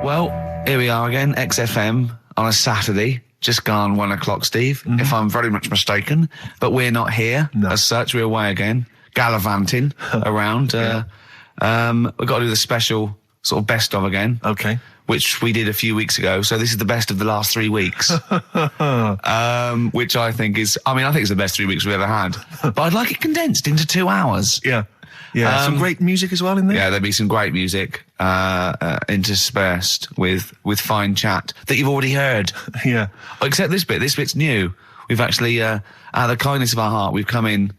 Well, here we are again, XFM on a Saturday. Just gone 1 o'clock, Steve, if I'm very much mistaken. But we're not here as such. We're away again, gallivanting around. We've got to do the special sort of best of again. Okay. Which we did a few weeks ago. So this is the best of the last 3 weeks. Which I think is, I think it's the best 3 weeks we've ever had. But I'd like it condensed into 2 hours. Yeah. Yeah, some great music as well in there. Yeah, there'll be some great music interspersed with fine chat that you've already heard. Yeah. Except this bit. This bit's new. We've actually, out of the kindness of our heart, we've come in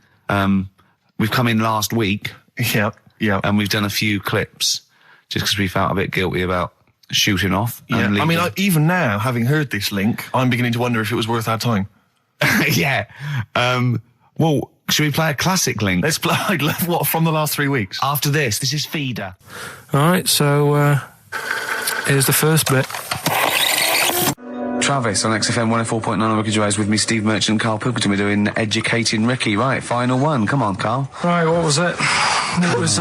last week. Yeah, yeah. And we've done a few clips just because we felt a bit guilty about shooting off. Yeah. Even now, having heard this link, I'm beginning to wonder if it was worth our time. Yeah. Well, should we play a classic link? Let's play, what, from the last 3 weeks? After this is Feeder. All right, so here's the first bit. Travis on XFM 104.9 on Ricky Gervais with me, Steve Merchant and Karl Pilkington. We're doing Educating Ricky. Right, final one. Come on, Karl. Right, what was it? It was,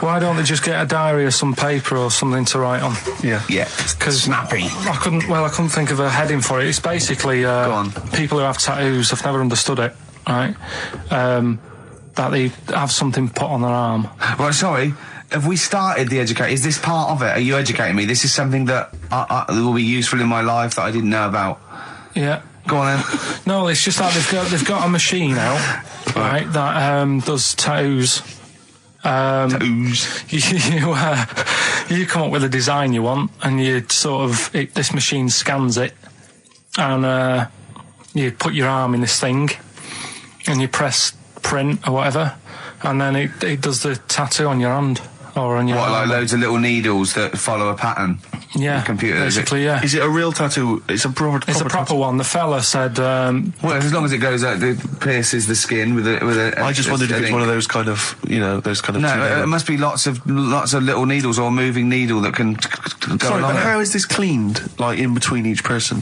why don't they just get a diary or some paper or something to write on? Yeah. Yeah. Because snappy. I couldn't think of a heading for it. It's basically Go on. People who have tattoos. I've never understood it, right? That they have something put on their arm. Right, sorry. Have we started the educate? Is this part of it? Are you educating me? This is something that will be useful in my life that I didn't know about. Yeah. Go on then. No, it's just that they've got a machine out, right, that does tattoos. You come up with a design you want, and you this machine scans it, and you put your arm in this thing, and you press print or whatever, and then it does the tattoo on your hand or on your arm. Like loads of little needles that follow a pattern? Yeah, the computer, basically, yeah. Is it a real tattoo? It's a proper tattoo one. The fella said... well, as long as it goes out, it pierces the skin with a I just wondered if it's one of those kind of, those kind of... No, it must be lots of little needles or a moving needle that can go Sorry, along but it. how is this cleaned, in between each person?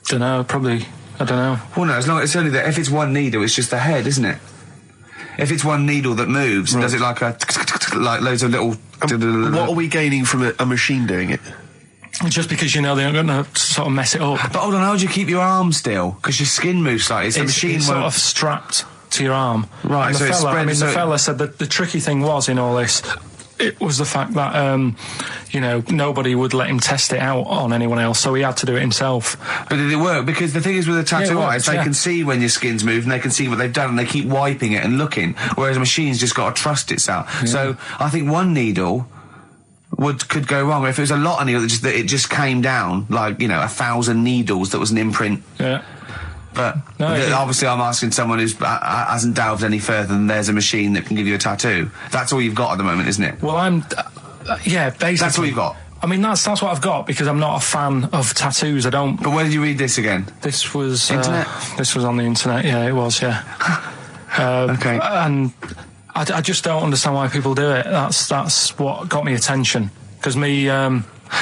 Dunno, probably... I don't know. Well, no, as long as it's only that. If it's one needle, it's just the head, isn't it? If it's one needle that moves, does it like loads of little... What are we gaining from a machine doing it? Just because they're going to sort of mess it up. But hold on, how do you keep your arm still? Because your skin moves slightly. It's sort of strapped to your arm. Right, and so it's spread... the fella said that the tricky thing was in all this... It was the fact that, nobody would let him test it out on anyone else, so he had to do it himself. But did it work? Because the thing is with a tattoo artist, they can see when your skin's moved and they can see what they've done and they keep wiping it and looking, whereas a machine's just got to trust itself. Yeah. So I think one needle could go wrong. If it was a lot of needles, that it just came down, 1,000 needles that was an imprint. Yeah. But obviously I'm asking someone who hasn't delved any further than there's a machine that can give you a tattoo. That's all you've got at the moment, isn't it? Well, basically... That's all you've got? That's what I've got, because I'm not a fan of tattoos. I don't... But where did you read this again? This was... Internet? This was on the internet, yeah, it was, yeah. Okay. And I just don't understand why people do it. That's what got me attention. Because me...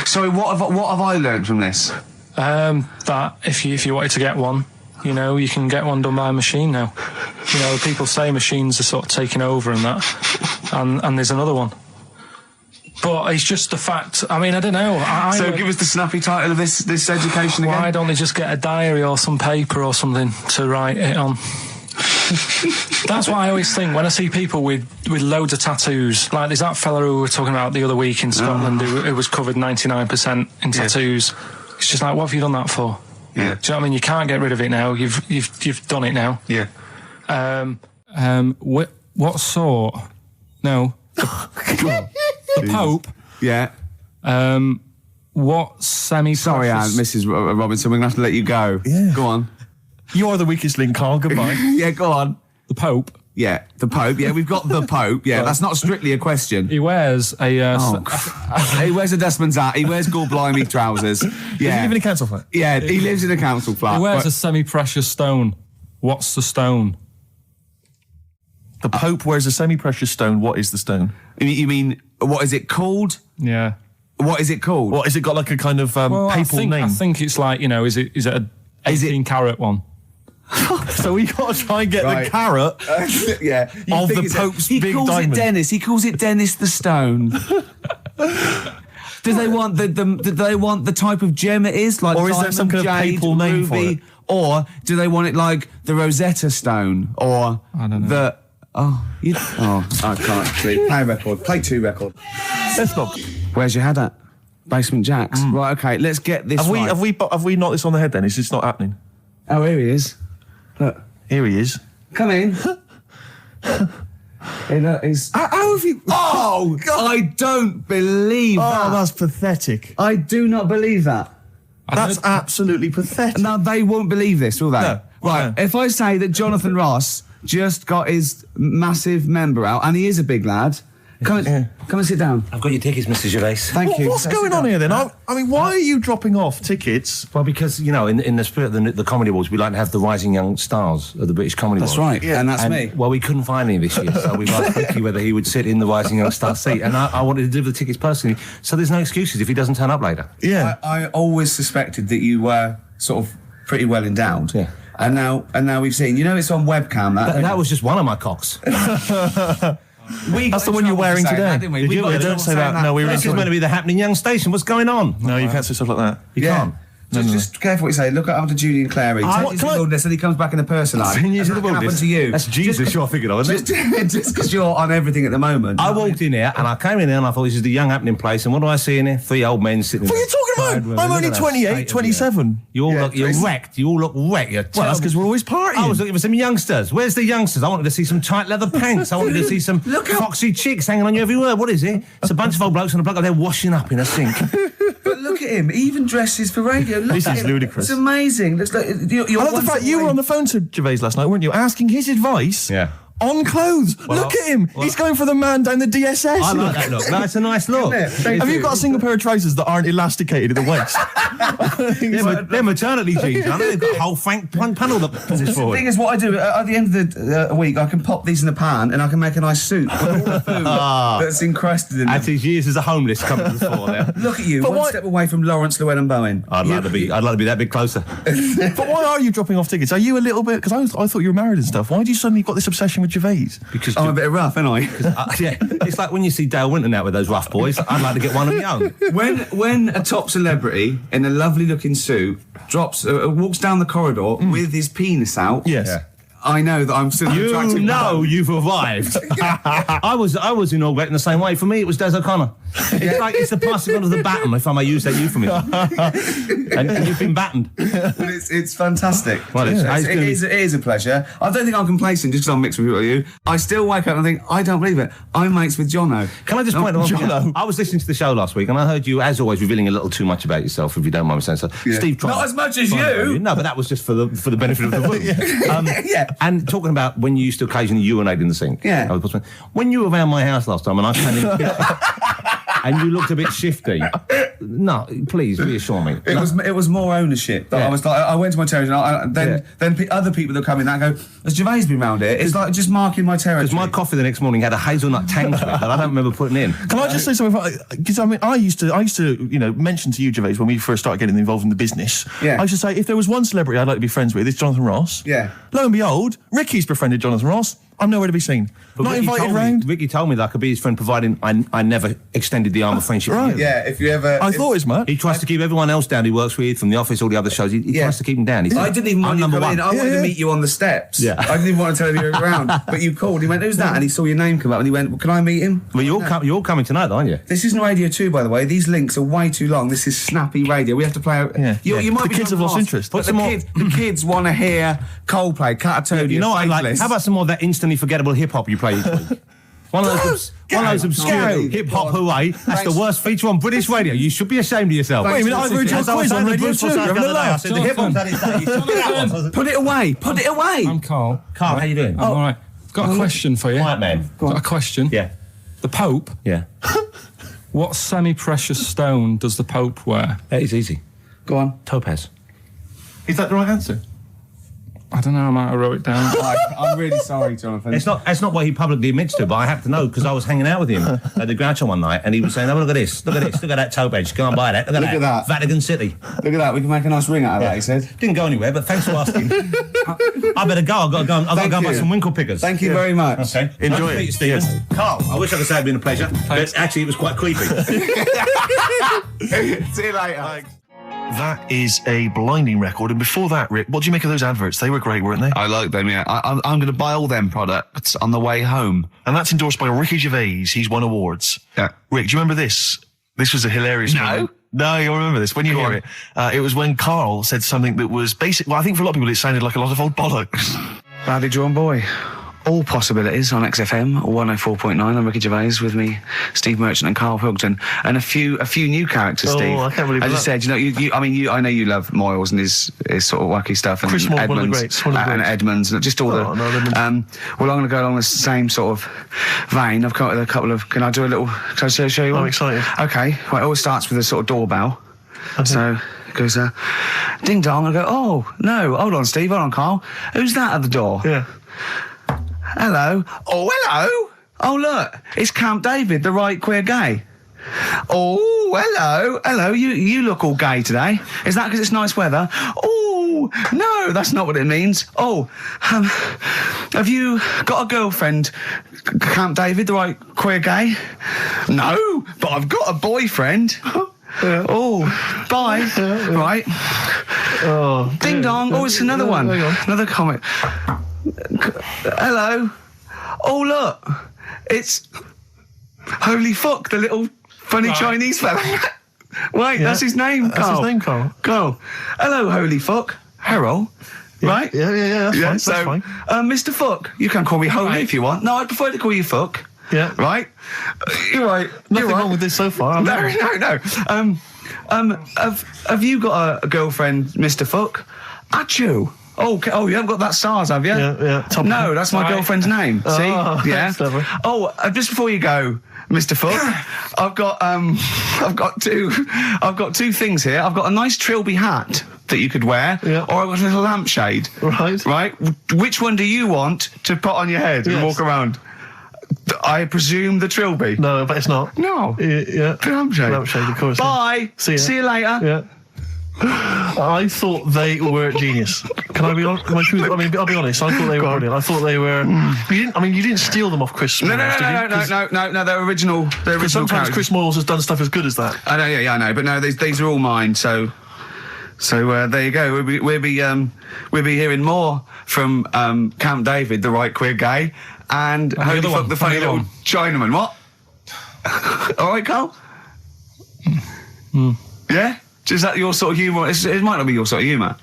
Sorry, what have I learned from this? That if you wanted to get one... you can get one done by a machine now. People say machines are sort of taking over and that, and there's another one. But it's just the fact. I don't know. So give us the snappy title of this education again. Why don't they just get a diary or some paper or something to write it on? That's what I always think when I see people with loads of tattoos. Like there's that fella who we were talking about the other week in Scotland who was covered 99% in tattoos. It's just like, what have you done that for? Yeah. Do you know what I mean? You can't get rid of it now. You've done it now. Yeah. What sort? No. The Pope. Yeah. What semi? Sorry, Mrs. Robinson, we're gonna have to let you go. Yeah. Go on. You are the weakest link, Karl. Goodbye. Yeah, go on. The Pope. Yeah, the Pope. Yeah, we've got the Pope. Yeah, that's not strictly a question. He wears a... he wears a dustman's hat. He wears blimey trousers. Yeah. Does he live in a council flat? Yeah, he lives in a council flat. He wears a semi-precious stone. What's the stone? The Pope wears a semi-precious stone. What is the stone? You mean, what is it called? Yeah. What is it called? What, is it got like a kind of papal name? I think it's like, is it a 18-carat one? So we got to try and get the carrot of the Pope's big diamond. He calls it Dennis the Stone. Do they want the type of gem it is, like Or is there diamond, some kind of jade, papal name for ruby, it? or do they want it like the Rosetta Stone, or I don't know. I can't play record, play 2 record. Let's not. Where's your head at? Basement Jacks. Right, okay, let's get this. Have we knocked this on the head then? Is this not happening? Oh, here he is. Look, Here he is. come in. How have you? Oh, God. I don't believe that. Oh, that's pathetic. I do not believe that. That's absolutely pathetic. Now, they won't believe this, will they? No. Right, No. if I say that Jonathan Ross just got his massive member out, and he is a big lad, come and sit down. I've got your tickets, Mr. Gervais. Thank you. What's going on here then? I mean, why are you dropping off tickets? Well, because, you know, in the spirit of the Comedy Awards, we like to have the rising young stars of the British Comedy That's Awards. right, and that's me. Well, we couldn't find any this year, so we've asked Ricky whether he would sit in the rising young star seat, and I wanted to deliver the tickets personally, so there's no excuses if he doesn't turn up later. Yeah. I always suspected that you were sort of pretty well endowed. Yeah. And now we've seen. You know, it's on webcam. That was just one of my cocks. That's the one you're wearing today. Didn't we? Did We you? got in Don't trouble say saying that. No, we were in This is meant to be the happening young station. What's going on? No, you can't say stuff like that. You can't. Just careful what you say. Look up to Julian Clary. I- 10 years can of I- the wilderness, and he comes back in a person life. 10 years And of the that can wilderness. happen to you. That's Jesus you're thinking of, isn't it? Just because you're on everything at the moment. I walked in here and I came in here and I thought this is the young happening place, and what do I see in here? 3 old men sitting. What are you talking about? I'm only 28, 27. You all Yeah, look, you're Tracy. wrecked. You all look wrecked. You're Well, that's because we're always partying. I was looking for some youngsters. Where's the youngsters? I wanted to see some tight leather pants. I wanted to see some Look how- foxy chicks hanging on you every word. What is it? It's a bunch of old blokes and a bloke out there washing up in a sink. But look at him. He even dresses for radio. Look This at is him. ludicrous. It's amazing. Looks like you're I love the fact you were on the phone to Gervais last night, weren't you? Asking his advice on clothes. Look at him. He's going for the man down the DSS. I like that look. That's a nice look. Have you got a single pair of trousers that aren't elasticated at the waist? They're maternity jeans, aren't they? They've got a whole panel that pushes The forward. thing is, what I do at the end of the week, I can pop these in a pan and I can make a nice soup with all the food that's encrusted in At them. his years as a homeless coming to the fore there. Look at you, But one why- step away from Lawrence Llewellyn Bowen. I'd like to be that bit closer. But why are you dropping off tickets? Are you a little bit... Because I thought you were married and stuff. Why do you suddenly got this obsession with Gervais? Because I'm a bit rough, ain't I? yeah, it's like when you see Dale Winton out with those rough boys. I'd like to get one of my own. When a top celebrity in a lovely looking suit walks down the corridor with his penis out, Yes. Yeah. I know that I'm still an You attractive know man. you've arrived. I was inaugurated the same way. For me, it was Des O'Connor. It's like it's the passing on of the baton, if I may use that euphemism. and you've been battened. But it's fantastic. Well, it's it gonna be- is a pleasure. I don't think I'm complacent just because I'm mixed with you. I still wake up and think, I don't believe it. I'm mates with Jono. Can I just point out? Jono. I was listening to the show last week, and I heard you, as always, revealing a little too much about yourself, if you don't mind me saying so. Yeah. Steve, tried- Not as much as you. No, but that was just for the benefit of the room. Yeah. And talking about when you used to occasionally urinate in the sink. Yeah. I was possible. When you were around my house last time, and I came in the kitchen, and you looked a bit shifty. No, please reassure me. It was more ownership. That Yeah. I was like, I went to my territory, and then other people that come in, that go, has Gervais been round here? It's like just marking my territory. Because my coffee the next morning had a hazelnut tang to it that I don't remember putting in. Can I just say something? Because I mean, I used to, mention to you, Gervais, when we first started getting involved in the business. Yeah. I used to say, if there was one celebrity I'd like to be friends with, it's Jonathan Ross. Yeah. Lo and behold, Ricky's befriended Jonathan Ross. I'm nowhere to be seen. But Not Ricky invited told me- round. Ricky told me that I could be his friend, providing I never extended the arm of friendship. Right. to you. Yeah, if you ever... I thought as much. He tries to keep everyone else down he works with, from the office, all the other shows. He Yeah. tries to keep them down. He I said, didn't even want I'm you to number come one. in. I wanted Yeah. to meet you on the steps. Yeah. I didn't even want to tell him you were around. But you called. He went, who's that? And he saw your name come up and he went, well, can I meet him? Well, you're all coming tonight, aren't you? This isn't Radio 2, by the way. These links are way too long. This is snappy radio. We have to play out... Yeah. You might The be kids have lost interest. But Put some more- the kids want to hear Coldplay, Catatonia, You know what I'd like? Faithless. How about some more of that instantly forgettable hip hop you play each week? One of those obscure hip hop hooray. That's the worst feature on British radio. You should be ashamed of yourself. Wait a minute, I've heard your As I was quiz on saying to Radio Bruce 2. Forsyth You're the having a other day, I laugh. said the hip hop's at its day. You should be that one. Put it away. Put it away. I'm Carl. Carl, how you doing? I'm all right. Got a question for you. Quiet man. Got a question. Yeah. The Pope. Yeah. What semi-precious stone does the Pope wear? That is easy. Go on. Topaz. Is that the right answer? I don't know. I might have wrote it down. I'm really sorry, Jonathan. It's not what he publicly admits to, but I have to know because I was hanging out with him at the Groucho one night, and he was saying, "Oh, look at this, look at this, look at that topaz. Go and buy that. Look at that. Vatican City." Look at that. We can make a nice ring out of that, he said. Didn't go anywhere, but thanks for asking. I better go. I've got to go. I've got to go and buy you. some winkle pickers. Thank you very much. Okay. Enjoy Nice to it. meet you, Stephen. Yes. Carl, I wish I could say it'd been a pleasure, but actually it was quite creepy. See you later. Thanks. That is a blinding record. And before that, Rick, what do you make of those adverts? They were great, weren't they? I like them, yeah. I'm going to buy all them products on the way home. And that's endorsed by Ricky Gervais. He's won awards. Yeah. Rick, do you remember this? This was a hilarious moment. No, you'll remember this when you hear it. It was when Karl said something that was basic. Well, I think for a lot of people it sounded like a lot of old bollocks. Badly drawn boy. All possibilities on XFM 104.9. I'm Ricky Gervais, with me, Steve Merchant and Karl Pilkington, and a few new characters. Steve. I can't believe As I said, I know you love Moyles and his sort of wacky stuff, and Chris Moore, Edmonds, one of the greats, and Edmonds, and just all the. No, well, I'm going to go along the same sort of vein. I've come up with a couple of. Can I do a little? Can I show you one? I'm excited. Okay. Well, it always starts with a sort of doorbell. Okay. So it goes, ding dong. I go, oh no, hold on, Steve, hold on, Karl. Who's that at the door? Yeah. Hello. Oh, hello. Oh, look, it's Camp David, the right queer gay. Oh, hello. You look all gay today. Is that because it's nice weather? Oh, no, that's not what it means. Oh, have you got a girlfriend, Camp David, the right queer gay? No, but I've got a boyfriend. Yeah. Oh, bye. Right. Oh, ding dong. Oh, it's another one. Another comic. Hello. Oh, look. It's Holy Fuck, the little funny Chinese fella. Wait, that's his name, Karl. That's his name, Karl. Karl. Hello, Holy Fuck. Harold. Yeah. Right? Yeah, that's fine. Mr. Fuck, you can call me Holy if you want. No, I'd prefer to call you Fuck. Yeah. Right? You're right. Nothing wrong with this so far. No. Have you got a girlfriend, Mr. Fuck? Achoo. Oh, you haven't got that SARS, have you? Yeah. No, that's my girlfriend's name. See? Yeah. Clever. Oh, just before you go, Mr. Fuck, I've got two things here. I've got a nice Trilby hat that you could wear, or I've got a little lampshade. Right. Which one do you want to put on your head and walk around? I presume the Trilby. No, but it's not. No. Yeah. The lampshade. Lampshade, of course. Bye. See you later. Yeah. I thought they were genius. Can I be honest? I'll be honest. I thought they were brilliant. I thought they were. You didn't steal them off Chris. No. They're original. Sometimes characters. Chris Moyles has done stuff as good as that. I know. Yeah, I know. But no, these are all mine. So there you go. We'll be hearing more from Camp David, the right queer gay, and Holy Fuck, the funny little Chinaman. What? All right, Karl. Yeah. Is that your sort of humour? It might not be your sort of humour.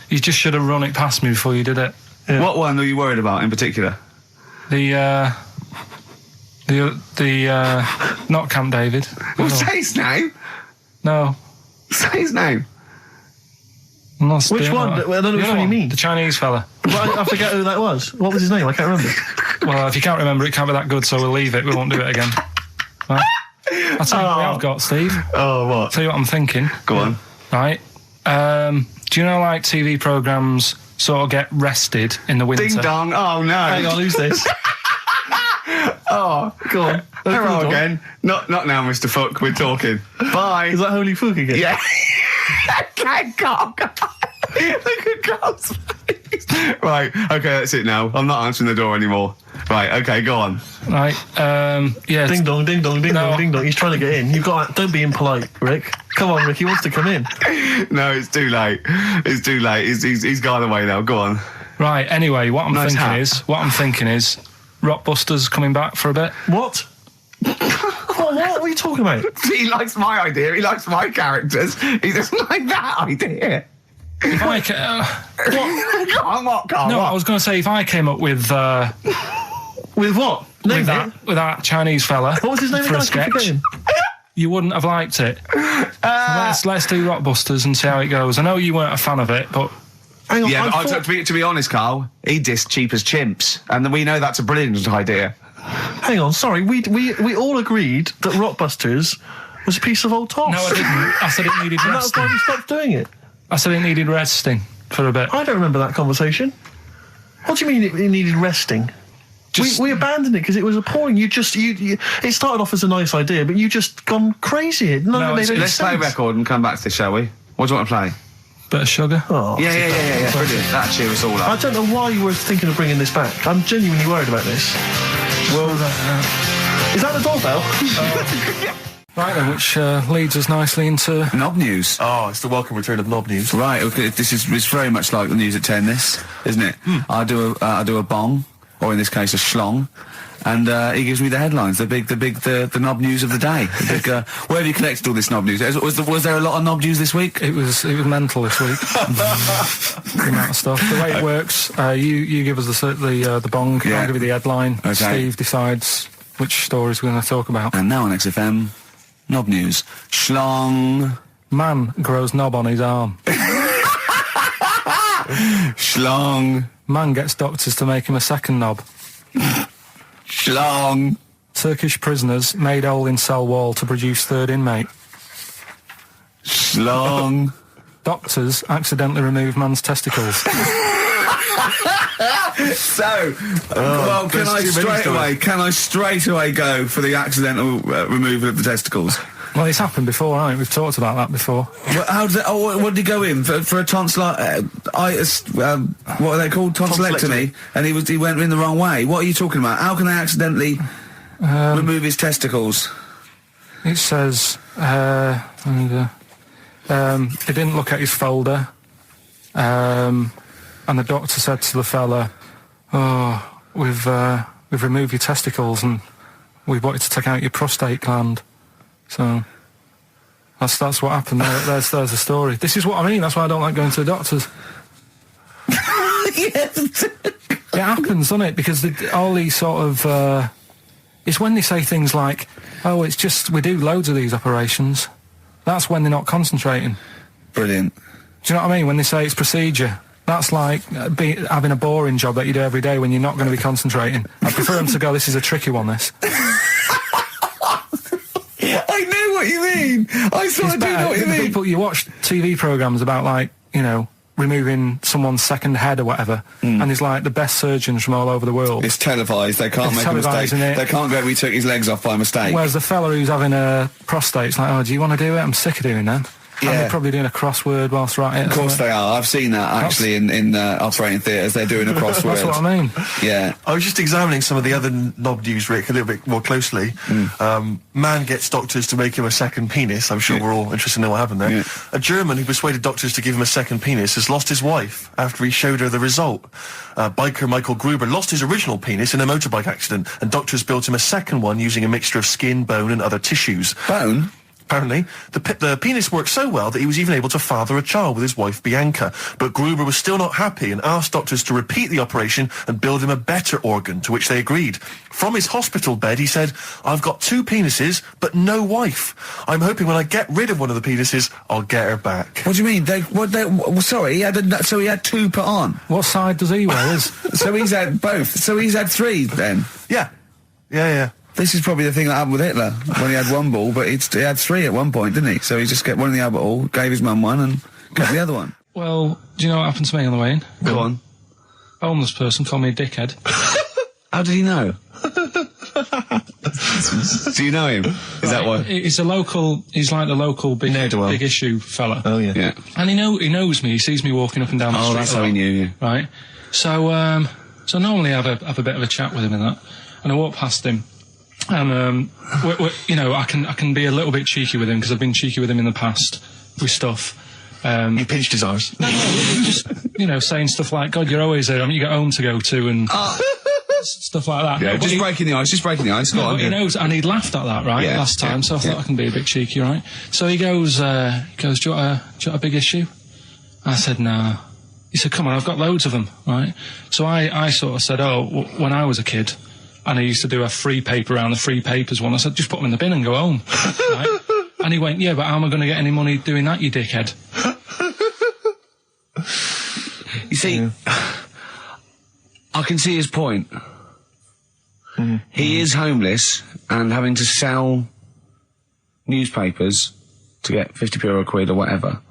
You just should have run it past me before you did it. Yeah. What one are you worried about in particular? The not Camp David. Well, say his name. No. Say his name. Which one? I don't know which one you mean. The Chinese fella. I forget who that was. What was his name? I can't remember. Well, if you can't remember, it can't be that good, so we'll leave it. We won't do it again. Right? I'll tell you what I've got, Steve. Oh, what? I'll tell you what I'm thinking. Go on. Right. Do you know, like, TV programmes sort of get rested in the winter? Ding dong. Oh, no. Hang on, who's this? Oh, go on. Hello again. Not now, Mr. Fuck. We're talking. Bye. Is that Holy Fuck again? Yeah. Okay, Karl. Look at Karl's face. Right. Okay, that's it now. I'm not answering the door anymore. Right. Okay, go on. Right. Yeah. Ding dong, ding dong, ding dong, ding dong. He's trying to get in. Don't be impolite, Rick. Come on, Rick. He wants to come in. No, it's too late. It's too late. He's gone away now. Go on. Right. Anyway, what I'm thinking is, Rockbusters coming back for a bit. What? What are you talking about? He likes my idea. He likes my characters. He doesn't like that idea. If I what, Karl? No, I was going to say, if I came up with with what? With that Chinese fella. What was his name for again? a sketch, you wouldn't have liked it. So let's do Rockbusters and see how it goes. I know you weren't a fan of it, but hang on. Yeah, but to be honest, Karl, he dissed Cheap as Chimps, and we know that's a brilliant idea. Hang on, sorry. We all agreed that Rockbusters was a piece of old toss. No, I didn't. I said it needed resting. And that's why we stopped doing it. I said it needed resting for a bit. I don't remember that conversation. What do you mean it needed resting? We abandoned it because it was appalling. It started off as a nice idea, but you just gone crazy. Let's play a record and come back to this, shall we? What do you want to play? Bit of sugar. Oh, yeah. Brilliant. That'll cheer us all up. I don't know why you were thinking of bringing this back. I'm genuinely worried about this. Well, is that the doorbell? Right then, which leads us nicely into... Knob news. Oh, it's the welcome return of knob news. Right, okay, it's very much like the news at 10, this, isn't it? I do a bong, or in this case a schlong, and he gives me the headlines, the knob news of the day. The big, where have you collected all this knob news? Was there a lot of knob news this week? It was mental this week. The amount of stuff. The way it works, you give us the bong, I'll give you the headline, okay. Steve decides which stories we're going to talk about. And now on XFM, knob news. Schlong. Man grows knob on his arm. Schlong. Man gets doctors to make him a second knob. Schlong. Turkish prisoners made hole in cell wall to produce third inmate. Schlong. Doctors accidentally remove man's testicles. So, well, can I straight away go for the accidental removal of the testicles? Well, it's happened before, hasn't it? We've talked about that before. Well, how did what did he go in for a tonsillitis? What are they called? Tonsillectomy. And he went in the wrong way. What are you talking about? How can they accidentally remove his testicles? It says he didn't look at his folder, and the doctor said to the fella, "Oh, we've removed your testicles and we wanted to take out your prostate gland." So that's what happened. There's the story. This is what I mean. That's why I don't like going to the doctors. Yes. It happens, doesn't it? Because all these sort of it's when they say things like, "Oh, it's just we do loads of these operations." That's when they're not concentrating. Brilliant. Do you know what I mean? When they say it's procedure, that's like having a boring job that you do every day when you're not going to be concentrating. I prefer them to go, "This is a tricky one, this." I know what you mean. I do know what you mean. People, you watch TV programmes about, like, you know, removing someone's second head or whatever, and there's like the best surgeons from all over the world. It's televised. They can't make a mistake. They can't go, "We took his legs off by mistake." Whereas the fella who's having a prostate's like, "Oh, do you want to do it? I'm sick of doing them." Yeah. And they're probably doing a crossword whilst writing it. Of course they are. I've seen that actually in operating theatres. They're doing a crossword. That's what I mean. Yeah. I was just examining some of the other knob news, Rick, a little bit more closely. Man gets doctors to make him a second penis. I'm sure we're all interested in what happened there. Yeah. A German who persuaded doctors to give him a second penis has lost his wife after he showed her the result. Biker Michael Gruber lost his original penis in a motorbike accident, and doctors built him a second one using a mixture of skin, bone and other tissues. Bone? Apparently, the penis worked so well that he was even able to father a child with his wife Bianca. But Gruber was still not happy and asked doctors to repeat the operation and build him a better organ, to which they agreed. From his hospital bed, he said, "I've got 2 penises, but no wife. I'm hoping when I get rid of one of the penises, I'll get her back." What do you mean? Sorry, he had 2 put on. What side does he wear? So he's had both. So he's had 3 then. Yeah. This is probably the thing that happened with Hitler, when he had 1 ball, but he had 3 at one point, didn't he? So he just got one in the Albert Hall, gave his mum one, and got the other one. Well, do you know what happened to me on the way in? Go on. A homeless person called me a dickhead. How did he know? Do you know him? Is that why? He's like the local big issue fella. Oh, yeah. Yeah. And he knows me, he sees me walking up and down the street. Oh, that's how he knew you. Right. So, so normally I have a bit of a chat with him and that, and I walk past him. And you know, I can be a little bit cheeky with him because I've been cheeky with him in the past with stuff. You pinched his arse. No, just saying stuff like, "God, you're always there. I mean, you got home to go to," and stuff like that. Yeah, no, just breaking the ice. Go on. He knows, and he'd laughed at that last time. So I thought I can be a bit cheeky, right? So he goes, "Do you want a big issue?" I said, "No." He said, "Come on, I've got loads of them, right?" So I sort of said, "Oh, when I was a kid, and I used to do a free paper around the free papers one," I said, "Just put them in the bin and go home." Right? And he went, "Yeah, but how am I going to get any money doing that, you dickhead?" You see, I can see his point. He is homeless and having to sell newspapers to get 50p or a quid or whatever.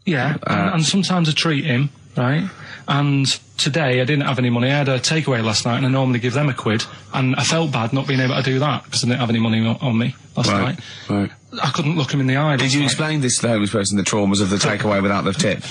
Yeah, and sometimes I treat him right? And today I didn't have any money. I had a takeaway last night, and I normally give them £1, and I felt bad not being able to do that because I didn't have any money on me last night. Right. I couldn't look him in the eye. Did you explain this to the homeless person, the traumas of the takeaway without the tip?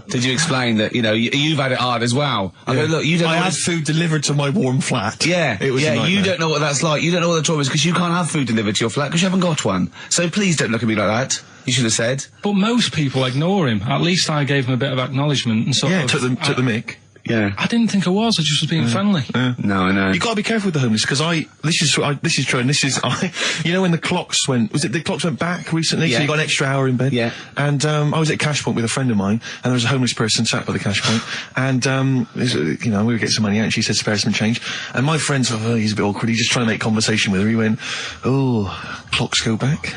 Did you explain that, you've had it hard as well? I go, look, you don't I know had food delivered to my warm flat. Yeah, it was a nightmare. You don't know what that's like. You don't know what the trauma is because you can't have food delivered to your flat because you haven't got one. So please don't look at me like that. You should have said. But most people ignore him. At least I gave him a bit of acknowledgement and sort of... took the mick. Yeah. I didn't think I was just being friendly. Yeah. No, I know. You got to be careful with the homeless because this is true, and when the clocks went back recently, so you got an extra hour in bed. Yeah. And I was at Cash Point with a friend of mine, and there was a homeless person sat by the Cash Point, and we were getting some money out, and she said spare some change, and my friend thought, he's a bit awkward. He just trying to make conversation with her. He went, clocks go back,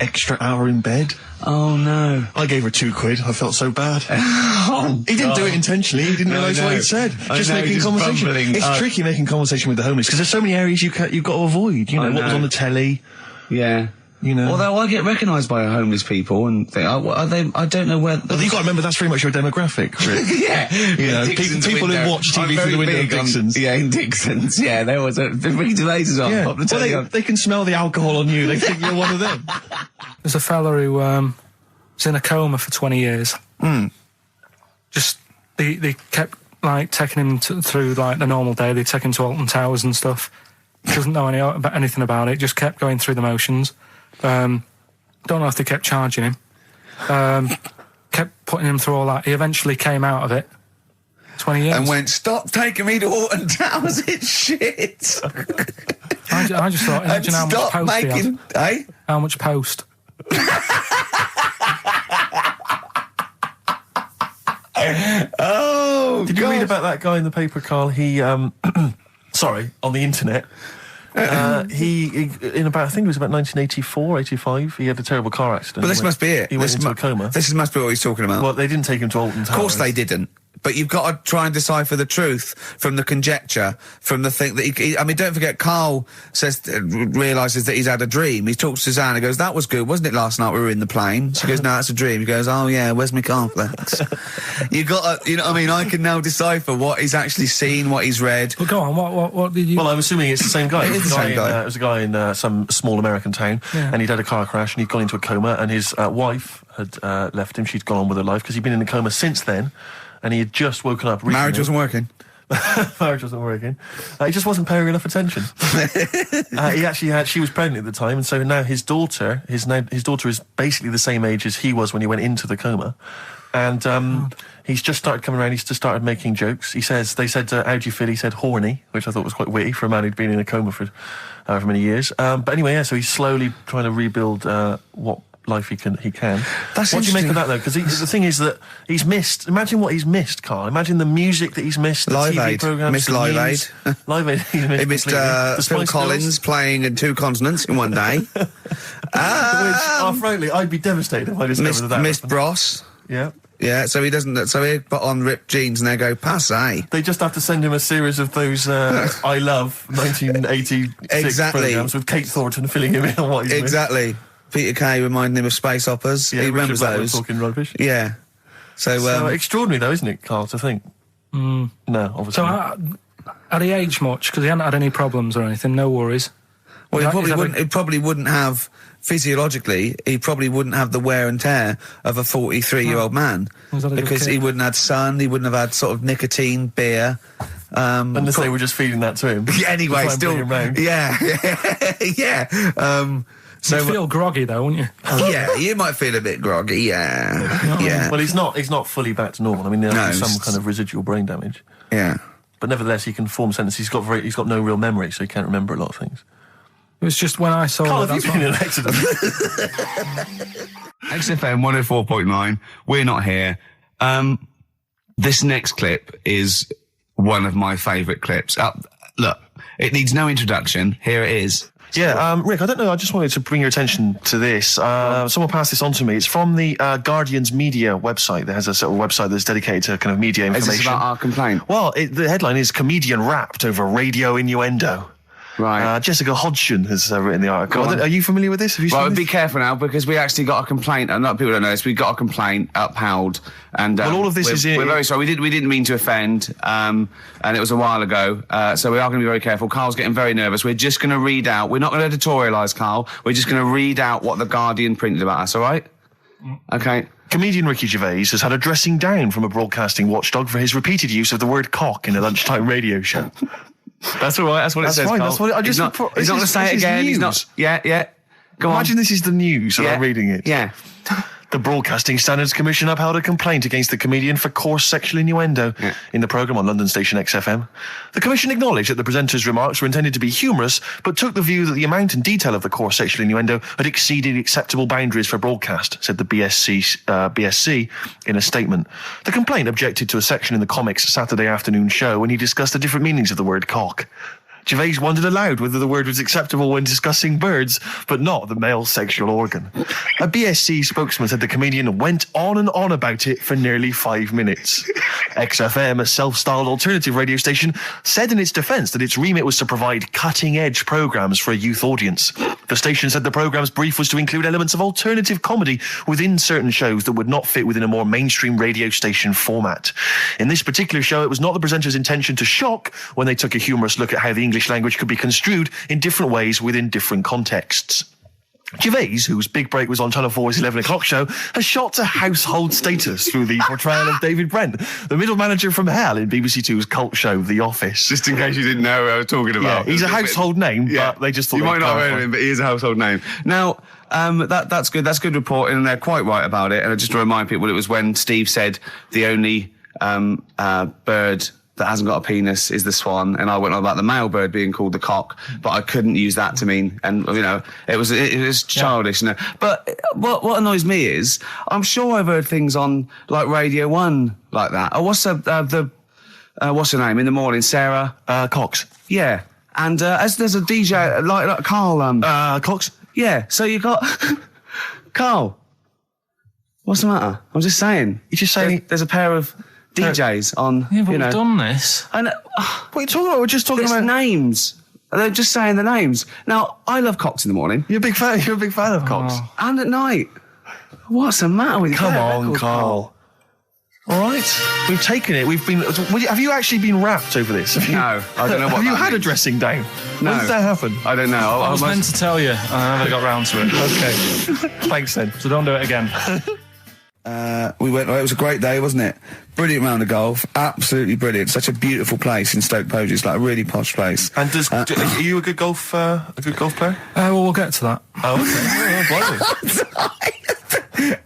extra hour in bed. Oh no. I gave her £2. I felt so bad. He didn't do it intentionally. He didn't realise what he'd said. Just making conversation. Bumbling. It's tricky making conversation with the homeless because there's so many areas you've got to avoid. What was on the telly. Yeah. Although I get recognised by homeless people and think, are they? I don't know where. But you've got to remember that's very much your demographic, Rick. Yeah. People who watch TV through the window of Dixon's. In Dixon's. Yeah, there was the lasers on. Yeah. Well, they can smell the alcohol on you. They think you're one of them. There's a fella who was in a coma for 20 years. Just they kept taking him through the normal day. They take him to Alton Towers and stuff. Doesn't know anything about it. Just kept going through the motions. Don't know if they kept charging him. Kept putting him through all that. He eventually came out of it. 20 years. And went, stop taking me to Alton Towers, it's shit. I just thought, imagine how much post he had. Eh? How much post? Oh, Did you read about that guy in the paper, Carl? He, on the internet. He in about, I think it was about 1984, 85, he had a terrible car accident. But this must be it. He went into a coma. This must be what he's talking about. Well, they didn't take him to Alton Towers. Of course they didn't. But you've got to try and decipher the truth from the conjecture, from the thing that don't forget, Karl realises that he's had a dream. He talks to Suzanne and goes, that was good, wasn't it, last night we were in the plane? She goes, no, that's a dream. He goes, oh yeah, where's my cornflakes? You got to, I can now decipher what he's actually seen, what he's read. Well, go on, what did you... Well, I'm assuming it's the same guy. It is the same guy. It was a guy in some small American town, and he'd had a car crash, and he'd gone into a coma, and his wife had left him. She'd gone on with her life, because he'd been in a coma since then, and he had just woken up recently. Marriage wasn't working. Marriage wasn't working. He just wasn't paying enough attention. She was pregnant at the time, and so now his daughter is basically the same age as he was when he went into the coma. And he's just started coming around. He's just started making jokes. They said, how do you feel? He said horny, which I thought was quite witty for a man who'd been in a coma for however many years. But anyway, so he's slowly trying to rebuild what life he can. That's what do you make of that, though? Because the thing is that he's missed. Imagine what he's missed, Carl. Imagine the music that he's missed. The Live TV Aid. programs, Missed Live Aid. Live Aid. He missed Phil Collins playing in 2 continents in one day. Frankly, I'd be devastated if I discovered that. Missed Bros. Yeah. Yeah, so he doesn't. So he put on ripped jeans and they go passe. They just have to send him a series of those I Love 1986 programs with Kate Thornton filling him in on what he's Exactly. Peter Kay reminding him of space operas. Yeah, he remembers those. Talking rubbish. Yeah. So extraordinary, though, isn't it, Carl? To think. No, obviously. So had he aged much? Because he hadn't had any problems or anything. No worries. Well, he probably wouldn't have. Physiologically, he probably wouldn't have the wear and tear of a 43-year-old man because he wouldn't have had sun, he wouldn't have had sort of nicotine, beer. Unless they were just feeding that to him. Anyway, still, yeah. So you'd feel groggy though, wouldn't you? Yeah, you might feel a bit groggy. Yeah. Well, he's not fully back to normal. I mean, there's some kind of residual brain damage. Yeah. But nevertheless, he can form sentences. He's got no real memory, so he can't remember a lot of things. It was just when I saw Carl, have you been in an accident? XFM 104.9, we're not here. This next clip is one of my favourite clips. Look, it needs no introduction. Here it is. Yeah, Rick, I don't know, I just wanted to bring your attention to this. Someone passed this on to me. It's from the Guardian's media website. There has a sort of website that's dedicated to kind of media information. Is this about our complaint? Well, the headline is Comedian Rapped Over Radio Innuendo. Right. Jessica Hodgson has written the article. Are you familiar with this? Have you seen Well, this? be careful now, because we actually got a complaint, and people don't know this, we got a complaint upheld, and Well, all of this we're very sorry. We didn't mean to offend, and it was a while ago, so we are going to be very careful. Carl's getting very nervous. We're just going to read out. We're not going to editorialise, Carl. We're just going to read out what the Guardian printed about us. All right? Okay. Comedian Ricky Gervais has had a dressing down from a broadcasting watchdog for his repeated use of the word cock in a lunchtime radio show. That's all right. That's what it says. Fine, Carl. that's what He's not going to say it again. He's not. Yeah. Go on. Imagine this is the news and I'm reading it. Yeah. The Broadcasting Standards Commission upheld a complaint against the comedian for coarse sexual innuendo in the programme on London station XFM. The Commission acknowledged that the presenter's remarks were intended to be humorous, but took the view that the amount and detail of the coarse sexual innuendo had exceeded acceptable boundaries for broadcast, said the BSC in a statement. The complaint objected to a section in the Comics Saturday afternoon show when he discussed the different meanings of the word cock. Gervais wondered aloud whether the word was acceptable when discussing birds, but not the male sexual organ. A BSC spokesman said the comedian went on and on about it for nearly 5 minutes. XFM, a self-styled alternative radio station, said in its defence that its remit was to provide cutting-edge programmes for a youth audience. The station said the programme's brief was to include elements of alternative comedy within certain shows that would not fit within a more mainstream radio station format. In this particular show, it was not the presenter's intention to shock when they took a humorous look at how the English language could be construed in different ways within different contexts. Gervais, whose big break was on Channel 4's 11 o'clock show, has shot to household status through the portrayal of David Brent, the middle manager from hell in BBC Two's cult show The Office. Just in case you didn't know who I was talking about. Yeah, he's a household name, but they just thought you might not have clarify. heard of him, but he is a household name. Now, that's good. That's good reporting, and they're quite right about it. And just to remind people, it was when Steve said the only bird that hasn't got a penis is the swan, and I went on about the male bird being called the cock, but I couldn't use that to mean, and it was childish. But what annoys me is, I'm sure I've heard things on like Radio 1 like that. Oh, what's what's her name in the morning? Sarah Cox. Yeah, and as there's a DJ like Karl Cox. Yeah, so you got Karl. What's the matter? I'm just saying. You're just saying there's a pair of DJs on. Yeah, but we've done this. And what are you talking about? We're just talking about names. They're just saying the names. Now, I love cocks in the morning. You're a big fan of Cox. And at night. What's the matter with you? Come on, Carl. All right, we've taken it. Have you actually been rapped over this? No, I don't know what. Have you had means. A dressing down? No. When did that happen? I don't know. I was meant to tell you, and I never got round to it. Okay, thanks then. So don't do it again. We went. It was a great day, wasn't it? Brilliant round of golf. Absolutely brilliant. Such a beautiful place in Stoke Poges. It's like a really posh place. And are you a good golf player? Well, we'll get to that. Oh, okay.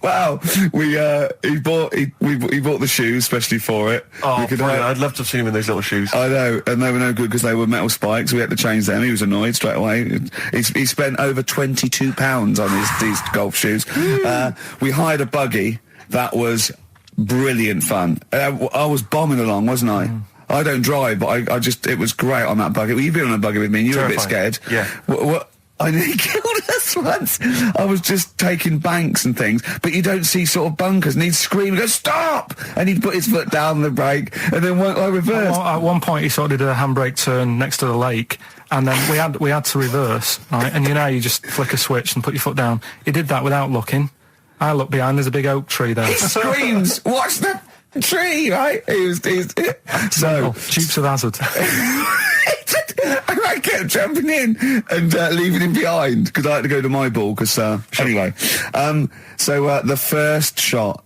Wow, he bought the shoes especially for it. Oh, I'd love to have seen him in those little shoes. I know, and they were no good because they were metal spikes. We had to change them. He was annoyed straight away. He spent over £22 on these golf shoes. We hired a buggy that was brilliant fun. I was bombing along, wasn't I? I don't drive, but it was great on that buggy. Well, you've been on a buggy with me and you were a bit scared. Yeah. What? I nearly killed us once. I was just taking banks and things, but you don't see sort of bunkers, and he'd scream and go, "Stop!" And he'd put his foot down the brake, and then I reversed. At one point, he sort of did a handbrake turn next to the lake, and then we had to reverse, right? And you just flick a switch and put your foot down. He did that without looking. I look behind, there's a big oak tree there. He screams, "Watch the tree!" Right? He's so Dukes of Hazzard. I kept jumping in and leaving him behind because I had to go to my ball. Because anyway, the first shot,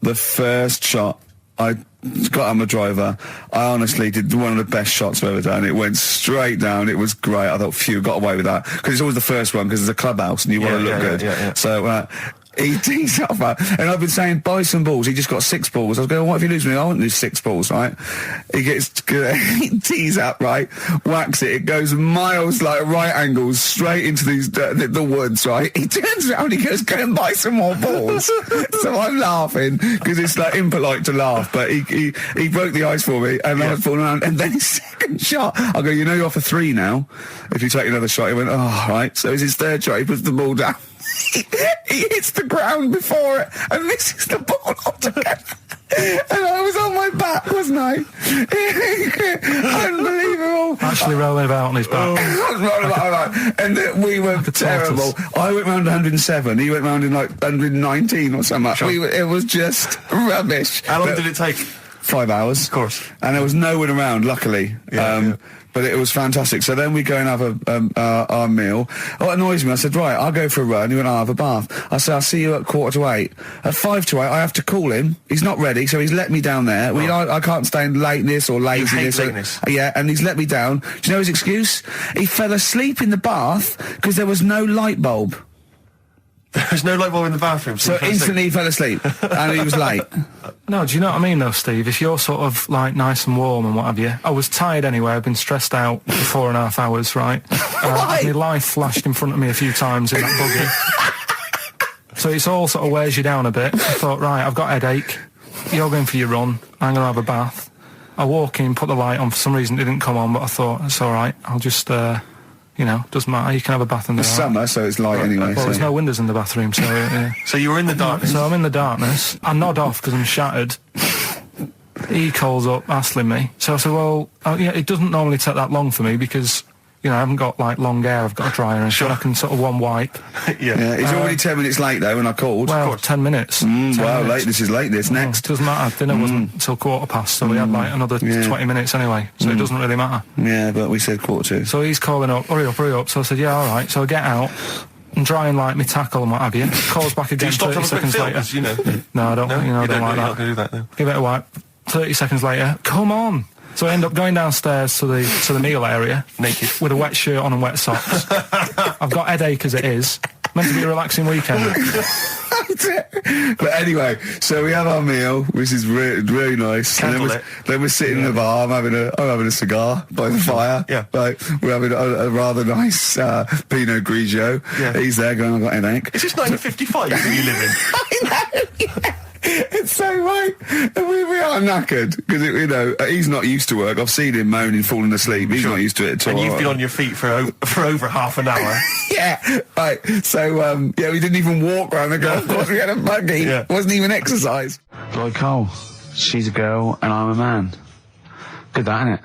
I got on my driver. I honestly did one of the best shots I've ever done. It went straight down. It was great. I thought, phew, got away with that because it's always the first one because it's a clubhouse and you want to look good. Yeah. So. He tees up, and I've been saying, buy some balls. He just got 6 balls. I was going, what if you lose me? I won't lose 6 balls, right? He tees up, right? Whacks it. It goes miles, like right angles, straight into these the woods, right? He turns around, he goes, go and buy some more balls. So I'm laughing because it's like impolite to laugh, but he broke the ice for me, and I was falling around. And then his second shot, I go, you're off a 3 now. If you take another shot, he went, oh, right. So it's his third shot. He puts the ball down. He hits the ground before it and misses the ball altogether. And I was on my back, wasn't I? Unbelievable. Actually rolling about on his back. And we were terrible. I went round 107. He went round in like 119 or something. Sure. It was just rubbish. How long did it take? 5 hours. Of course. And there was no one around, luckily. Yeah. But it was fantastic. So then we go and have our meal. What annoys me, I said, right, I'll go for a run. He went, I'll have a bath. I said, I'll see you at 7:45. At 7:55, I have to call him. He's not ready, so he's let me down there. I can't stand lateness or laziness. You hate lateness. Yeah, and he's let me down. Do you know his excuse? He fell asleep in the bath because there was no light bulb. There's no light bulb in the bathroom. So instantly he fell asleep. And he was late. No, do you know what I mean though, Steve? If you're sort of like nice and warm and what have you, I was tired anyway. I've been stressed out for 4.5 hours, right? My life flashed in front of me a few times in that buggy. So it's all sort of wears you down a bit. I thought, right, I've got a headache. You're going for your run. I'm going to have a bath. I walk in, put the light on. For some reason it didn't come on, but I thought, it's all right. I'll just, doesn't matter. You can have a bath in there. It's summer, so it's light anyway. Well, there's no windows in the bathroom, so... Yeah. So you were in the darkness? So I'm in the darkness. I nod off because I'm shattered. He calls up, hassling me. So I said, well, it doesn't normally take that long for me because... I haven't got, like, long hair. I've got a dryer and sure. I can sort of one wipe. Yeah, he's already 10 minutes late, though, when I called. Well, 10 minutes. 10 wow, minutes. this is late, this. Next. Doesn't matter. Dinner wasn't until 7:15, so we had, like, another 20 minutes anyway. So it doesn't really matter. Yeah, but we said 7:45. So he's calling up, hurry up. So I said, yeah, all right. So I get out and dry and like my tackle and what have you. Calls back again 30 seconds later. No, I don't, I don't like that. You're not going to do that, no. Give it a wipe. 30 seconds later, come on. So I end up going downstairs to the meal area, naked, with a wet shirt on and wet socks. I've got headache as it is. Meant to be a relaxing weekend. But anyway, so we have our meal, which is really nice. And then we're sitting in the bar. I'm having a cigar by the fire. Yeah. Like, we're having a rather nice Pinot Grigio. Yeah. He's there going, I've got headache. Is this 1955 that you live in? I know. Yeah. It's so right. And we are knackered because he's not used to work. I've seen him moaning, falling asleep. He's not used to it at all. And you've been on your feet for over half an hour. Yeah, right. So we didn't even walk around the golf course. We had a buggy. Yeah. It wasn't even exercise. Like Cole, she's a girl and I'm a man. Good, that, innit?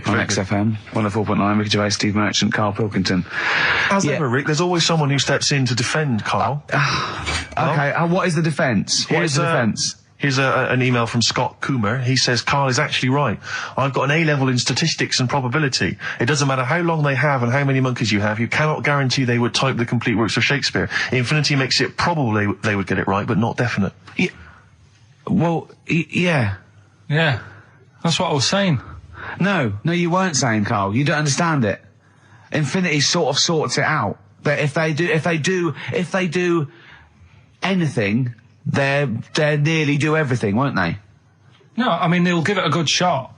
On XFM, 104.9, Ricky Gervais, Steve Merchant, Karl Pilkington. As ever, Rick, there's always someone who steps in to defend Karl. Okay, what is the defence? Here's an email from Scott Coomer. He says, Karl is actually right. I've got an A-level in statistics and probability. It doesn't matter how long they have and how many monkeys you have. You cannot guarantee they would type the complete works of Shakespeare. Infinity makes it probably they would get it right, but not definite. Yeah. Well, yeah. Yeah. That's what I was saying. No, you weren't saying, Karl. You don't understand it. Infinity sort of sorts it out. But if they do anything, they nearly do everything, won't they? No, I mean they'll give it a good shot.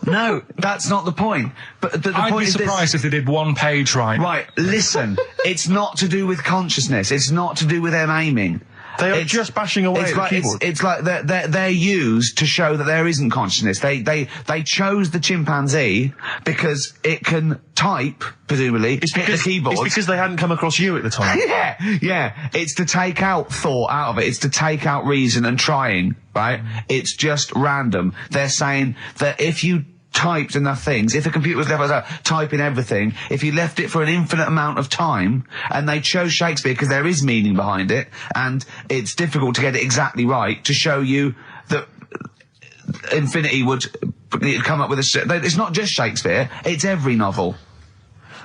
No, that's not the point. But the I'd point be is surprised if they did one page right. Right, listen. It's not to do with consciousness. It's not to do with them aiming. They are just bashing away at the keyboard. It's like they're used to show that there isn't consciousness. They chose the chimpanzee because it can type, presumably, hit the keyboard. It's because they hadn't come across you at the time. Yeah. It's to take out thought out of it. It's to take out reason and trying, right? It's just random. They're saying that if you typed enough things, if the computer was left typing everything, if you left it for an infinite amount of time, and they chose Shakespeare because there is meaning behind it, and it's difficult to get it exactly right, to show you that Infinity would come up with it's not just Shakespeare, it's every novel.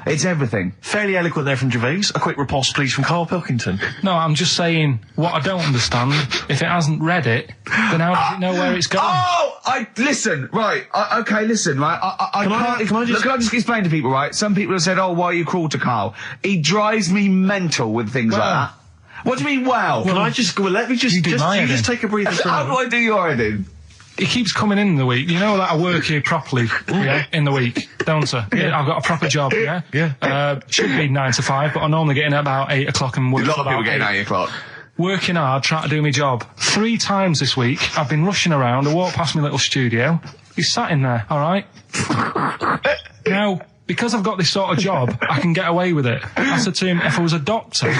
It's everything. Fairly eloquent there from Gervais. A quick riposte, please, from Karl Pilkington. No, I'm just saying, what I don't understand, if it hasn't read it, then how does it know where it's going? Listen, right, listen, right, Can I just explain to people, right? Some people have said, why are you cruel to Karl? He drives me mental with things like that. What do you mean, well? Can I just, let me just take a breather for a How do I do your editing? He keeps coming in the week. You know that I work here properly, in the week, don't I? Yeah, I've got a proper job, Yeah. Should be 9 to 5, but I normally get in at about 8 o'clock and work. A lot of people get in at 8 o'clock. Working hard, trying to do my job. 3 times this week, I've been rushing around. I walked past my little studio. He's sat in there, all right? Now, because I've got this sort of job, I can get away with it. I said to him, if I was a doctor...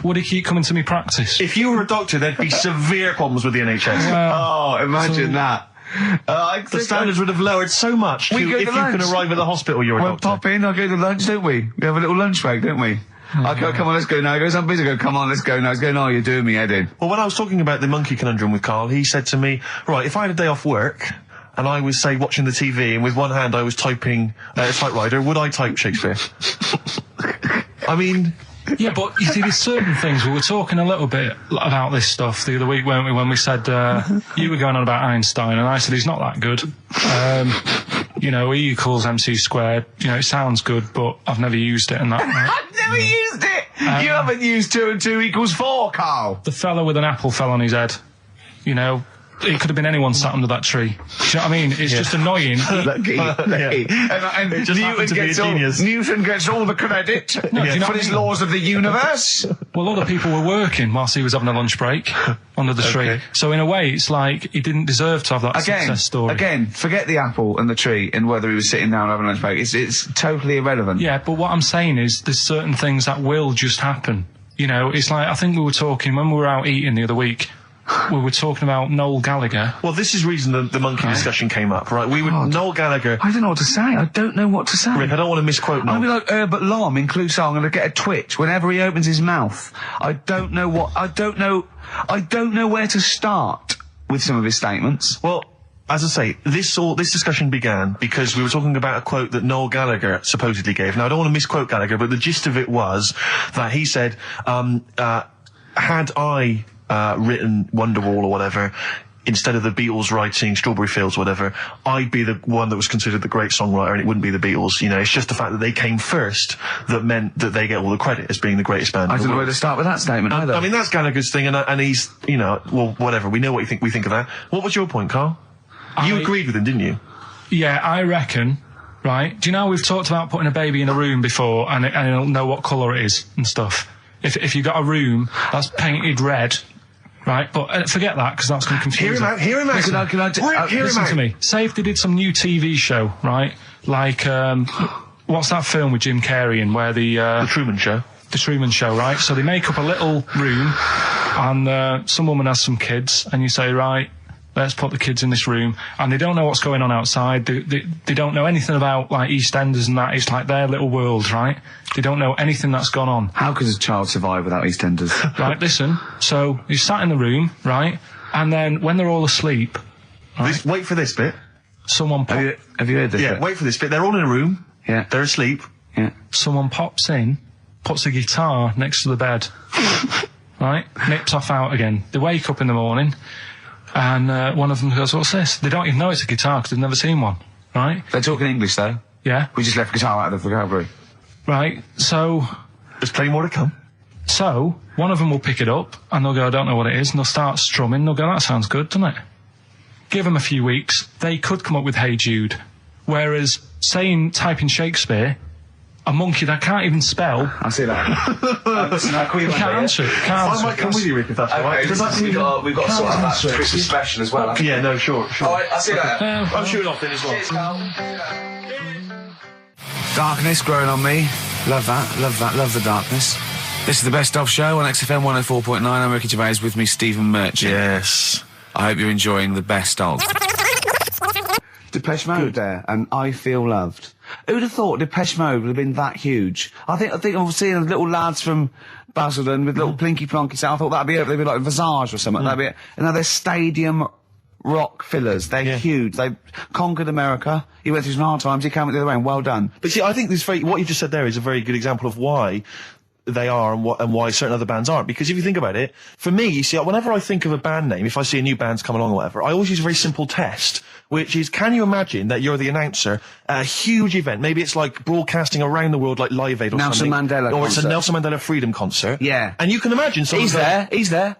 would he keep coming to me practice? If you were a doctor, there'd be severe problems with the NHS. Imagine that. The standards would have lowered so much if you can arrive at the hospital, you're a doctor. Pop in, I'll go to lunch, don't we? We have a little lunch break, don't we? I go, come on, let's go now. He goes, I'm busy. I go, come on, let's go now. He's going, oh, you're doing me head in. Well, when I was talking about the monkey conundrum with Karl, he said to me, right, if I had a day off work and I was, say, watching the TV and with one hand I was typing a typewriter, would I type Shakespeare? I mean... Yeah, but you see, there's certain things. We were talking a little bit about this stuff the other week, weren't we, when we said, you were going on about Einstein, and I said he's not that good. E equals MC squared. It sounds good, but I've never used it and that. Right? I've never used it! You haven't used 2 and 2 equals 4, Karl! The fella with an apple fell on his head. It could have been anyone sat under that tree. Do you know what I mean? It's just annoying. Lucky. And it just happened to be a genius. Newton gets all the credit for his laws of the universe. Well, other people were working whilst he was having a lunch break under the tree. So in a way, it's like he didn't deserve to have that success story. Again, forget the apple and the tree and whether he was sitting down having a lunch break. It's totally irrelevant. Yeah, but what I'm saying is there's certain things that will just happen. It's like, I think we were talking, when we were out eating the other week, we were talking about Noel Gallagher. Well, this is the reason the monkey discussion came up, right? Noel Gallagher... I don't know what to say. I don't know what to say. Rick, I don't want to misquote Noel. I'll be like Herbert Lom in Clouseau. I'm going to get a twitch whenever he opens his mouth. I don't know where to start with some of his statements. Well, as I say, this discussion began because we were talking about a quote that Noel Gallagher supposedly gave. Now, I don't want to misquote Gallagher, but the gist of it was that he said, had I... written Wonderwall or whatever, instead of the Beatles writing Strawberry Fields or whatever, I'd be the one that was considered the great songwriter and it wouldn't be the Beatles. It's just the fact that they came first that meant that they get all the credit as being the greatest band. I don't know where to start with that statement either. I mean, that's Gallagher's thing and he's, well, whatever. We know what we think of that. What was your point, Karl? You agreed with him, didn't you? Yeah, I reckon, right? Do you know we've talked about putting a baby in a room before and it'll know what colour it is and stuff? If you got a room that's painted red... Right, but forget that, because that's going to confuse Hear him out. Listen to me. Say if they did some new TV show, right? Like, what's that film with Jim Carrey in where The Truman Show. The Truman Show, right? So they make up a little room, and some woman has some kids, and you say, right, let's put the kids in this room, and they don't know what's going on outside. They don't know anything about, like, EastEnders and that. It's like their little world, right? They don't know anything that's gone on. How could a child survive without EastEnders? Right, listen. So, you sat in the room, right? And then, when they're all asleep... Right, wait for this bit. Someone Have you heard this bit? Wait for this bit. They're all in a room. Yeah. They're asleep. Yeah. Someone pops in, puts a guitar next to the bed. Right? Nips off out again. They wake up in the morning... And one of them goes, what's this? They don't even know it's a guitar because they've never seen one, right? They're talking English, though. Yeah. We just left guitar out of the vocabulary. Right, so... There's plenty more to come. So, one of them will pick it up, and they'll go, I don't know what it is, and they'll start strumming, they'll go, that sounds good, doesn't it? Give them a few weeks, they could come up with Hey Jude. Whereas, typing Shakespeare... A monkey that can't even spell. I see that. Can't answer it. I might come with you, Rick, if that's all right. We've got to sort out that Christmas special as well. Yeah, no, sure. All right, I'll see that. I'm shooting off then as well. Darkness growing on me. Love that, love the darkness. This is the Best Of Show on XFM 104.9. I'm Ricky Gervais, with me Stephen Merchant. Yes. I hope you're enjoying the Best Of. Depeche Mode there, and I Feel Loved. Who'd have thought Depeche Mode would have been that huge? I think I've seen little lads from Basildon with little plinky plonky sound. I thought that'd be it. They'd be like Visage or something. That'd be it. And now they're stadium rock fillers. They're huge. They conquered America. He went through some hard times. He came out the other way, and well done. But see, I think what you just said there is a very good example of why they are and why certain other bands aren't. Because if you think about it, for me, you see, whenever I think of a band name, if I see a new band's come along or whatever, I always use a very simple test, which is, can you imagine that you're the announcer at a huge event? Maybe it's like broadcasting around the world, like Live Aid or something. Nelson Mandela Or concert. it's a Nelson Mandela Freedom concert. Yeah. And you can imagine someone... He's there.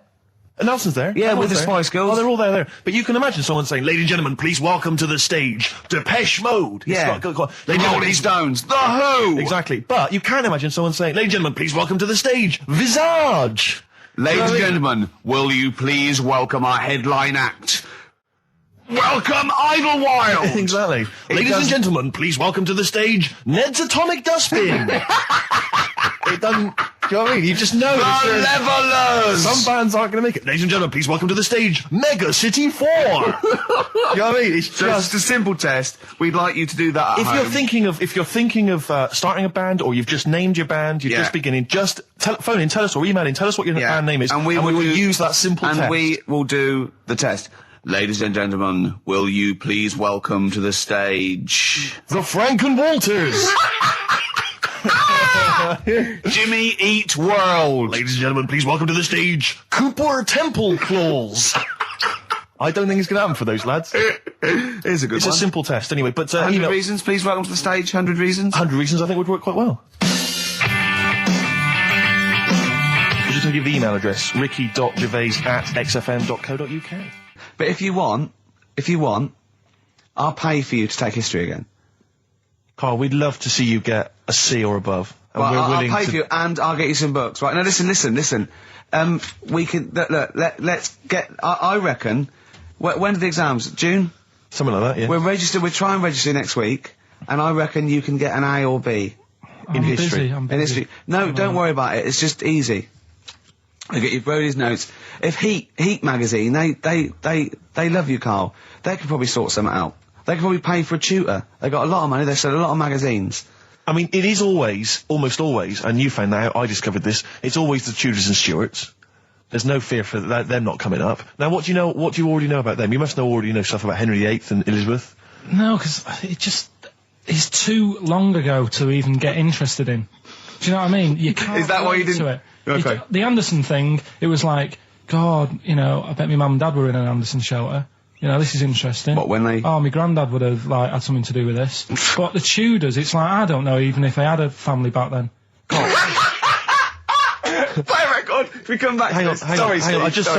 Nelson's there. Yeah, with the Spice Girls. Oh, they're all there. But you can imagine someone saying, ladies and gentlemen, please welcome to the stage, Depeche Mode. Yeah. Rolling Stones. The Who. Exactly. But you can imagine someone saying, ladies and gentlemen, please welcome to the stage, Visage. Ladies and gentlemen, will you please welcome our headline act? Welcome Idlewild! Exactly. Ladies and gentlemen, please welcome to the stage, Ned's Atomic Dustbin. It doesn't... You know what I mean? You just know that Levellers! some bands aren't going to make it. Ladies and gentlemen, please welcome to the stage, Mega City 4. You know what I mean? It's So it's just a simple test. We'd like you to do that at if home. you're thinking of starting a band, or you've just named your band, you're just beginning, just phone in, tell us, or email in, tell us what your band name is, and we will use that simple test. And we will do the test. Ladies and gentlemen, will you please welcome to the stage the Franken Walters. Jimmy Eat World. Ladies and gentlemen, please welcome to the stage Cooper Temple Claws. I don't think it's going to happen for those lads. Here's a good It's one. a simple test anyway. But 100 reasons, please welcome to the stage. 100 reasons. 100 reasons I think would work quite well. Could you give the email address ricky.gervais@xfm.co.uk. But if you want, I'll pay for you to take history again. Carl, we'd love to see you get a C or above. And Well, we're I'll willing pay to... for you, and I'll get you some books. Right now, listen. We can let's get. I reckon. When are the exams? June. Something like that, yeah. We're registered. We'll try and register next week, and I reckon you can get an A or B I'm history. Busy, I'm in busy. history. No, don't worry about it. It's just easy. I get you Brody's notes. If Heat magazine, they love you, Carl. They could probably sort something out. They could probably pay for a tutor. They got a lot of money. They sell a lot of magazines. I mean, it is always, almost always, and you found that out, I discovered this, it's always the Tudors and Stuarts. There's no fear for them not coming up. Now, what do you already know about them? You must already know stuff about Henry VIII and Elizabeth. No, because it's too long ago to even get interested in. Do you know what I mean? You can't. Is that why you relate didn't- to it. Okay. The Anderson thing, it was like, God, I bet my mum and dad were in an Anderson shelter. This is interesting. What, when they- Oh, my granddad would have, had something to do with this. But the Tudors, it's like, I don't know even if they had a family back then. Play a record. If we come back. Hang on. Sorry. Just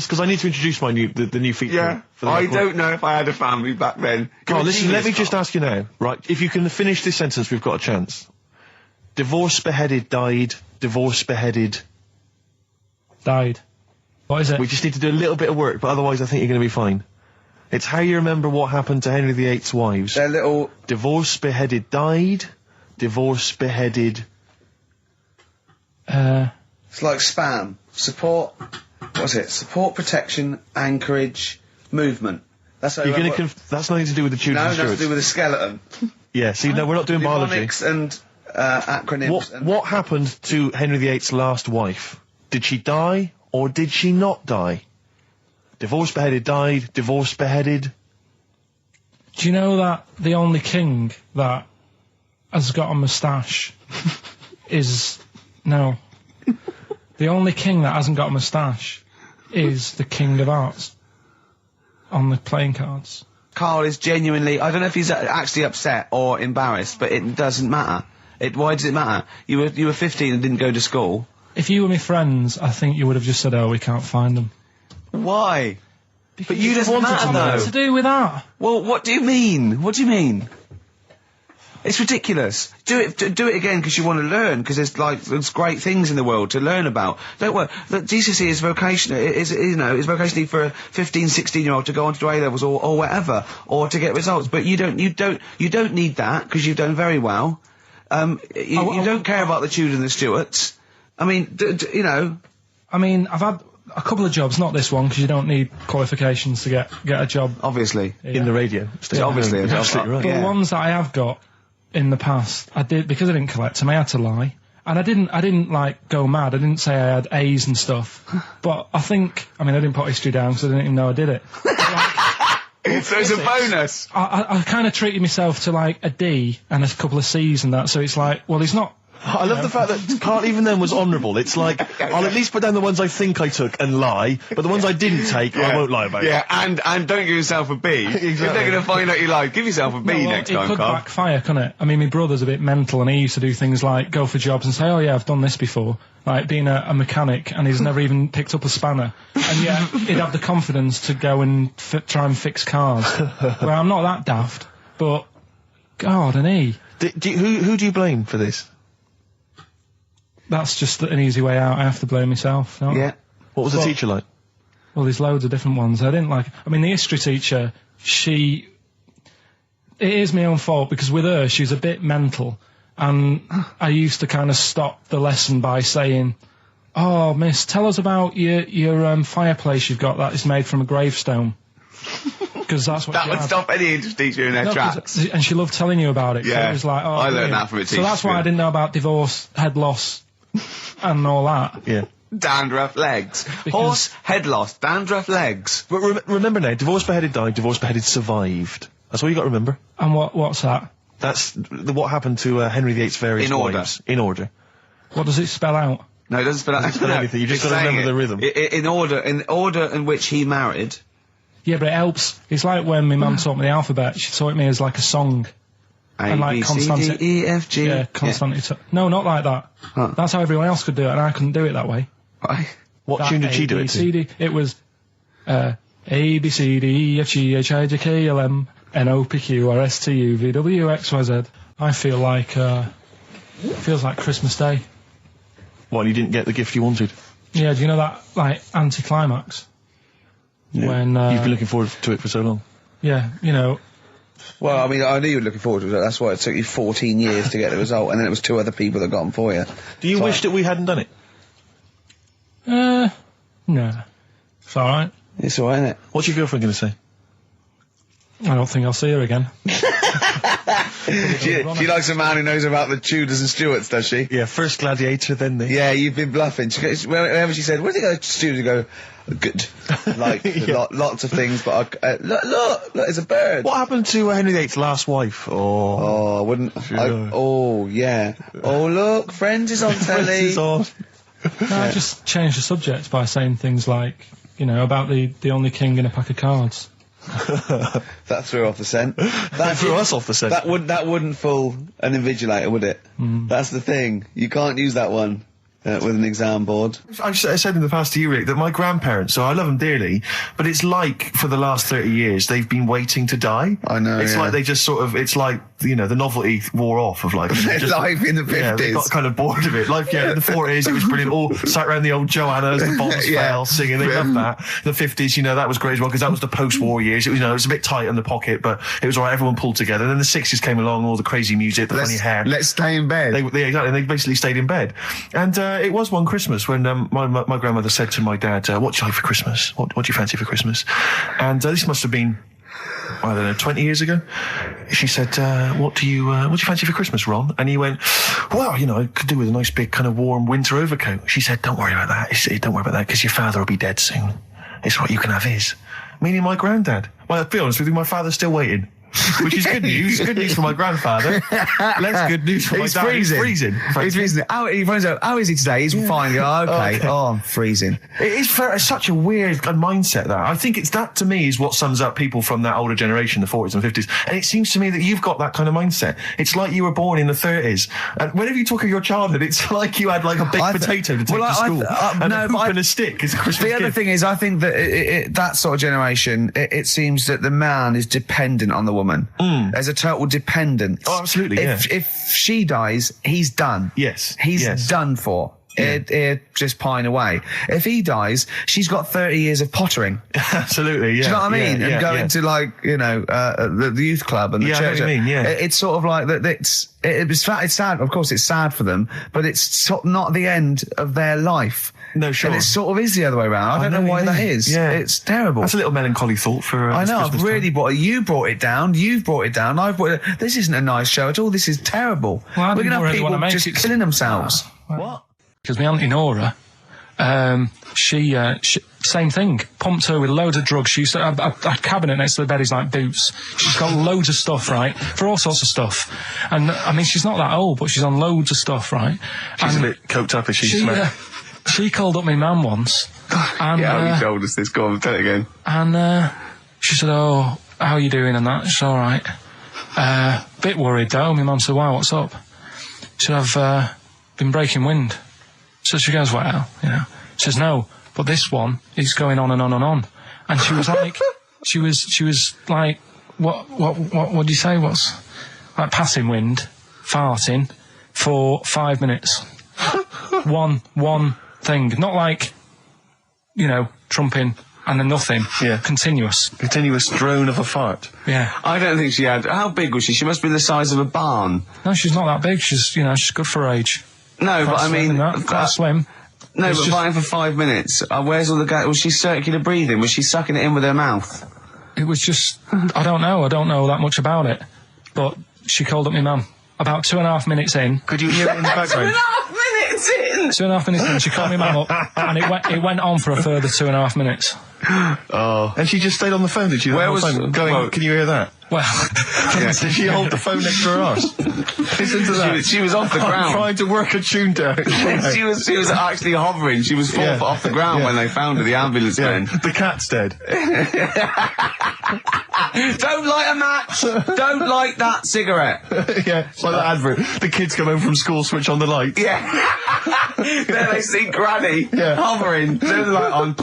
because I need to introduce the new feature. Yeah. for the I record. don't know if I had a family back then. Carl, listen, let me just ask. ask you now, right? If you can finish this sentence, we've got a chance. Divorced, beheaded, died. Divorced, beheaded. Died. What is it? We just need to do a little bit of work, but otherwise I think you're going to be fine. It's how you remember what happened to Henry VIII's wives. They're little. Divorced, beheaded, died. Divorced, beheaded. It's like spam. Support. What's it? Support, protection, anchorage, movement. That's how You're going to. That's nothing to do with the Tudors No, and nothing to Stuarts. do with the skeleton. Yeah. See, no, we're not doing biology. Mnemonics and acronyms. What happened to Henry VIII's last wife? Did she die or did she not die? Divorced, beheaded, died. Divorced, beheaded. Do you know that the only king that has got a moustache is... No. The only king that hasn't got a moustache is the King of Hearts on the playing cards. Carl is genuinely. I don't know if he's actually upset or embarrassed, but it doesn't matter. Why does it matter? You were 15 and didn't go to school. If you were my friends, I think you would have just said, "Oh, we can't find them." Why? But you just wanted matter to know. though. What's to do with that? Well, what do you mean? What do you mean? It's ridiculous. Do it again because you want to learn. Because there's great things in the world to learn about. Don't worry. Look, GCSE is vocational. Is vocationally for a 15, 16-year-old to go on to do A levels or whatever, or to get results. But you don't need that because you've done very well. You don't care about the Tudors and the Stuarts. I mean, I mean, I've had a couple of jobs, not this one, because you don't need qualifications to get a job. Obviously. In the radio. Yeah, obviously. You're absolutely right. But Yeah. the ones that I have got in the past, I did, because I didn't collect them, I had to lie. And I didn't go mad. I didn't say I had A's and stuff. But I didn't put history down because I didn't even know I did it. So it's a bonus. I kind of treated myself to a D and a couple of C's and that, so it's like, well, he's not... I love the fact that Carl even then was honourable. It's like, I'll at least put down the ones I think I took and lie, but the ones I didn't take, I won't lie about. Yeah, and don't give yourself a B. If they're going to find out you lied, give yourself a B next time, It could Carl. backfire, couldn't it? I mean, my brother's a bit mental and he used to do things like go for jobs and say, oh yeah, I've done this before. Like being a mechanic, and he's never even picked up a spanner. And yet, he'd have the confidence to go and try and fix cars. Where I'm not that daft, but... God, and he... Who do you blame for this? That's just an easy way out. I have to blame myself. No? Yeah. What was the teacher like? Well, there's loads of different ones. I didn't like... I mean, the history teacher, it is my own fault, because with her, she's a bit mental. And I used to kind of stop the lesson by saying, "Oh, miss, tell us about your fireplace you've got that is made from a gravestone." Because that's what that she would had. stop any English teacher in their tracks. And she loved telling you about it. Yeah, so it was like, oh, I learned brilliant. that from a teacher. So that's why I didn't know about divorce, head loss, and all that. Yeah. Dandruff legs. Horse, head loss, dandruff legs. But remember now, divorce beheaded died, divorce beheaded survived. That's all you got to remember. And what's that? That's what happened to Henry VIII's various wives. In order. What does it spell out? No, it doesn't spell out anything. You just got to remember the rhythm. In order in which he married. Yeah, but it helps. It's like when my mum taught me the alphabet. She taught me as like a song. A, B, C, D, E, F, G. Yeah, constant. No, not like that. Huh. That's how everyone else could do it, and I couldn't do it that way. Right. What tune did she do it to? It was A, B, C, D, E, F, G, H, I, J, K, L, M, N, O, P, Q, R, S, T, U, V, W, X, Y, Z. I feel like, feels like Christmas Day. What, you didn't get the gift you wanted? Yeah, do you know that, like, anticlimax? Yeah. When, you've been looking forward to it for so long. Yeah, you know. Well, I mean, I knew you were looking forward to it. That's why it took you 14 years to get the result, and then it was 2 other people that got them for you. Do you wish that we hadn't done it? No. It's alright. It's alright, isn't it? What's your girlfriend going to say? I don't think I'll see her again. She likes a man who knows about the Tudors and Stuarts, does she? Yeah, first gladiator, then the... Yeah, you've been bluffing. Whenever she said, "Where did you go to Studios?" You go, "Good." Like, lots of things, but look, it's a bird. What happened to Henry VIII's last wife? I wouldn't... yeah. Oh, look, Friends is on telly. Friends is on. No, I just changed the subject by saying things like, you know, about the only king in a pack of cards. That threw off the scent. That threw us off the scent. That wouldn't fool an invigilator, would it? That's the thing. You can't use that one with an exam board. I said in the past to you, Rick, that my grandparents, so I love them dearly, but it's like for the last 30 years they've been waiting to die. I know. It's like they just sort of, it's like, you know, the novelty wore off of life. Life in the 50s. Yeah, they got kind of bored of it. Life, in the 40s, it was brilliant. All sat around the old Joanna as the bombs fell, singing. They loved that. The 50s, you know, that was great as well, because that was the post-war years. It was, you know, it was a bit tight in the pocket, but it was all right. Everyone pulled together. And then the 60s came along, all the crazy music, the funny hair. Let's stay in bed. Exactly. They basically stayed in bed. And it was one Christmas when my grandmother said to my dad, "What do you like for Christmas? What do you fancy for Christmas?" And this must have been, I don't know, 20 years ago. She said, what do you fancy for Christmas, Ron? And he went, "Well, you know, I could do with a nice big kind of warm winter overcoat." She said, "Don't worry about that. Don't worry about that, because your father will be dead soon. It's right, you can have his." Meaning my granddad. Well, to be honest with you, my father's still waiting. Which is good news. Good news for my grandfather. Less good news for my dad. He's freezing. He's freezing. How is he today? He's fine. Okay. Oh, I'm freezing. It is such a weird mindset, that. I think it's that, to me, is what sums up people from that older generation, the 40s and 50s. And it seems to me that you've got that kind of mindset. It's like you were born in the 30s. And whenever you talk of your childhood, it's like you had like a baked potato to take to school. And a hoop and a stick as a Christmas gift. The other thing is, I think that that sort of generation, it seems that the man is dependent on the woman. There's a total dependence. Oh, absolutely, If she dies, he's done. Yes. He's done for. He'd just pine away. If he dies, she's got 30 years of pottering. Absolutely, yeah. Do you know what I mean? Yeah, and going to, like, you know, the youth club and the church. I know what you mean, yeah. It's sort of like that. It's sad. Of course, it's sad for them, but it's sort of not the end of their life. No, sure. And it sort of is the other way around. I don't know why that is. Yeah. It's terrible. That's a little melancholy thought for I know, Christmas I've really brought it. You brought it down. You've brought it down. I've brought it. This isn't a nice show at all. This is terrible. Well, we're going to have people just killing themselves. What? Because my Auntie Nora, she same thing. Pumped her with loads of drugs. She used to have a cabinet next to the bed is like boots. She's got loads of stuff, right? For all sorts of stuff. And, I mean, she's not that old, but she's on loads of stuff, right? She's a bit coked up, is she? She called up my mum once. And, yeah, you told us this. Go on, tell it again. And she said, "Oh, how are you doing?" And that. She's all right. Bit worried though. My mum said, "Why? What's up?" She said, "I've been breaking wind." So she goes, "Well, you know." She says, "No, but this one is going on and on and on." And she was like, she was like, what do you say? What's like passing wind, farting for 5 minutes. one thing, not like, you know, trumping and then nothing. Yeah. Continuous. Continuous drone of a fart. Yeah. I don't think she had... How big was she? She must have been the size of a barn. No, she's not that big. She's, she's good for her age. No, but I mean... Quite slim. No, It's but just- fine for 5 minutes. Where's all the gas? Was she circular breathing? Was she sucking it in with her mouth? It was just... I don't know that much about it. But she called up my mum. About 2.5 minutes in... Could you hear it in the background? 2.5 minutes in! 2.5 minutes in, she called my mum up, and it went on for a further 2.5 minutes. Oh. And she just stayed on the phone, did she? Where was... Going, well, can you hear that? Well... Yeah. Did she hold the phone next to her arse? Listen to that. She was off the I'm ground. trying to work a tune down. She was actually hovering. She was 4 foot off the ground when they found her, the ambulance men. The cat's dead. Don't light a match! Don't light that cigarette! Yeah, it's like that advert. The kids come home from school, switch on the light. Yeah. Then they see Granny hovering, turn the light on.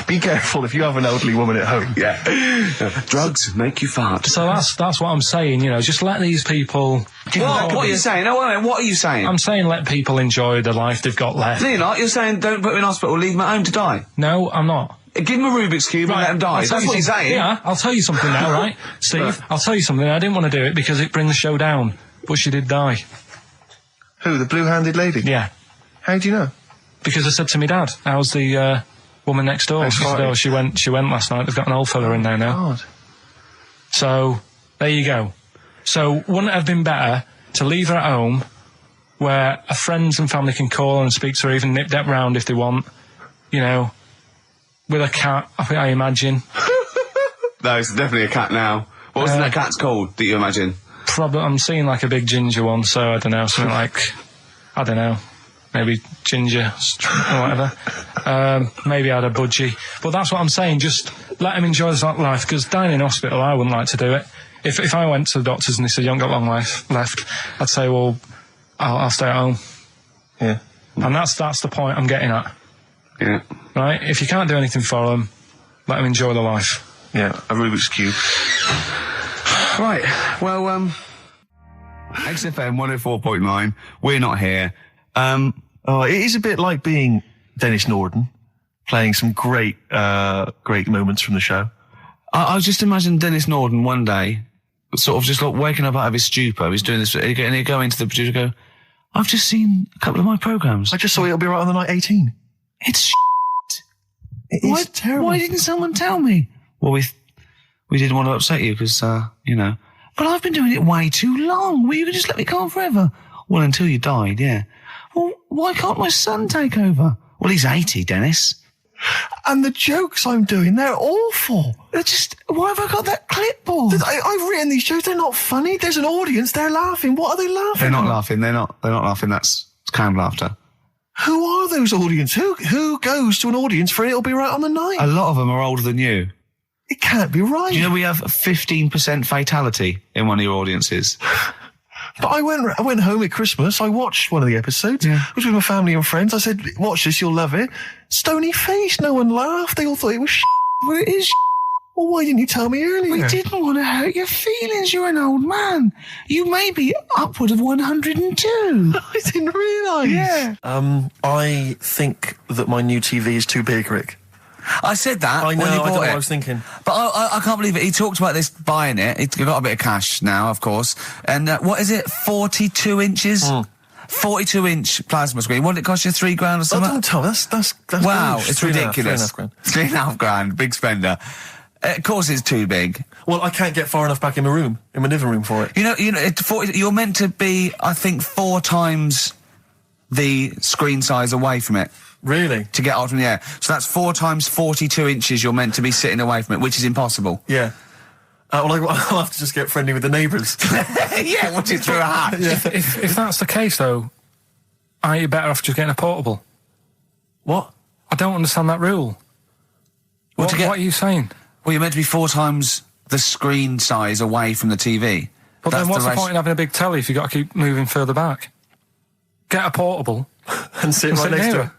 Be careful if you have an elderly woman at home. Yeah. Drugs make you fart. So that's what I'm saying, just let these people... What are you saying? No, wait a minute, what are you saying? I'm saying let people enjoy the life they've got left. No, you're not. You're saying don't put them in hospital, leave them at home to die. No, I'm not. Give them a Rubik's Cube and let them die. That's what you're saying. Yeah, I'll tell you something now, right? Steve, I'll tell you something. I didn't want to do it because it brings the show down, but she did die. Who, the blue-handed lady? Yeah. How do you know? Because I said to my dad, how's the woman next door? She said, she went last night. They've got an old fella in there now. God. So, there you go. So, wouldn't it have been better to leave her at home where her friends and family can call and speak to her, even nip that round if they want, with a cat, I imagine. No, it's definitely a cat now. What was that cat's called that you imagine? Probably, I'm seeing like a big ginger one, so I don't know, something like, I don't know, maybe ginger or whatever. Maybe I had a budgie. But that's what I'm saying, just let him enjoy his life, because dying in hospital, I wouldn't like to do it. If I went to the doctors and they said, you haven't got long life left, I'd say, well, I'll stay at home. Yeah. And that's the point I'm getting at. Yeah. Right? If you can't do anything for them, let them enjoy their life. Yeah, a Rubik's Cube. Right, well, XFM 104.9, we're not here. It is a bit like being Dennis Norden, playing some great moments from the show. I was just imagining Dennis Norden one day, sort of just like waking up out of his stupor, he's doing this, and he'd go into the producer and go, I've just seen a couple of my programmes. I just saw It'll Be Right on the Night 18. It's shit. It is terrible. Why didn't someone tell me? Well, we didn't want to upset you because, but I've been doing it way too long. Well, you could just let me go on forever. Well, until you died, yeah. Well, why can't my son take over? Well, he's 80, Dennis. And the jokes I'm doing, they're awful. Why have I got that clipboard? I've written these jokes, they're not funny. There's an audience, they're laughing. What are they laughing They're not at? laughing, they're not laughing, that's canned laughter. Who are those audience? Who goes to an audience for It'll Be Right on the Night? A lot of them are older than you. It can't be right. Do you know we have a 15% fatality in one of your audiences? But I went home at Christmas, I watched one of the episodes. Yeah. I was with my family and friends. I said, watch this, you'll love it. Stony face, no one laughed. They all thought it was shit. Well, it is. Well, why didn't you tell me earlier? We didn't want to hurt your feelings. You're an old man. You may be upward of 102. I didn't realise. Yeah. I think that my new TV is too big, Rick. I said that I know, when he I bought know it. what I was thinking. But I can't believe it. He talked about this buying it. He's got a bit of cash now, of course. And what is it? 42 inches? 42-inch plasma screen. What did it cost you? $3,000 or something? Don't tell me. That's wow, gross. it's ridiculous. $3,500. Big spender. Of course it's too big. Well, I can't get far enough back in my living room for it. You're meant to be, I think, 4 times the screen size away from it. Really? To get out from the air. So that's 4 times 42 inches you're meant to be sitting away from it, which is impossible. Yeah. Well, I'll have to just get friendly with the neighbours. Yeah, watch it through a hatch. Yeah. If that's the case, though, aren't you better off just getting a portable? What? I don't understand that rule. What are you saying? Well, you're meant to be 4 times the screen size away from the TV. But then what's the point in having a big telly if you've got to keep moving further back? Get a portable. and sit right next to it.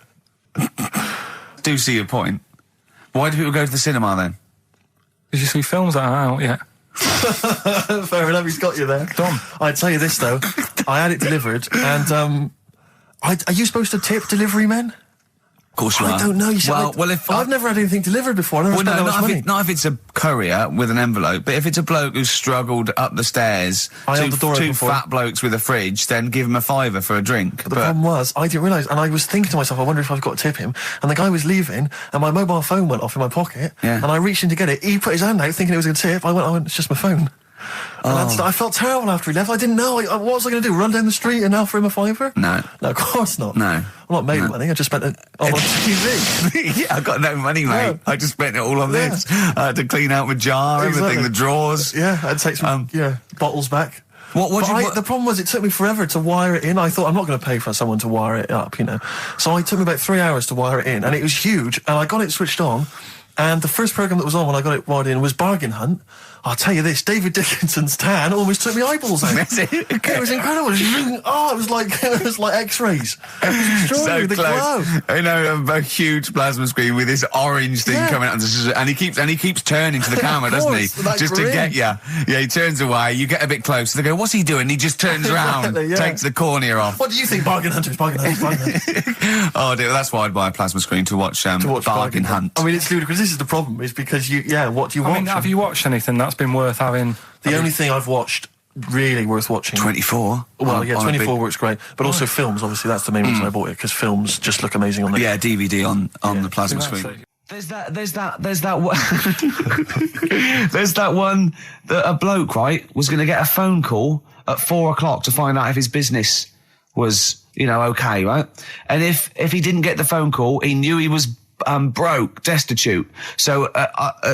Do see your point. Why do people go to the cinema then? Did you see films that are out yet? Fair enough, he's got you there. Done. I'd tell you this, though. I had it delivered, and are you supposed to tip delivery men? Of course you are. I don't know. You see, I've never had anything delivered before. I never spent that much money. Not if it's a courier with an envelope, but if it's a bloke who's struggled up the stairs, two fat blokes with a fridge, then give him a £5 for a drink. But the problem was, I didn't realise, and I was thinking to myself, I wonder if I've got to tip him. And the guy was leaving, and my mobile phone went off in my pocket, and I reached in to get it. He put his hand out, thinking it was a tip. I went, it's just my phone. And I felt terrible after he left. I didn't know. What was I going to do? Run down the street and offer him a £5? No, of course not. No, I'm not made money. I just spent it on TV. Yeah, I got no money, mate. Yeah. I just spent it all on this. I had to clean out my jar, everything, the drawers. Yeah, I had to take some bottles back. The problem was, it took me forever to wire it in. I thought, I'm not going to pay for someone to wire it up, So it took me about 3 hours to wire it in, and it was huge. And I got it switched on, and the first program that was on when I got it wired in was Bargain Hunt. I'll tell you this, David Dickinson's tan almost took my eyeballs out. It was incredible. It was like X-rays. It was so the close. glow. A huge plasma screen with this orange thing coming out, and he keeps turning to the camera, doesn't he? Just to get you. Yeah, he turns away. You get a bit close. They go, "What's he doing?" He just turns around, takes the cornea off. What do you think, Bargain Hunters? Bargain Hunters. Oh dear, that's why I'd buy a plasma screen to watch Bargain Hunt. I mean, it's ludicrous. This is the problem, is because what do you watch? I mean, have you watched anything that's been worth having? The only thing I've watched really worth watching. 24. Well, 24 works great, but also films. Obviously, that's the main reason I bought it, because films just look amazing on the DVD on the plasma screen. There's that one. There's that one that a bloke, right, was going to get a phone call at 4 o'clock to find out if his business was, okay, right? And if he didn't get the phone call, he knew he was broke, destitute. So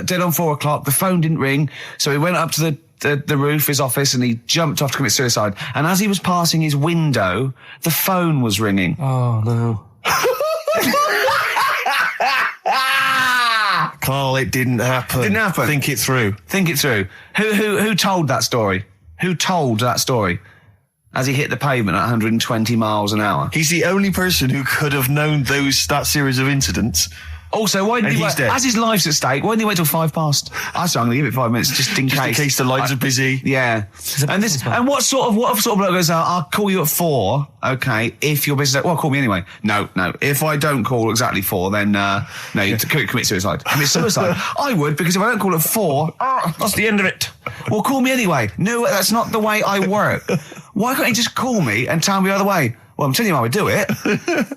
dead on 4 o'clock, the phone didn't ring, so he went up to the roof, his office, and he jumped off to commit suicide. And as he was passing his window, the phone was ringing. Oh no. Carl, it didn't happen. Didn't happen. Think it through. Who told that story? Who told that story? As he hit the pavement at 120 miles an hour. He's the only person who could have known that series of incidents. Also, why didn't he wait? As his life's at stake, why didn't he wait till 5 past? I'm going to give it 5 minutes just in case. In case the lines are busy. Yeah. And what sort of bloke goes out, I'll call you at 4, okay, if your business... Well, call me anyway. No. If I don't call exactly 4, then, you commit suicide. Commit suicide? I would, because if I don't call at 4, that's the end of it. Well, call me anyway. No, that's not the way I work. Why can't he just call me and tell me the other way? Well, I'm telling you how I do it.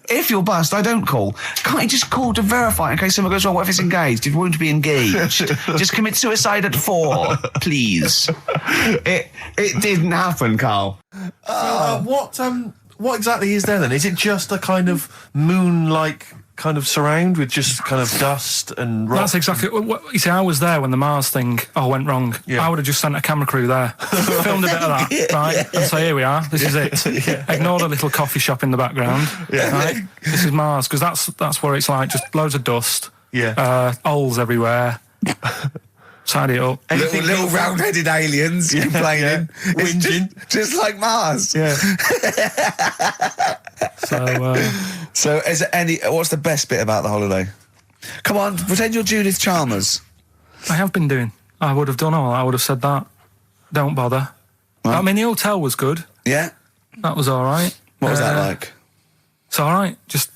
If you're bust, I don't call. Can't he just call to verify in case something goes wrong? What if it's engaged? It won't be engaged. Just commit suicide at 4, please. It didn't happen, Carl. What exactly is there then? Is it just a kind of moon-like kind of surround with just kind of dust and rock? That's exactly what you see. I was there when the Mars thing went wrong. I would have just sent a camera crew there, filmed a bit of that, right, and say, here we are, this is it. Ignore the little coffee shop in the background. Right? This is Mars, because that's where it's like just loads of dust, holes everywhere. Tidy it up. Little round-headed aliens complaining, whinging, just like Mars. Yeah. So, is there what's the best bit about the holiday? Come on, pretend you're Judith Chalmers. I have been doing. I would have done all. I would have said that. Don't bother. Right. I mean, the hotel was good. Yeah. That was all right. What was that like? It's all right. Just,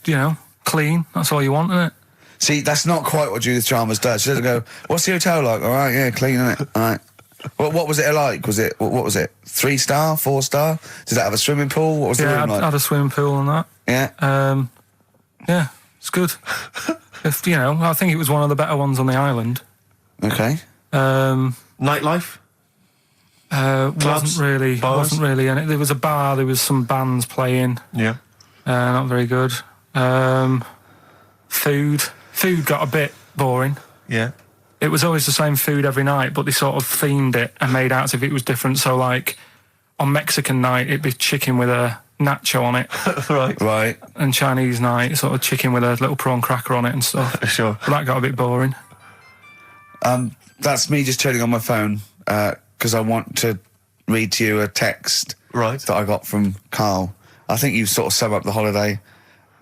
clean. That's all you want, isn't it? See, that's not quite what Judith Chalmers does. She doesn't go, what's the hotel like? All right, yeah, clean, isn't it? All right. What was it like? What was it? 3-star, 4-star? Did it have a swimming pool? What was the room like? Yeah, had a swimming pool and that. Yeah. Yeah, it's good. I think it was one of the better ones on the island. Okay. Nightlife? Wasn't really. And there was a bar. There was some bands playing. Yeah. Not very good. Food got a bit boring. Yeah. It was always the same food every night, but they sort of themed it and made out as if it was different. So, like, on Mexican night, it'd be chicken with a nacho on it. Right. And Chinese night, sort of chicken with a little prawn cracker on it and stuff. Sure. But that got a bit boring. That's me just turning on my phone, because I want to read to you a text that I got from Carl. I think you sort of sum up the holiday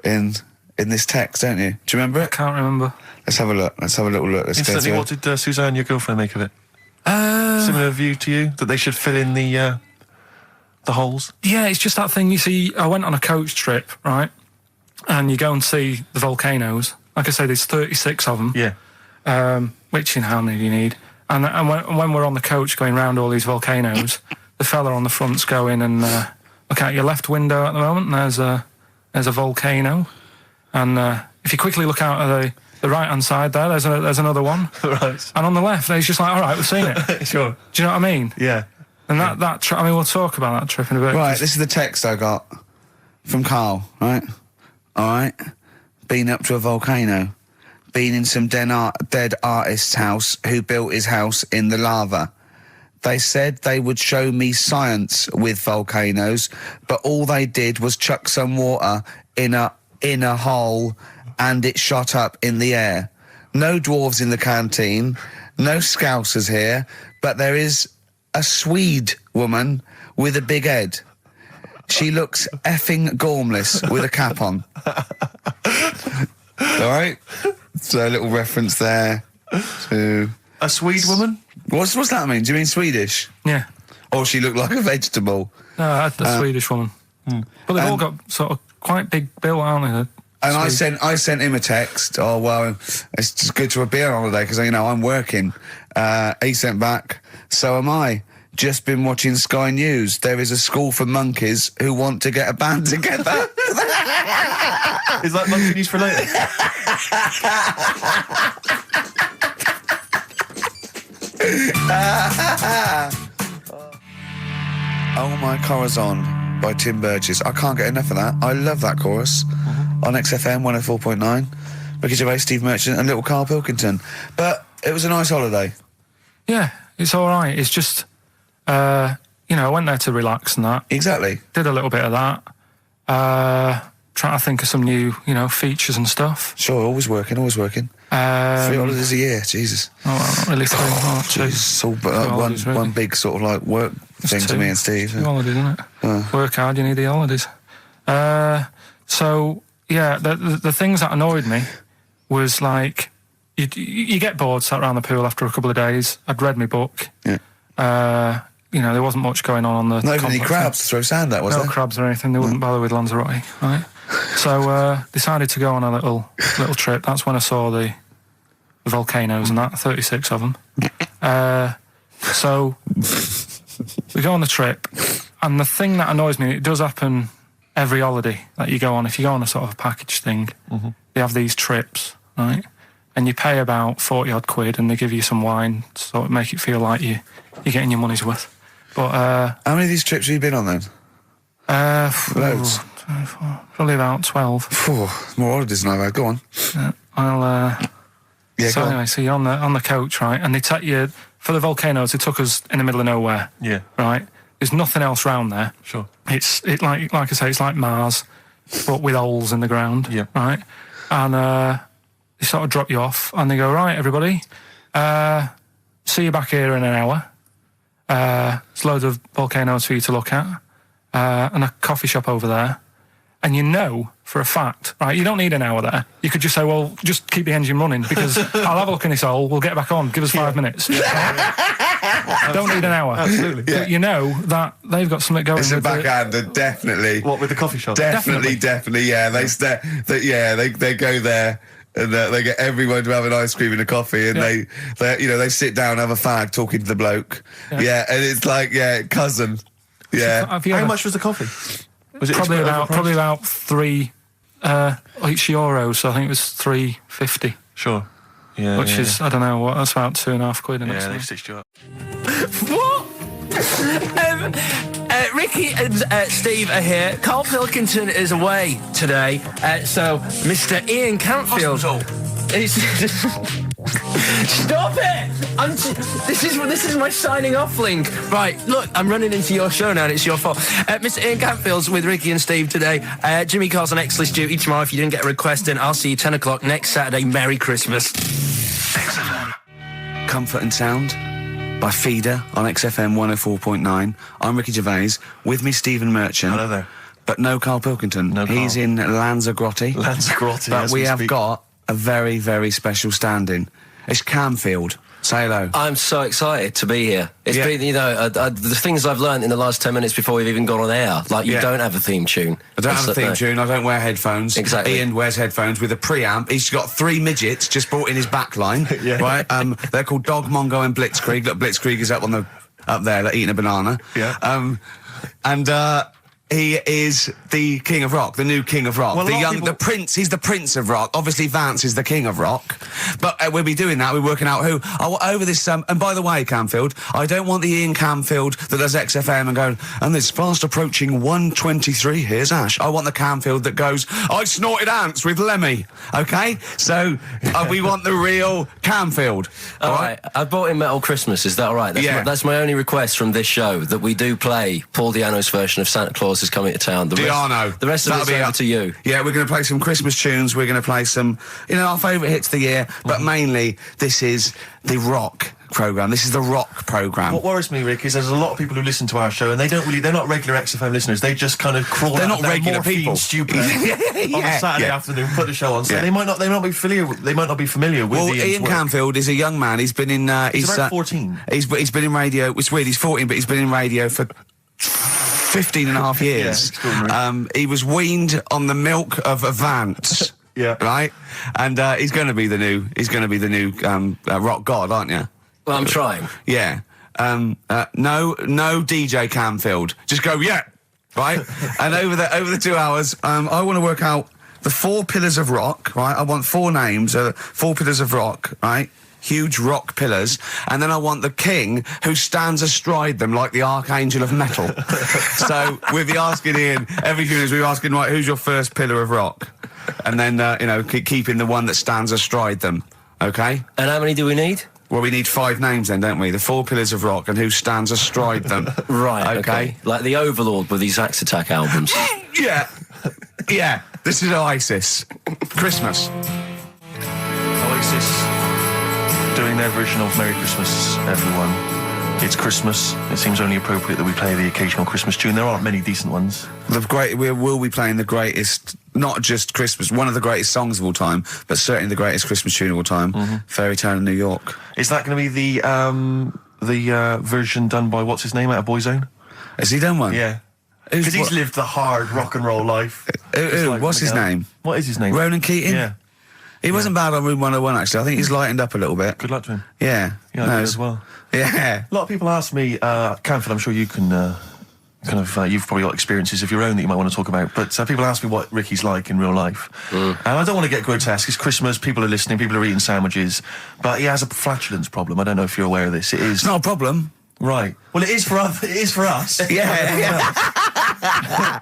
in this text, don't you? Do you remember it? I can't remember. Let's have a look. Let's have a little look. Instantly, what did Suzanne, your girlfriend, make of it? Similar view to you, that they should fill in the holes? Yeah, it's just that thing, you see, I went on a coach trip, right? and you go and see the volcanoes. Like I say, there's 36 of them. Yeah. Which, how many do you need? And when we're on the coach going round all these volcanoes, the fella on the front's going and look out your left window at the moment, and there's a volcano. And if you quickly look out at the right-hand side there, there's another one. Right. And on the left, he's just like, all right, we've seen it. Sure. Do you know what I mean? Yeah. And we'll talk about that trip in a bit. Right, this is the text I got from Karl, right? All right. Been up to a volcano. Been in some dead artist's house who built his house in the lava. They said they would show me science with volcanoes, but all they did was chuck some water in a hole and it shot up in the air. No dwarves in the canteen, no scousers here, but there is a Swede woman with a big head. She looks effing gormless with a cap on. All right? So a little reference there to... A Swede woman? What's that mean? Do you mean Swedish? Yeah. Or she looked like a vegetable? No, a Swedish woman. But they've all got sort of quite big bill, aren't they? And I sent him a text. Oh, well, it's just good to be on holiday because, I'm working. He sent back, so am I. Just been watching Sky News. There is a school for monkeys who want to get a band together. Is that monkey news for later? Oh My Corazon by Tim Burgess. I can't get enough of that. I love that chorus. On XFM 104.9. Ricky Gervais, Steve Merchant and little Karl Pilkington. But it was a nice holiday. Yeah, it's all right. It's just, I went there to relax and that. Exactly. Did a little bit of that. Trying to think of some new, features and stuff. Sure, always working. 3 holidays a year, Jesus. Oh, well, not really 3. Oh, two. It's all one big sort of like work thing to me and Steve. 2 holidays, isn't it? Work hard, you need the holidays. So, yeah, the things that annoyed me was like, you get bored, sat around the pool after a couple of days. I'd read my book. Yeah. There wasn't much going on the... Not even any crabs to throw sand at, was there? No crabs or anything. They wouldn't bother with Lanzarote, right? So, decided to go on a little trip. That's when I saw the volcanoes and that, 36 of them. So, we go on the trip, and the thing that annoys me, it does happen every holiday that you go on. If you go on a sort of a package thing, they have these trips, right? And you pay about 40-odd quid, and they give you some wine to sort of make it feel like you're getting your money's worth. But how many of these trips have you been on then? Loads. Probably about 12. More holidays than I've had. Go on. So anyway, so you're on the coach, right? And they take you for the volcanoes. They took us in the middle of nowhere. Yeah. Right. There's nothing else round there. Sure. It's like I say, it's like Mars, but with holes in the ground. Yeah. Right. And they sort of drop you off, and they go, right, everybody, see you back here in an hour. There's loads of volcanoes for you to look at, and a coffee shop over there. And for a fact, right, you don't need an hour there. You could just say, well, just keep the engine running because I'll have a look in this hole, we'll get back on, give us 5 minutes. Don't need an hour. Absolutely. But that they've got something going. It's a backhander, definitely. What, with the coffee shop? Definitely, yeah. They go there. And they get everyone to have an ice cream and a coffee, and they sit down, have a fag, talking to the bloke. Yeah, and it's like, cousin. Yeah. How much was the coffee? Was it probably about €3 euros? So I think it was £3.50. Sure. Yeah. Which is, I don't know what. That's about £2.5 quid. Yeah, they've stitched you up. What? Ricky and Steve are here. Karl Pilkington is away today, so Mr. Ian Camfield. Stop it! This is my signing off link. Right, look, I'm running into your show now and it's your fault. Mr. Ian Camfield's with Ricky and Steve today. Jimmy Carr's on X-List duty tomorrow. If you didn't get a request in, I'll see you 10 o'clock next Saturday. Merry Christmas. XFM. Comfort and Sound by Feeder on XFM 104.9. I'm Ricky Gervais. With me, Stephen Merchant. Hello there. But no Karl Pilkington. No Karl. He's in Lanzarote. Lanzarote, But we have got a very, very special stand-in. It's Camfield. Say hello. I'm so excited to be here. It's been, the things I've learned in the last 10 minutes before we've even gone on air. Like, you don't have a theme tune. I don't have a theme tune. I don't wear headphones. Exactly. Ian wears headphones with a preamp. He's got 3 midgets just brought in his back line. Right? They're called Dog, Mongo and Blitzkrieg. Look, Blitzkrieg is up there, like, eating a banana. Yeah. He is the king of rock, the new king of rock. Well, the prince, he's the prince of rock. Obviously, Vance is the king of rock. But we'll be doing that. We're working out who. Over this, and by the way, Camfield, I don't want the Ian Camfield that does XFM and going, and this fast approaching 123, here's Ash. I want the Camfield that goes, I snorted ants with Lemmy. Okay? So, we want the real Camfield. All right. I bought in Metal Christmas, is that all right? That's my only request from this show, that we do play Paul Di'Anno's version of Santa Claus is Coming to Town. The rest of it's over to you. Yeah, we're going to play some Christmas tunes. We're going to play some, our favourite hits of the year. But mainly, this is the rock programme. This is the rock programme. What worries me, Rick, is there's a lot of people who listen to our show and they're not regular XFM listeners. They just kind of crawl They're out not of their regular morphine people. stupid on a Saturday afternoon, put the show on. So they might not be familiar with Well, Ian Camfield is a young man. He's been in... he's about 14. He's been in radio... It's weird, he's 14, but he's been in radio for 15 and a half years. He was weaned on the milk of a Vance. Right? And he's going to be the new rock god, aren't you? Well, I'm trying. Yeah. No DJ Camfield. Just go, right? And over the 2 hours, I want to work out the 4 pillars of rock, right? I want 4 names, 4 pillars of rock, right? Huge rock pillars, and then I want the king who stands astride them like the archangel of metal. So we'll be asking Ian every few minutes. We're asking, right, who's your first pillar of rock, and then keeping the one that stands astride them. Okay. And how many do we need? Well, we need 5 names then, don't we? The 4 pillars of rock and who stands astride them. Right. Okay. Like the Overlord with these Axe Attack albums. Yeah. This is Oasis. Christmas. Oasis doing their version of Merry Christmas, everyone. It's Christmas. It seems only appropriate that we play the occasional Christmas tune. There aren't many decent ones. We will be playing the greatest, not just Christmas, one of the greatest songs of all time, but certainly the greatest Christmas tune of all time, Fairy Tale in New York. Is that going to be the version done by, what's his name, out of Boyzone? Has he done one? Yeah. Because he's lived the hard rock and roll life. What's his name? What is his name? Ronan Keating? Yeah. He wasn't bad on Room 101, actually. I think he's lightened up a little bit. Good luck to him. Yeah. Yeah, I do as well. Yeah. A lot of people ask me, Camfield, I'm sure you can you've probably got experiences of your own that you might want to talk about, but people ask me what Ricky's like in real life. And I don't want to get grotesque. It's Christmas, people are listening, people are eating sandwiches, but he has a flatulence problem. I don't know if you're aware of this. It's not a problem. Right. Well, it is for us. Yeah.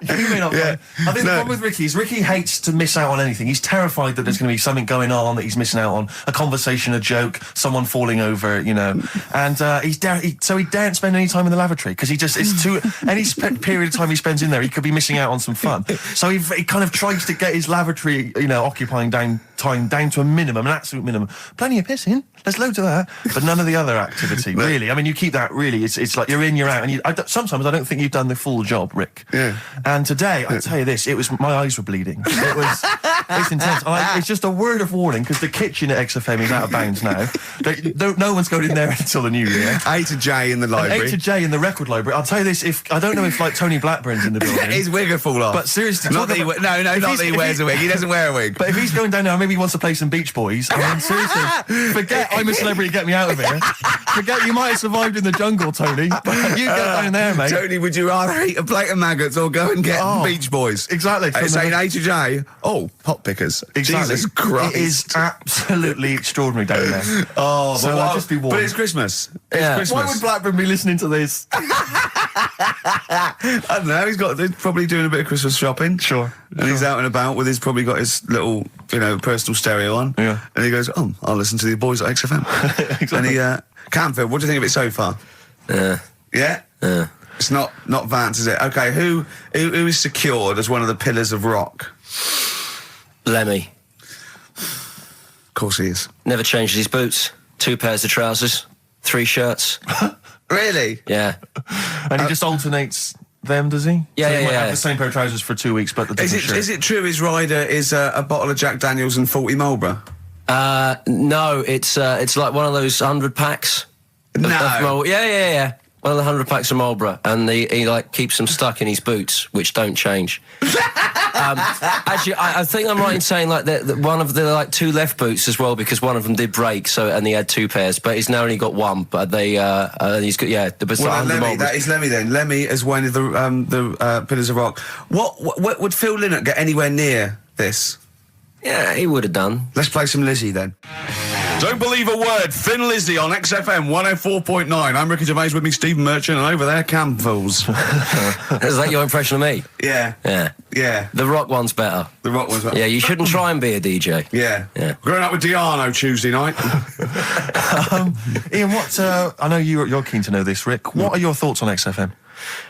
You may not. Yeah. I think the problem with Ricky is Ricky hates to miss out on anything. He's terrified that there's going to be something going on that he's missing out on, a conversation, a joke, someone falling over, and he daren't spend any time in the lavatory because it's too any period of time he spends in there, he could be missing out on some fun. So he kind of tries to get his lavatory, occupying time down to a minimum, an absolute minimum. Plenty of pissing. There's loads of that, but none of the other activity, really. I mean, you keep that, really, it's like you're in, you're out, and sometimes I don't think you've done the full job, Rick. Yeah. And today, I'll tell you this, my eyes were bleeding. It's intense. It's just a word of warning, because the kitchen at XFM is out of bounds now. No one's going in there until the new year. A to J in the library. A to J in the record library. I'll tell you this, I don't know if, like, Tony Blackburn's in the building. His wig will fall off. But seriously... Not that he wears a wig. He doesn't wear a wig. But if he's going down now, maybe he wants to play some Beach Boys. I mean, seriously, forget I'm a celebrity, get me out of here. Forget you might have survived in the jungle, Tony. But you get down there, mate. Tony, would you rather eat a plate of maggots or go and get Beach Boys? Exactly. Saying A to J. Oh, pot pickers. Exactly. Jesus Christ. It is absolutely extraordinary down there. So I'll just be warned. But it's Christmas. Yeah. Christmas. Why would Blackburn be listening to this? I don't know. He's probably doing a bit of Christmas shopping. Sure. And he's out and about with probably got his little, personal stereo on. Yeah. And he goes, I'll listen to the boys at XFM. Exactly. And Camfield, what do you think of it so far? Yeah? Yeah. It's not Vance, is it? Okay, who is secured as one of the pillars of rock? Lemmy. Of course he is. Never changes his boots. 2 pairs of trousers. 3 shirts. Really? Yeah. And he just alternates them, does he? Yeah, so he yeah, might yeah. have the same pair of trousers for 2 weeks, but the different shirt. Is it true his rider is a bottle of Jack Daniels and 40 Marlboro? No, it's like one of those 100 packs. No. Yeah. One of the 100 packs of Marlboro, and he like keeps them stuck in his boots, which don't change. Actually, I think I'm right in saying like that one of the like 2 left boots as well, because one of them did break. So and he had 2 pairs, but he's now only got 1. But he's got Well, Lemmy, that is Lemmy then. Lemmy is one of the Pillars of Rock. What would Phil Lynott get anywhere near this? Yeah, he would have done. Let's play some Lizzie then. Don't believe a word. Thin Lizzy on XFM 104.9. I'm Ricky Gervais, with me Stephen Merchant, and over there Camfield. Is that your impression of me? Yeah. The rock one's better. The rock one's better. Yeah, you shouldn't try and be a DJ. Yeah. Growing up with Diano Tuesday night. Ian, I know you're keen to know this, Rick. What are your thoughts on XFM?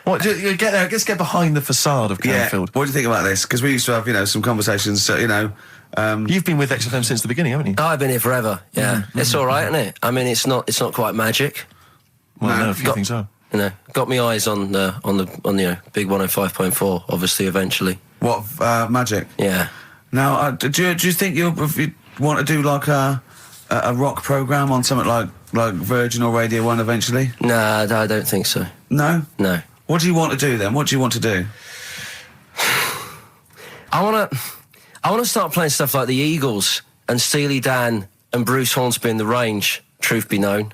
What, you get there, let's get behind the facade of Camfield. What do you think about this? Because we used to have, some conversations, You've been with XFM since the beginning, haven't you? Oh, I've been here forever. Yeah, it's all right, isn't it? I mean, it's not quite magic. Well, no, a few things are. Got my eyes on the big 105.4. Obviously, eventually. What magic? Yeah. Now, do you think you want to do like a rock program on something like Virgin or Radio 1 eventually? Nah, I don't think so. No. What do you want to do then? What do you want to do? I want to start playing stuff like the Eagles and Steely Dan and Bruce Hornsby in the Range, truth be known.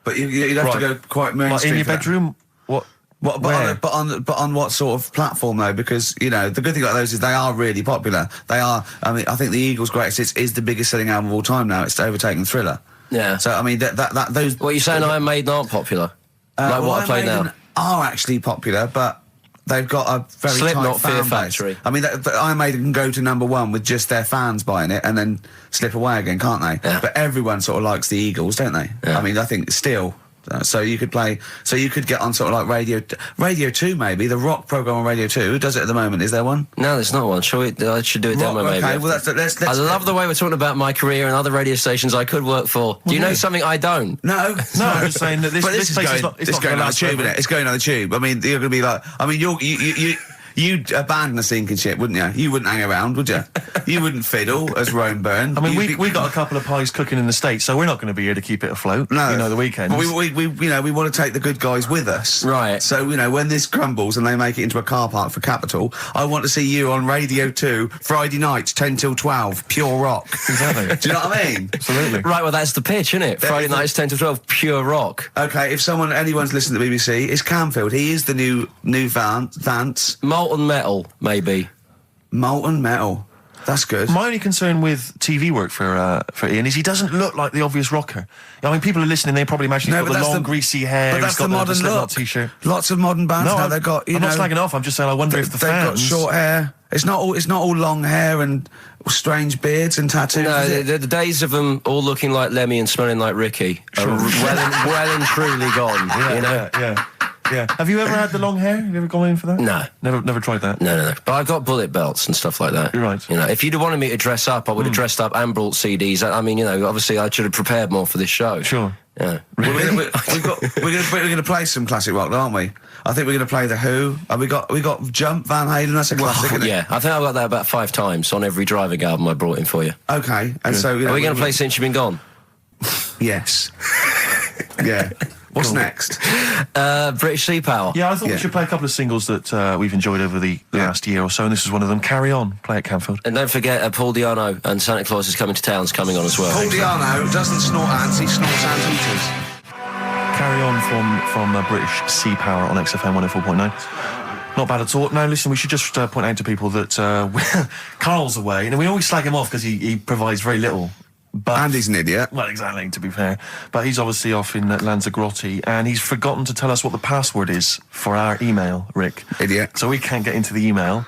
But you'd have to go quite mainstream. Like in your bedroom? What? But on what sort of platform though? Because the good thing about those is they are really popular. They are. I mean, I think the Eagles' Greatest Hits is the biggest selling album of all time now. It's overtaken Thriller. Yeah. So I mean, those. What are you saying? Iron Maiden aren't popular? What I play now are actually popular, but they've got a very Slipknot, tight fan Fear base. Factory. I mean, Iron Maiden can go to #1 with just their fans buying it and then slip away again, can't they? Yeah. But everyone sort of likes the Eagles, don't they? Yeah. I mean, I think still. So you could get on sort of like Radio 2 maybe, the rock program on Radio 2. Who does it at the moment? Is there one? No, there's not one. I should do a demo maybe. Okay, well let's I love the way we're talking about my career and other radio stations I could work for. Do you know something I don't? No, I'm just saying that this is place going, is not going on the tube, forever. isn't it? It's going on the tube. I mean, you're going to be like, I mean, you'd abandon the sinking ship, wouldn't you? You wouldn't hang around, would you? You wouldn't fiddle as Rome Byrne. I mean, we got a couple of pies cooking in the States, so we're not going to be here to keep it afloat. No, the weekends. But we want to take the good guys with us, right? So when this crumbles and they make it into a car park for Capital, I want to see you on Radio 2 Friday nights 10 till 12, pure rock. Exactly. Do you know what I mean? Absolutely. Right. Well, that's the pitch, isn't it? Friday nights 10 to 12, pure rock. Okay. If anyone's listening to the BBC, it's Camfield. He is the new Vance. Molten Metal, maybe. Molten Metal. That's good. My only concern with TV work for Ian is he doesn't look like the obvious rocker. I mean, people are listening, they probably imagine he's got the long, greasy hair. But that's the modern look. T-shirt. Lots of modern bands now, they've got, I'm not slagging off, I'm just saying I wonder if the fans... They've got short hair. It's not all long hair and strange beards and tattoos. No, the days of them all looking like Lemmy and smelling like Ricky are well and truly gone. Yeah. Have you ever had the long hair? Have you ever gone in for that? No. Never tried that? No. But I've got bullet belts and stuff like that. You're right. If you'd have wanted me to dress up, I would have dressed up and brought CDs. I mean, obviously I should have prepared more for this show. Sure. Yeah. We're going to play some classic rock, aren't we? I think we're going to play The Who. We got Jump, Van Halen. That's a classic, isn't it? Yeah, I think I've got that about 5 times on every driving album I brought in for you. Okay, and so are we going to play Since You've Been Gone? Yes. Yeah. What's next? British Sea Power. Yeah, I thought we should play a couple of singles that we've enjoyed over the last year or so, and this is one of them. Carry On, play at Camfield. And don't forget, Paul Di'Anno and Santa Claus is Coming to Town's coming on as well. Paul Di'Anno doesn't snort ants, he snorts anteaters. Carry On from British Sea Power on XFM 104.9. Not bad at all. Now, listen, we should just point out to people that Carl's away, and we always slag him off because he provides very little. And he's an idiot. Well, exactly, to be fair. But he's obviously off in Lanzarote, and he's forgotten to tell us what the password is for our email, Rick. Idiot. So we can't get into the email.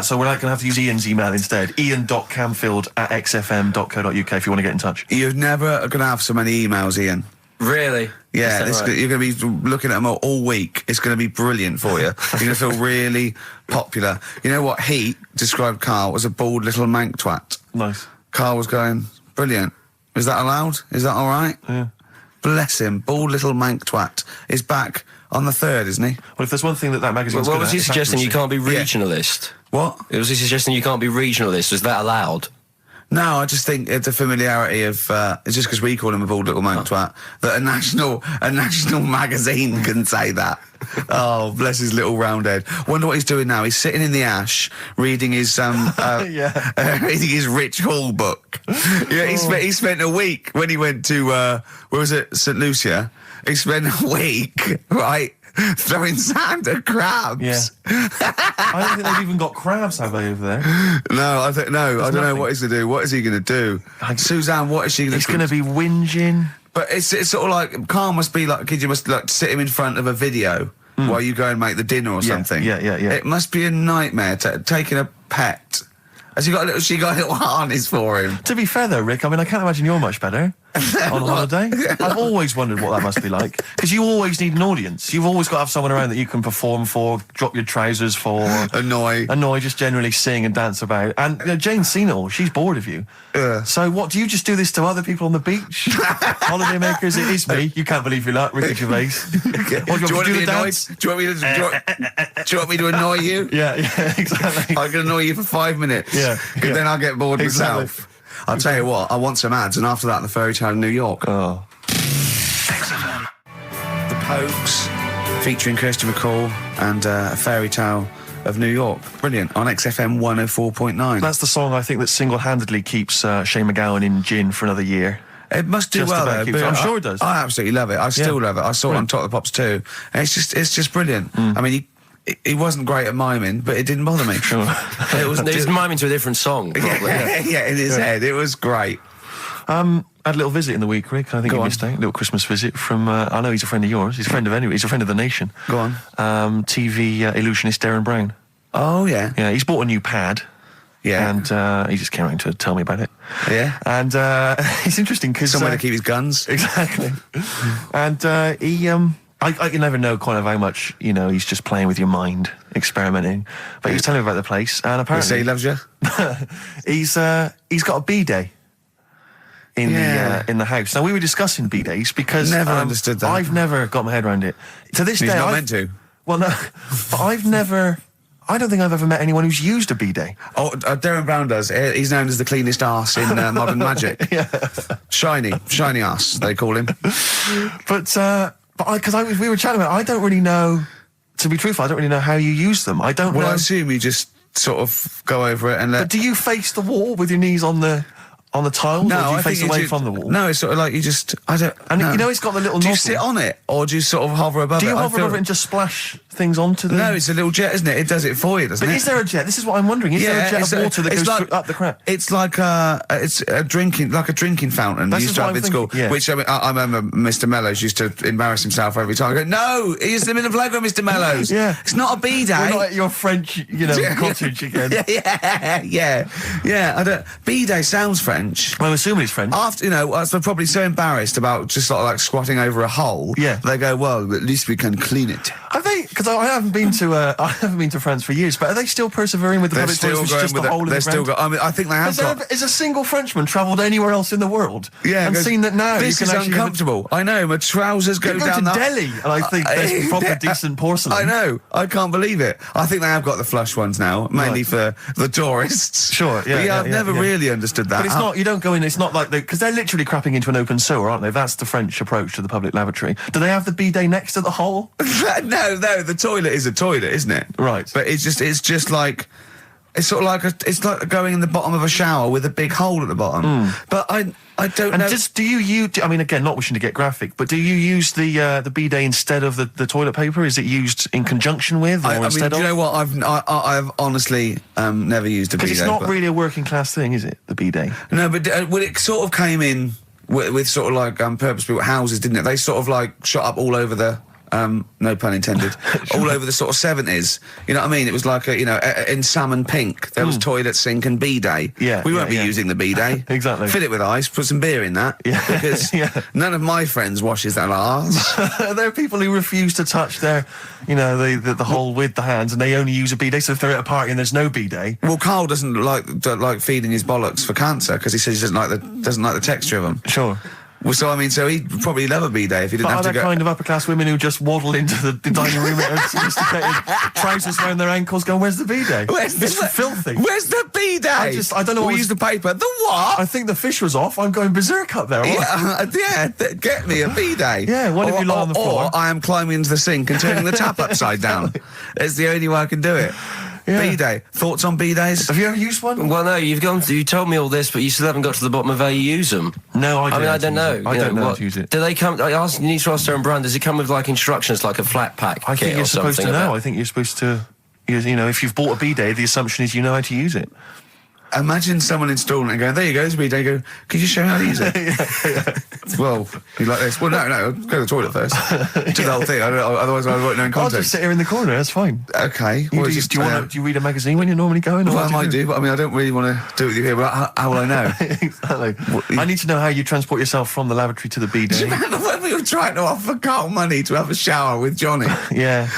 So we're going to have to use Ian's email instead. ian.camfield@xfm.co.uk if you want to get in touch. You're never going to have so many emails, Ian. Really? Yeah, right? You're going to be looking at them all week. It's going to be brilliant for you. You're going to feel really popular. You know what? He described Karl as a bald little mank twat. Nice. Karl was going, brilliant. Is that allowed? Is that all right? Yeah. Bless him. Bald little mank twat is back on the 3rd, isn't he? Well, if there's one thing that magazine's What good was at, he it's suggesting? You accuracy. can't be regionalist? What? Was he suggesting you can't be regionalist? Was that allowed? No, I just think it's a familiarity of, it's just because we call him a bald little moat twat, that a national magazine can say that. Oh, bless his little round head. Wonder what he's doing now. He's sitting in the ash, reading his, reading his Rich Hall book. Yeah, he spent a week when he went to, where was it, St. Lucia? He spent a week, right, throwing sand at crabs. Yeah. I don't think they've even got crabs, have they, over there? No, I don't know what he's going to do. What is he going to do? Suzanne, what is she going to do? He's going to be whinging. But it's sort of like, Carl must be like, you must like sit him in front of a video while you go and make the dinner or something. Yeah. It must be a nightmare taking a pet. Has she got a little harness for him? To be fair though, Rick, I mean, I can't imagine you're much better on holiday. I've always wondered what that must be like. Because you always need an audience. You've always got to have someone around that you can perform for, drop your trousers for. Annoy, just generally sing and dance about. And Jane's seen it all. She's bored of you. So what, do you just do this to other people on the beach? Holiday makers, it is me. You can't believe your luck, Ricky Gervais. Do you want me to annoy you? Yeah, exactly. I can annoy you for 5 minutes. Yeah. Then I'll get bored Exactly. myself. I'll tell you what, I want some ads, and after that, the fairy tale in New York. Oh. XFM. The Pokes, featuring Kirsty McCall, and a fairy tale of New York. Brilliant. On XFM 104.9. That's the song I think that single-handedly keeps Shane McGowan in gin for another year. It must do Just well, about though. keeps- but I'm sure it does. I absolutely love it. I still love it. I saw it on Top of the Pops too. And it's just brilliant. I mean, he wasn't great at miming, but it didn't bother me. Sure. He's miming to a different song, probably. Yeah, in his head. It was great. Had a little visit in the week, Rick. I think Go you on. missed out. A little Christmas visit from, I know he's a friend of yours. He's a friend of He's a friend of the nation. Go on. TV illusionist Darren Brown. Oh, yeah. Yeah, he's bought a new pad. Yeah. And he just came around to tell me about it. Yeah. And it's interesting because... Somewhere to keep his guns. Exactly. And I can never know kind of how much, he's just playing with your mind, experimenting. But he was telling me about the place, and He apparently... say he loves you? he's got a bidet in Yeah. the house. Now, we were discussing bidets because... Never understood that. I've never got my head around it. To this He's day... not meant to. Well, no, but I don't think I've ever met anyone who's used a bidet. Oh, Darren Brown does. He's known as the cleanest arse in Modern Magic. Yeah. Shiny arse, they call him. But we were chatting about it, I don't really know, to be truthful, I don't really know how you use them. I don't know. Well, I assume you just sort of go over it and let... But do you face the wall with your knees on the tiles, or do you face away from the wall? No, it's sort of like you just... I don't... And no. it's got the little Do you nozzle. sit on it, or do you sort of hover above it? Do you I hover feel- over it and just splash things onto them? No, it's a little jet, isn't it? It does it for you, doesn't But it? is there a jet? This is what I'm wondering. Is there a jet of water that goes up the crap? It's like it's a drinking fountain. That's You used just to have what in I'm school. thinking, yeah. Which I remember Mr. Mellows used to embarrass himself every time. I go, no, he's the middle logo, Mr. Mellows. Yeah. It's not a bidet. We're not at your French, cottage again. Yeah. I don't. Bidet sounds French. I'm assuming it's French. After they're probably so embarrassed about just sort of like squatting over a hole. Yeah. They go, well, at least we can clean it. Have they? Because I haven't been to France for years. But are they still persevering with the They're public still toilets, going just with the hole in the They're still ground? I mean, I think they have got. Has a single Frenchman travelled anywhere else in the world? Yeah, and goes, seen that now this you is can actually uncomfortable. I know, my trousers go You go down to the... Delhi, and I think there's proper decent porcelain. I know, I can't believe it. I think they have got the flush ones now, mainly Right. for the tourists. Sure, yeah, But I've never really understood that. But it's not, you don't go in, it's not like because they're literally crapping into an open sewer, aren't they? That's the French approach to the public lavatory. Do they have the bidet next to the hole? No, the toilet is a toilet, isn't it? Right. But it's just like... It's sort of like it's like going in the bottom of a shower with a big hole at the bottom. But I don't And know... do you I mean, again, not wishing to get graphic, but do you use the bidet instead of the toilet paper? Is it used in conjunction with, or I mean, instead do you of? know what? I've honestly never used a bidet. Because it's not but- really a working class thing, is it? The bidet. No, but well, it sort of came in with sort of like purpose-built houses, didn't it? They sort of like shot up all over the no pun intended, all over the sort of 70s. You know what I mean? It was like in salmon pink there was toilet, sink and bidet. Yeah, we won't be yeah. using the bidet. Exactly. Fill it with ice, put some beer in that. Yeah, because yeah. none of my friends washes their arse. There are people who refuse to touch their, the hole with the hands, and they only use a bidet. So if they're at a party and there's no bidet, Well, Carl doesn't like feeding his bollocks for cancer because he says he doesn't like the texture of them. sure. Well, so he'd probably love a bidet if he didn't But have to are go. there kind of upper-class women who just waddle into the dining room in sophisticated trousers around their ankles going, where's the bidet? It's filthy. Where's the bidet? I don't know what We use the paper. The what? I think the fish was off. I'm going berserk up there. Get me a bidet. Yeah, why don't you lie on the floor? Or I am climbing into the sink and turning the tap upside down. That's the only way I can do it. Yeah. Bidet. Thoughts on bidets? Have you ever used one? Well, no, you told me all this, but you still haven't got to the bottom of how you use them. No, I don't know. I don't know how to use it. Do they come? You need to ask their own brand. Does it come with like instructions, like a flat pack? I think kit you're or supposed to something know. about- I think you're supposed to, if you've bought a bidet, the assumption is you know how to use it. Imagine someone installing it and going, there you go, it's a bidet. Go, could you show me how to use it? Well, you like this? Well, no, go to the toilet first. Do the whole thing. Otherwise I won't know in I'll context. just sit here in the corner, that's fine. Okay. Do you read a magazine when you're normally going? Or Well, I what might do, but I don't really want to do it with you here. But how will I know? Exactly. I need to know how you transport yourself from the lavatory to the Do you bidet. remember when we were trying to offer Carl money to have a shower with Johnny? Yeah.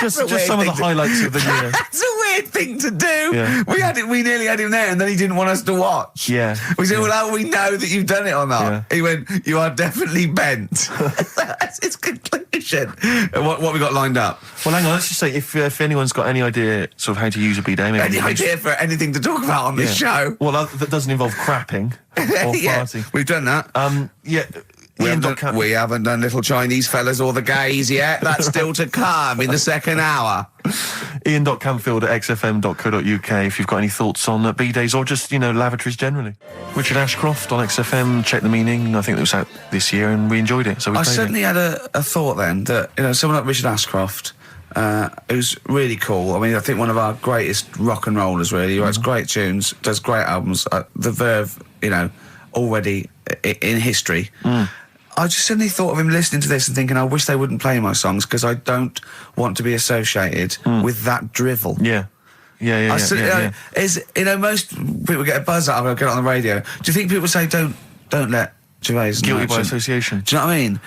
That's a Just weird some of the thing to- highlights of the year. That's a weird thing to do. Yeah. We nearly had him there, and then he didn't want us to watch. Yeah. We said, well, how do we know that you've done it or not? Yeah. He went, you are definitely bent. That's his conclusion. What we got lined up? Well, hang on, let's just say, if anyone's got any idea sort of how to use a bidet, maybe... Any idea for anything to talk about on this show? Well, that doesn't involve crapping or Yeah, farting. we've done that. Yeah. We haven't done little Chinese fellas or the gays yet. That's still to come in the second hour. Ian.camfield@xfm.co.uk if you've got any thoughts on bidets or just, lavatories generally. Richard Ashcroft on XFM, Check the Meaning. I think it was out this year and we enjoyed it, so we I played suddenly it. had a thought then that, someone like Richard Ashcroft, who's really cool. I mean, I think one of our greatest rock and rollers, really. He writes great tunes, does great albums. The Verve, already in history. I just suddenly thought of him listening to this and thinking, I wish they wouldn't play my songs because I don't want to be associated with that drivel. Yeah. Most people get a buzz out of it, get it on the radio. Do you think people say, don't let Gervais Guilty by association. Do you know what I mean?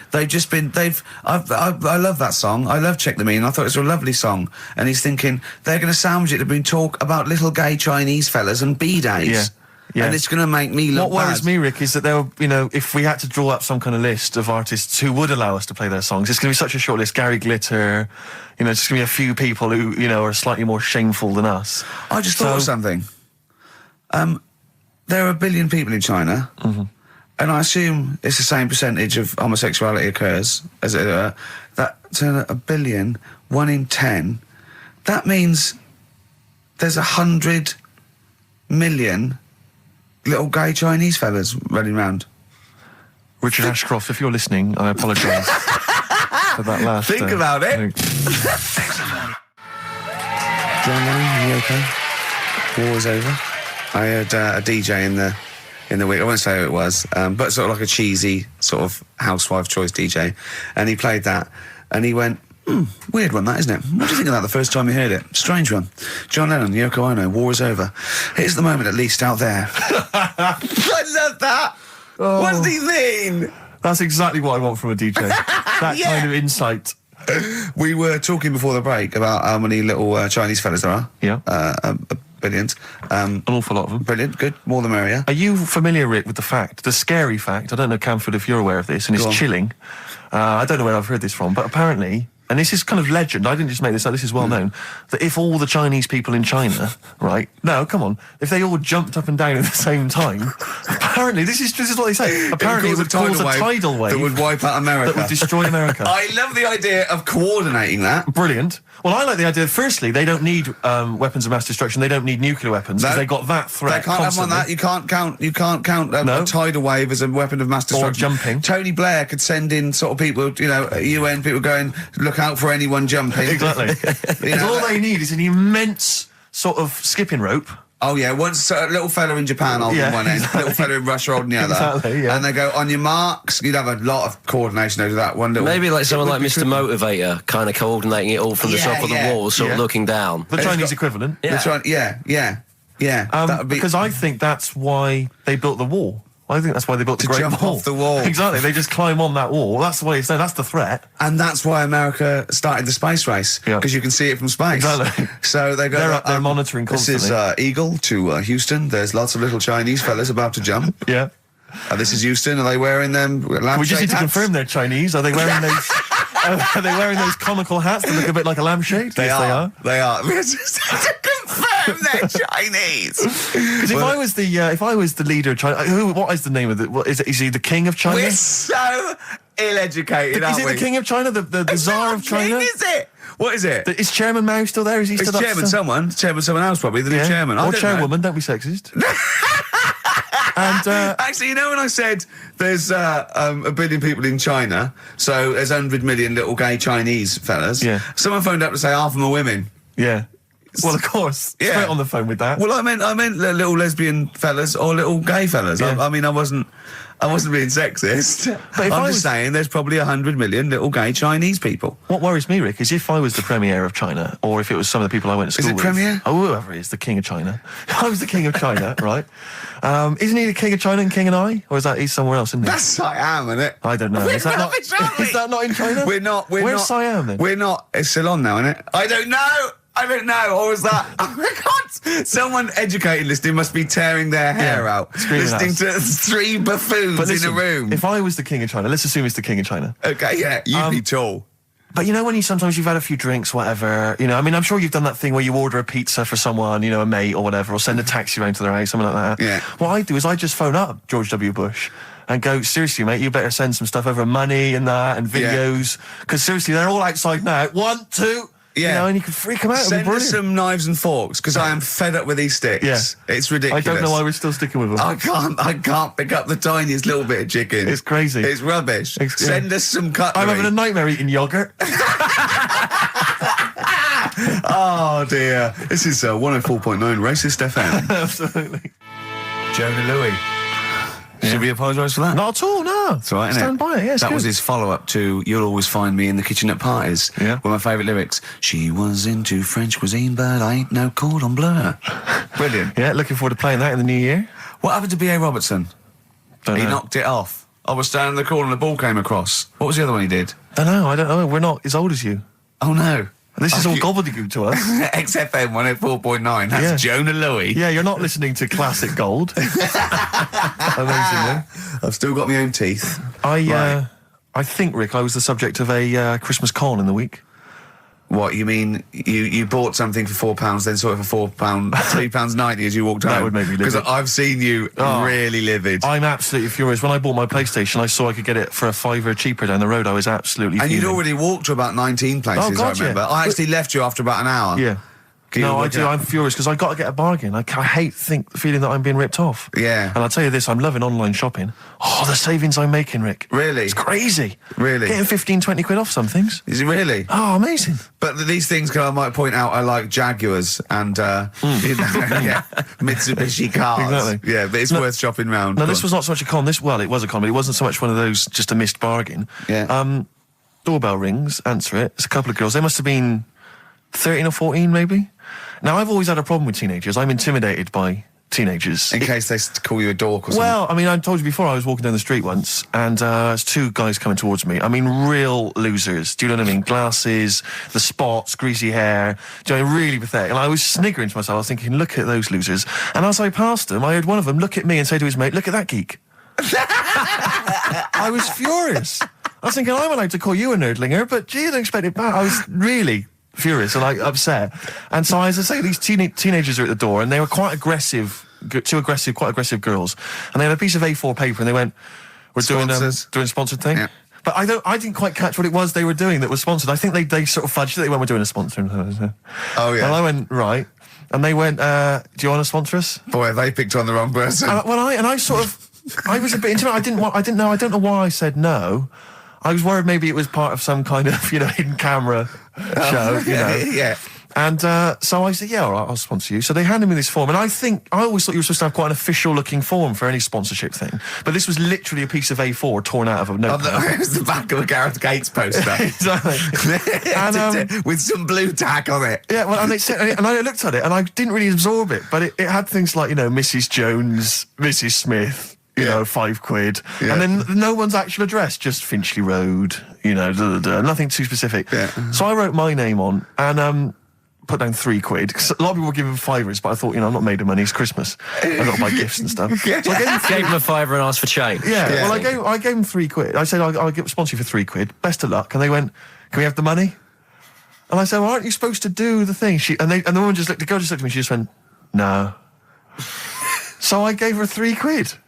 I love that song. I love Check the Meaning. I thought it was a lovely song. And he's thinking, they're going to sandwich it to bring talk about little gay Chinese fellas and bidets. Yeah. Yeah. And it's going to make me look What worries bad. me, Rick, is that there were, if we had to draw up some kind of list of artists who would allow us to play their songs, it's going to be such a short list. Gary Glitter, it's just going to be a few people who, are slightly more shameful than us. I just thought of something. There are 1 billion people in China, and I assume it's the same percentage of homosexuality occurs, as it were. That's 1 billion, 1 in 10. That means there's 100 million little gay Chinese fellas running around. Richard Ashcroft, if you're listening, I apologise for that last... Think about it. John Lennon, you okay? War's over. I heard a DJ in the week, I won't say who it was, but sort of like a cheesy sort of housewife choice DJ, and he played that, and he went, weird one that, isn't it? What do you think of that the first time you heard it? Strange one. John Lennon, Yoko Ono, war is over. Here's the moment at least out there. I love that. Oh. What does he mean? That's exactly what I want from a DJ. That Yeah. kind of insight. We were talking before the break about how many little Chinese fellas there are. Yeah. Billions. An awful lot of them. Brilliant, good, more the merrier. Are you familiar, Rick, with the scary fact, I don't know, Camfield, if you're aware of this, and Go it's on. chilling. I don't know where I've heard this from, but apparently, and this is kind of legend, I didn't just make this up, this is well known, that if all the Chinese people in China, right, no, come on, if they all jumped up and down at the same time, apparently, this is what they say, apparently it would cause a tidal wave that would wipe out America. that would destroy America. I love the idea of coordinating that. Brilliant. Well, I like the idea, firstly, they don't need weapons of mass destruction, they don't need nuclear weapons, because No. they got that threat They can't have one constantly. that. You can't count No. a tidal wave as a weapon of mass destruction. jumping. Tony Blair could send in sort of people, UN people going, look out for anyone jumping. Exactly. You know, All they need is an immense sort of skipping rope. Oh yeah, once a little fella in Japan holding Yeah, one end, exactly. little fella in Russia holding the other, Exactly, yeah. and they go on your marks. You'd have a lot of coordination over that one little. Maybe like someone It like would be Mr. Motivator, kind of coordinating it all from the top of the wall, sort of yeah. looking down. The It's Chinese got- equivalent. Yeah. That's right. Yeah. That would be Because I think that's why they built the wall. I think that's why they built the To Great jump Wall. off the wall. Exactly. They just climb on that wall. That's the way it's done. That's the threat. And that's why America started the space race, Yeah. because you can see it from space. Exactly. So they go. They're up there monitoring This is constantly. Eagle to Houston. There's lots of little Chinese fellas about to jump. Yeah. This is Houston. Are they wearing them? We just need to confirm they're Chinese. Are they wearing those? Are they wearing those comical hats that look a bit like a lampshade? They are. They are. To confirm they're Chinese. Because if I was the leader of China, what is the name of it? Is he the king of China? We're so ill-educated, aren't we? Is he the king of China? The Tsar of China? King, is it? What is it? Is Chairman Mao still there? Is he still Chairman someone else probably, the new chairman. Or chairwoman, don't be sexist. And actually, you know when I said there's a billion people in China, so there's 100 million little gay Chinese fellas. Yeah. Someone phoned up to say half of them are women. Yeah. Well, of course. Yeah. Straight on the phone with that. Well, I meant little lesbian fellas or little gay fellas. Yeah. I mean, I wasn't being sexist. But I'm just saying there's probably 100 million little gay Chinese people. What worries me, Rick, is if I was the premier of China, or if it was some of the people I went to school with. Is it premier? Oh, whoever it is, the king of China. I was the king of China, right? Isn't he the king of China and king and I? Or is that he's somewhere else, isn't he? That's Siam, isn't it? I don't know. Is that not in China? Where's Siam then? We're not. It's Ceylon now, isn't it? I don't know. Or was that? Oh my God! Someone educated listening must be tearing their hair out, listening to three buffoons in a room. If I was the king of China, let's assume it's the king of China. Okay, yeah, you'd be tall. But you know when sometimes you've had a few drinks, whatever, I mean, I'm sure you've done that thing where you order a pizza for someone, a mate or whatever, or send a taxi around to their house, something like that. Yeah. What I do is I just phone up George W. Bush and go, seriously, mate, you better send some stuff over, money and that, and videos, because seriously, they're all outside now. 1, 2... Yeah, and you can freak them out. Send us some knives and forks, because I am fed up with these sticks. Yeah. It's ridiculous. I don't know why we're still sticking with them. I can't pick up the tiniest little bit of chicken. It's crazy. It's rubbish. Send us some cutlery. I'm having a nightmare eating yogurt. Oh dear. This is 104.9 Racist FM. Absolutely. Jonah Louis. Should we apologise for that? Not at all, no. That's right, isn't Stand it? by it, yeah, that was his follow-up to You'll Always Find Me in the Kitchen at Parties. Yeah. One of my favourite lyrics. She was into French cuisine, but I ain't no cordon bleu. Brilliant. Yeah, looking forward to playing that in the new year. What happened to B.A. Robertson? Don't He know. knocked it off. I was standing in the corner and the ball came across. What was the other one he did? I don't know. We're not as old as you. Oh, no. This is all gobbledygook to us. XFM 104.9. That's Jonah Louis. Yeah, you're not listening to classic gold. Amazingly. I've still got my own teeth. I think, Rick, I was the subject of a Christmas con in the week. What, you mean you bought something for £4, then saw it for £4, £3.90 as you walked home? That would make me livid. Because I've seen you really livid. I'm absolutely furious. When I bought my PlayStation, I saw I could get it for £5 cheaper down the road. I was absolutely And fuming. you'd already walked to about 19 places, Oh, God, I remember. yeah. I actually left you after about an hour. Yeah. No, I do. I'm furious because I got to get a bargain. I hate feeling that I'm being ripped off. Yeah. And I'll tell you this, I'm loving online shopping. Oh, the savings I'm making, Rick. Really? It's crazy. Really? Getting 15, 20 quid off some things. Is it really? Oh, amazing. But these things, I might point out, are like Jaguars and Mitsubishi cars. Exactly. Yeah, but it's worth shopping round. No, this was not so much a con. It was a con, but it wasn't so much one of those just a missed bargain. Yeah. Doorbell rings, answer it. It's a couple of girls. They must have been 13 or 14, maybe. Now, I've always had a problem with teenagers. I'm intimidated by teenagers. In case they call you a dork or something. Well, I mean, I told you before, I was walking down the street once, and there's two guys coming towards me. I mean, real losers. Do you know what I mean? Glasses, the spots, greasy hair. Do you know, really pathetic. And I was sniggering to myself. I was thinking, look at those losers. And as I passed them, I heard one of them look at me and say to his mate, look at that geek. I was furious. I was thinking, I'm allowed to call you a nerdlinger, but gee, I don't expect it back. I was really furious and upset. And so, as I say, these teenagers are at the door, and they were quite aggressive, quite aggressive girls. And they had a piece of A4 paper, and they went, "We're doing a sponsored thing." Yeah. But I didn't quite catch what it was they were doing that was sponsored. I think they sort of fudged it. They went, "We're doing a sponsor." Oh yeah. And I went, right. And they went, "Do you want to sponsor us?" Boy, they picked on the wrong person. I was a bit intimidated. I don't know why I said no. I was worried maybe it was part of some kind of, hidden camera show, Yeah. And so I said, yeah, all right, I'll sponsor you. So they handed me this form, and I always thought you were supposed to have quite an official-looking form for any sponsorship thing. But this was literally a piece of A4 torn out of a notepad. It was the back of a Gareth Gates poster. Exactly. And, with some blue tack on it. Yeah, well, and I looked at it, and I didn't really absorb it, but it had things like, Mrs. Jones, Mrs. Smith, £5. Yeah. And then no one's actual address, just Finchley Road, nothing too specific. Yeah. So I wrote my name on, and put down £3, because a lot of people were giving fivers, but I thought, I'm not made of money, it's Christmas. I've got to buy gifts and stuff. So I gave him a fiver and asked for change. Yeah, well, I gave him £3. I said, I'll sponsor you for £3. Best of luck. And they went, can we have the money? And I said, well, aren't you supposed to do the thing? And the woman the girl just looked at me, she just went, no. So I gave her £3.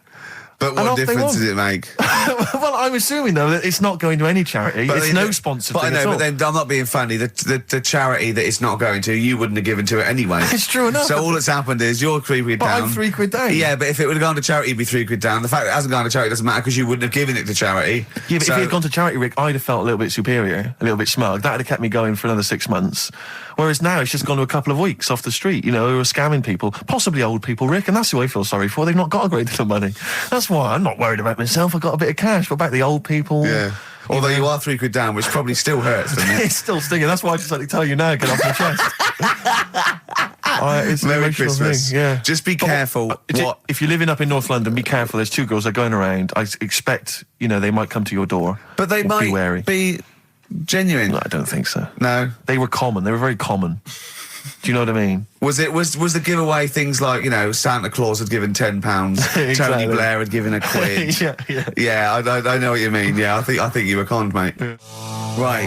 But what difference does it make? Well, I'm assuming, though, that it's not going to any charity. It's no sponsored thing at all. But then I'm not being funny. The charity that it's not going to, you wouldn't have given to it anyway. It's true enough. So all that's happened is you're £3 down. But I'm £3 down. Yeah, but if it would have gone to charity, it'd be £3 down. The fact that it hasn't gone to charity doesn't matter because you wouldn't have given it to charity. Yeah, but if it had gone to charity, Rick, I'd have felt a little bit superior, a little bit smug. That would have kept me going for another 6 months. Whereas now it's just gone to a couple of weeks off the street, who are scamming people, possibly old people, Rick, and that's who I feel sorry for. They've not got a great deal of money. That's why I'm not worried about myself. I've got a bit of cash. What about the old people? Yeah. Although you are £3 down, which probably still hurts, doesn't it? It's still stinging. That's why I just like to tell you now, get off my chest. It's an Merry emotional Christmas. thing, yeah. Just be careful. If you're living up in North London, be careful. There's 2 girls that are going around. I expect, they might come to your door. But they might be wary. Be genuine. No, I don't think so. No. They were common. They were very common. Do you know what I mean? Was the giveaway things like, Santa Claus had given £10, Exactly. Tony Blair had given £1? Yeah, I know what you mean. Yeah, I think you were conned, mate. Yeah. Right.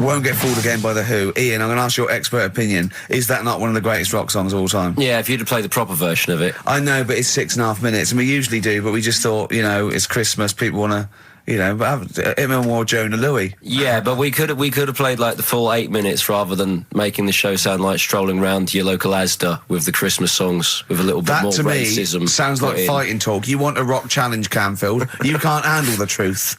Won't get fooled again by The Who. Ian, I'm going to ask your expert opinion. Is that not one of the greatest rock songs of all time? Yeah, if you'd have played the proper version of it. I know, but it's 6.5 minutes, and we usually do, but we just thought, it's Christmas, people want to... but have him or Jonah Louis. Yeah, but we could have played like the full 8 minutes rather than making the show sound like strolling round your local Asda with the Christmas songs with a little bit more racism. That to me sounds like fighting talk. You want a rock challenge, Camfield. You can't handle the truth.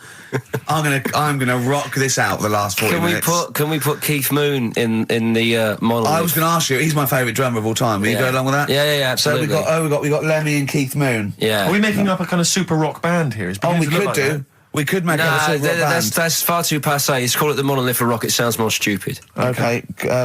I'm gonna rock this out the last 40 minutes. Can we put Keith Moon in the monolith? I was going to ask you. He's my favourite drummer of all time. Will you go along with that? Yeah, absolutely. So we got Lemmy and Keith Moon. Yeah. Are we making up a kind of super rock band here? We could do. That. We could make a super rock band. That's far too passé. Let's call it the Monolith of Rock. It sounds more stupid. Okay.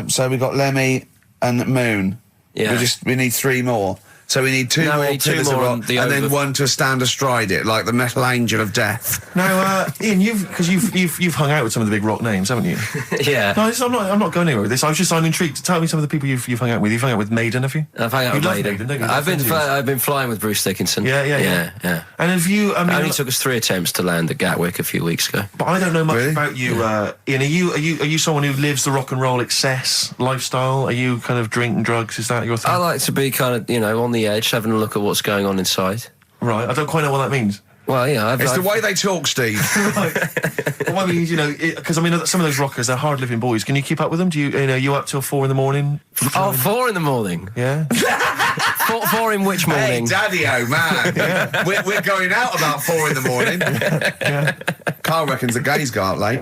So we got Lemmy and Moon. Yeah. We need 3 more. So we need 2 more Pillars of Rock, and then one to stand astride it, like the Metal Angel of Death. Now, Ian, you've hung out with some of the big rock names, haven't you? Yeah. No, I'm not going anywhere with this. I'm intrigued. Tell me some of the people you've hung out with. You've hung out with Maiden, have you? I've hung out with Maiden. don't you? I've been flying with Bruce Dickinson. Yeah. And have you? It only took us 3 attempts to land at Gatwick a few weeks ago. But I don't know much about you, Ian. Are you someone who lives the rock and roll excess lifestyle? Are you kind of drink and drugs? Is that your thing? I like to be kind of on the edge, having a look at what's going on inside. Right, I don't quite know what that means. Well, it's the way they talk, Steve. Right. Well, I mean, because some of those rockers, they're hard-living boys. Can you keep up with them? Do you up till 4 in the morning? 4 in the morning? Yeah. 4 in which morning? Hey, Daddy-o, man. Yeah. We're going out about 4 in the morning. Yeah. Carl reckons the gays go out late.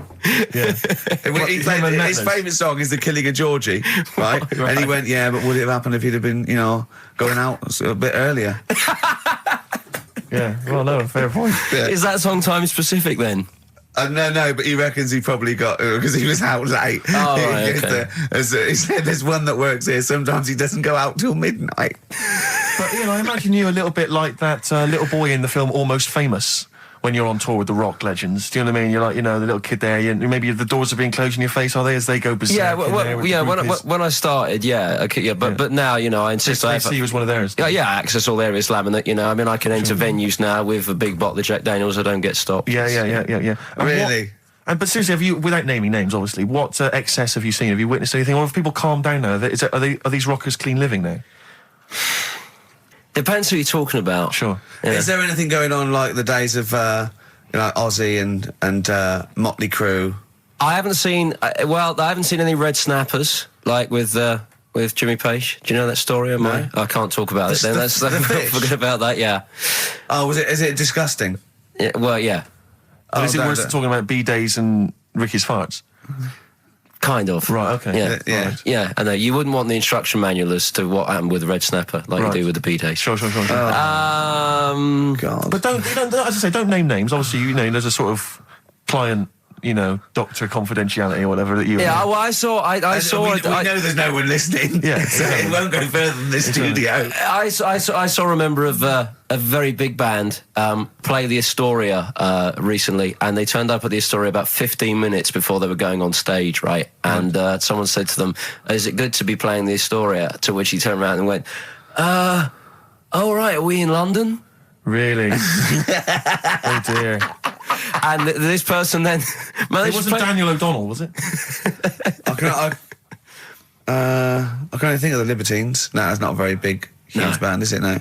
Yeah. His favourite song is The Killing of Georgie, right? And he went, yeah, but would it have happened if he'd have been, going out a bit earlier? Yeah, well, no, fair point. Yeah. Is that song time specific then? No, but he reckons he probably got because he was out late. Oh, right, okay. He said there's one that works here. Sometimes he doesn't go out till midnight. But I imagine you a little bit like that little boy in the film Almost Famous. When you're on tour with the rock legends, do you know what I mean? You're like, the little kid there, maybe the doors are being closed in your face, are they, as they go berserk? Yeah, when I started, but now, I insist I see you as one of theirs. Yeah, access all areas laminate, I can enter venues now with a big bottle of Jack Daniels, I don't get stopped. Yeah. Really? But seriously, have you, without naming names, obviously, what excess have you seen? Have you witnessed anything? Or have people calmed down now? Are these rockers clean living now? Depends who you're talking about. Sure. Yeah. Is there anything going on like the days of Ozzy and Motley Crue? I haven't seen any red snappers like with Jimmy Page. Do you know that story? No. I can't talk about it. Then let's forget about that. Yeah. Oh, is it disgusting? Yeah, well, yeah. But is it worse than talking about B-Days and Ricky's farts? Kind of. Right, okay. Yeah. Right. Yeah, I know. You wouldn't want the instruction manual as to what happened with the red snapper, like you do with the Bidet. Sure. God. But don't, as I say, don't name names. Obviously, there's a sort of client doctor confidentiality or whatever that you. Yeah, well, I saw. We know there's no one listening. Yeah, so it won't go further than this studio. I saw a member of a very big band play the Astoria recently, and they turned up at the Astoria about 15 minutes before they were going on stage, right? And someone said to them, "Is it good to be playing the Astoria?" To which he turned around and went, "Oh right, are we in London?" Really? Oh dear. And this person then It wasn't Daniel O'Donnell, was it? I can only think of the Libertines. No, that's not a very big, huge band, is it? No.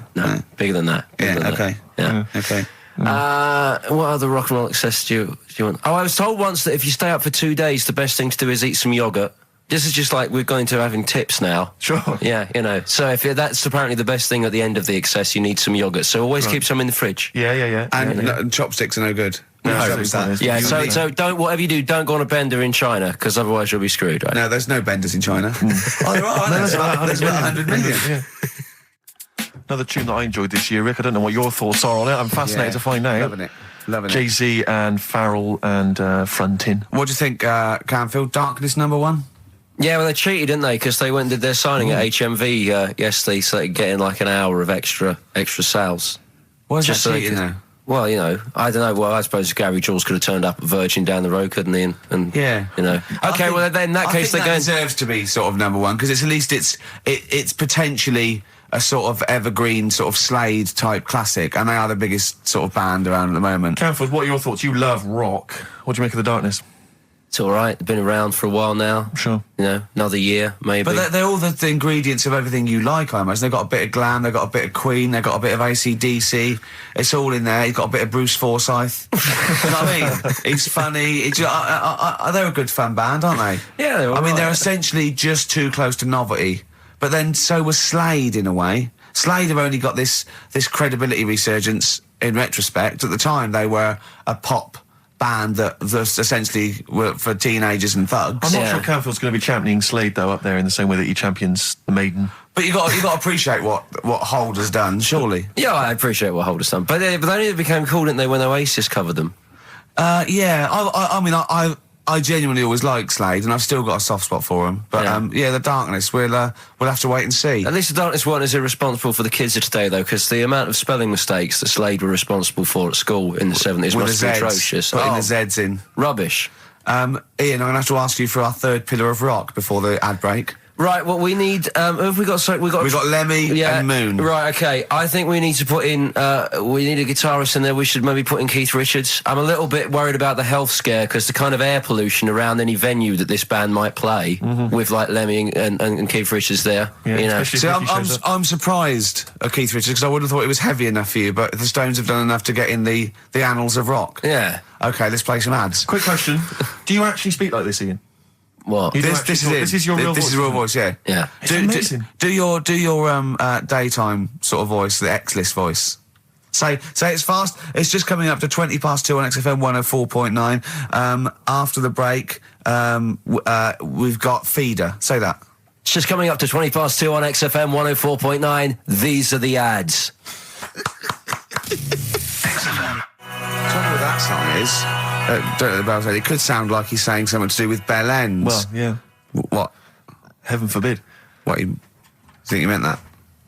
Bigger than that. Okay. Yeah. Okay. What other rock and roll excess do you want? Oh, I was told once that if you stay up for 2 days, the best thing to do is eat some yogurt. This is just like we're going to having tips now. Sure. Yeah, So if that's apparently the best thing at the end of the excess, you need some yogurt. So always keep some in the fridge. Yeah. And chopsticks are no good. Yeah, so don't, whatever you do, don't go on a bender in China, because otherwise you'll be screwed, right? No, there's no benders in China. Oh, there are. There's about 100 million. Yeah. Another tune that I enjoyed this year, Rick. I don't know what your thoughts are on it. I'm fascinated to find out. Loving it. Jay-Z and Farrell and Frontin. What do you think, Camfield? Darkness #1? Yeah, well, they cheated, didn't they? Because they went and did their signing at HMV yesterday, so they could get in like an hour of extra sales. Why is Just that so cheating, though? Well, I don't know. Well, I suppose Gary Jules could have turned up at Virgin down the road, couldn't he? And yeah. Okay, well, then in that case, they're going. Deserves to be sort of #1 because at least it's potentially a sort of evergreen, sort of Slade type classic, and they are the biggest sort of band around at the moment. Camfield, what are your thoughts? You love rock. What do you make of the Darkness? It's all right. They've been around for a while now. Sure. Another year, maybe. But they're all the ingredients of everything you like, I imagine. They've got a bit of glam, they've got a bit of Queen, they've got a bit of AC/DC. It's all in there. You've got a bit of Bruce Forsyth. You know what I mean? He's funny. They're a good fun band, aren't they? Yeah, they're all right. they're essentially just too close to novelty. But then so was Slade, in a way. Slade have only got this credibility resurgence in retrospect. At the time, they were a pop band that essentially were for teenagers and thugs. I'm not sure Camfield's going to be championing Slade though up there in the same way that he champions the Maiden. But you got to appreciate what Hold has done, surely. Yeah, I appreciate what Hold has done. But they only became cool, didn't they, when Oasis covered them? I genuinely always liked Slade, and I've still got a soft spot for them. But the Darkness, we'll have to wait and see. At least the Darkness weren't as irresponsible for the kids of today, though, because the amount of spelling mistakes that Slade were responsible for at school in the 70s must have been atrocious. Putting the Z's in. Rubbish. Ian, I'm going to have to ask you for our third pillar of rock before the ad break. Right, well, we need... who have we got? We've got Lemmy and Moon. Right, okay. I think we need to put in... we need a guitarist in there. We should maybe put in Keith Richards. I'm a little bit worried about the health scare because the kind of air pollution around any venue that this band might play with, like, Lemmy and Keith Richards there. Yeah, See, I'm surprised at Keith Richards because I would have thought it was heavy enough for you, but the Stones have done enough to get in the annals of rock. Yeah. Okay, let's play some ads. Quick question. Do you actually speak like this, Ian? What? This is your real voice. This is real voice, yeah. Yeah. It's amazing. Do your daytime sort of voice, the X-list voice. Say it's fast. It's just coming up to 2 on XFM 104.9. After the break, we've got Feeder. Say that. It's just coming up to 2 on XFM 104.9. These are the ads. XFM. Trouble with that song is... don't know about it. It could sound like he's saying something to do with bell ends. Well, yeah. What? Heaven forbid. What? You think you meant that?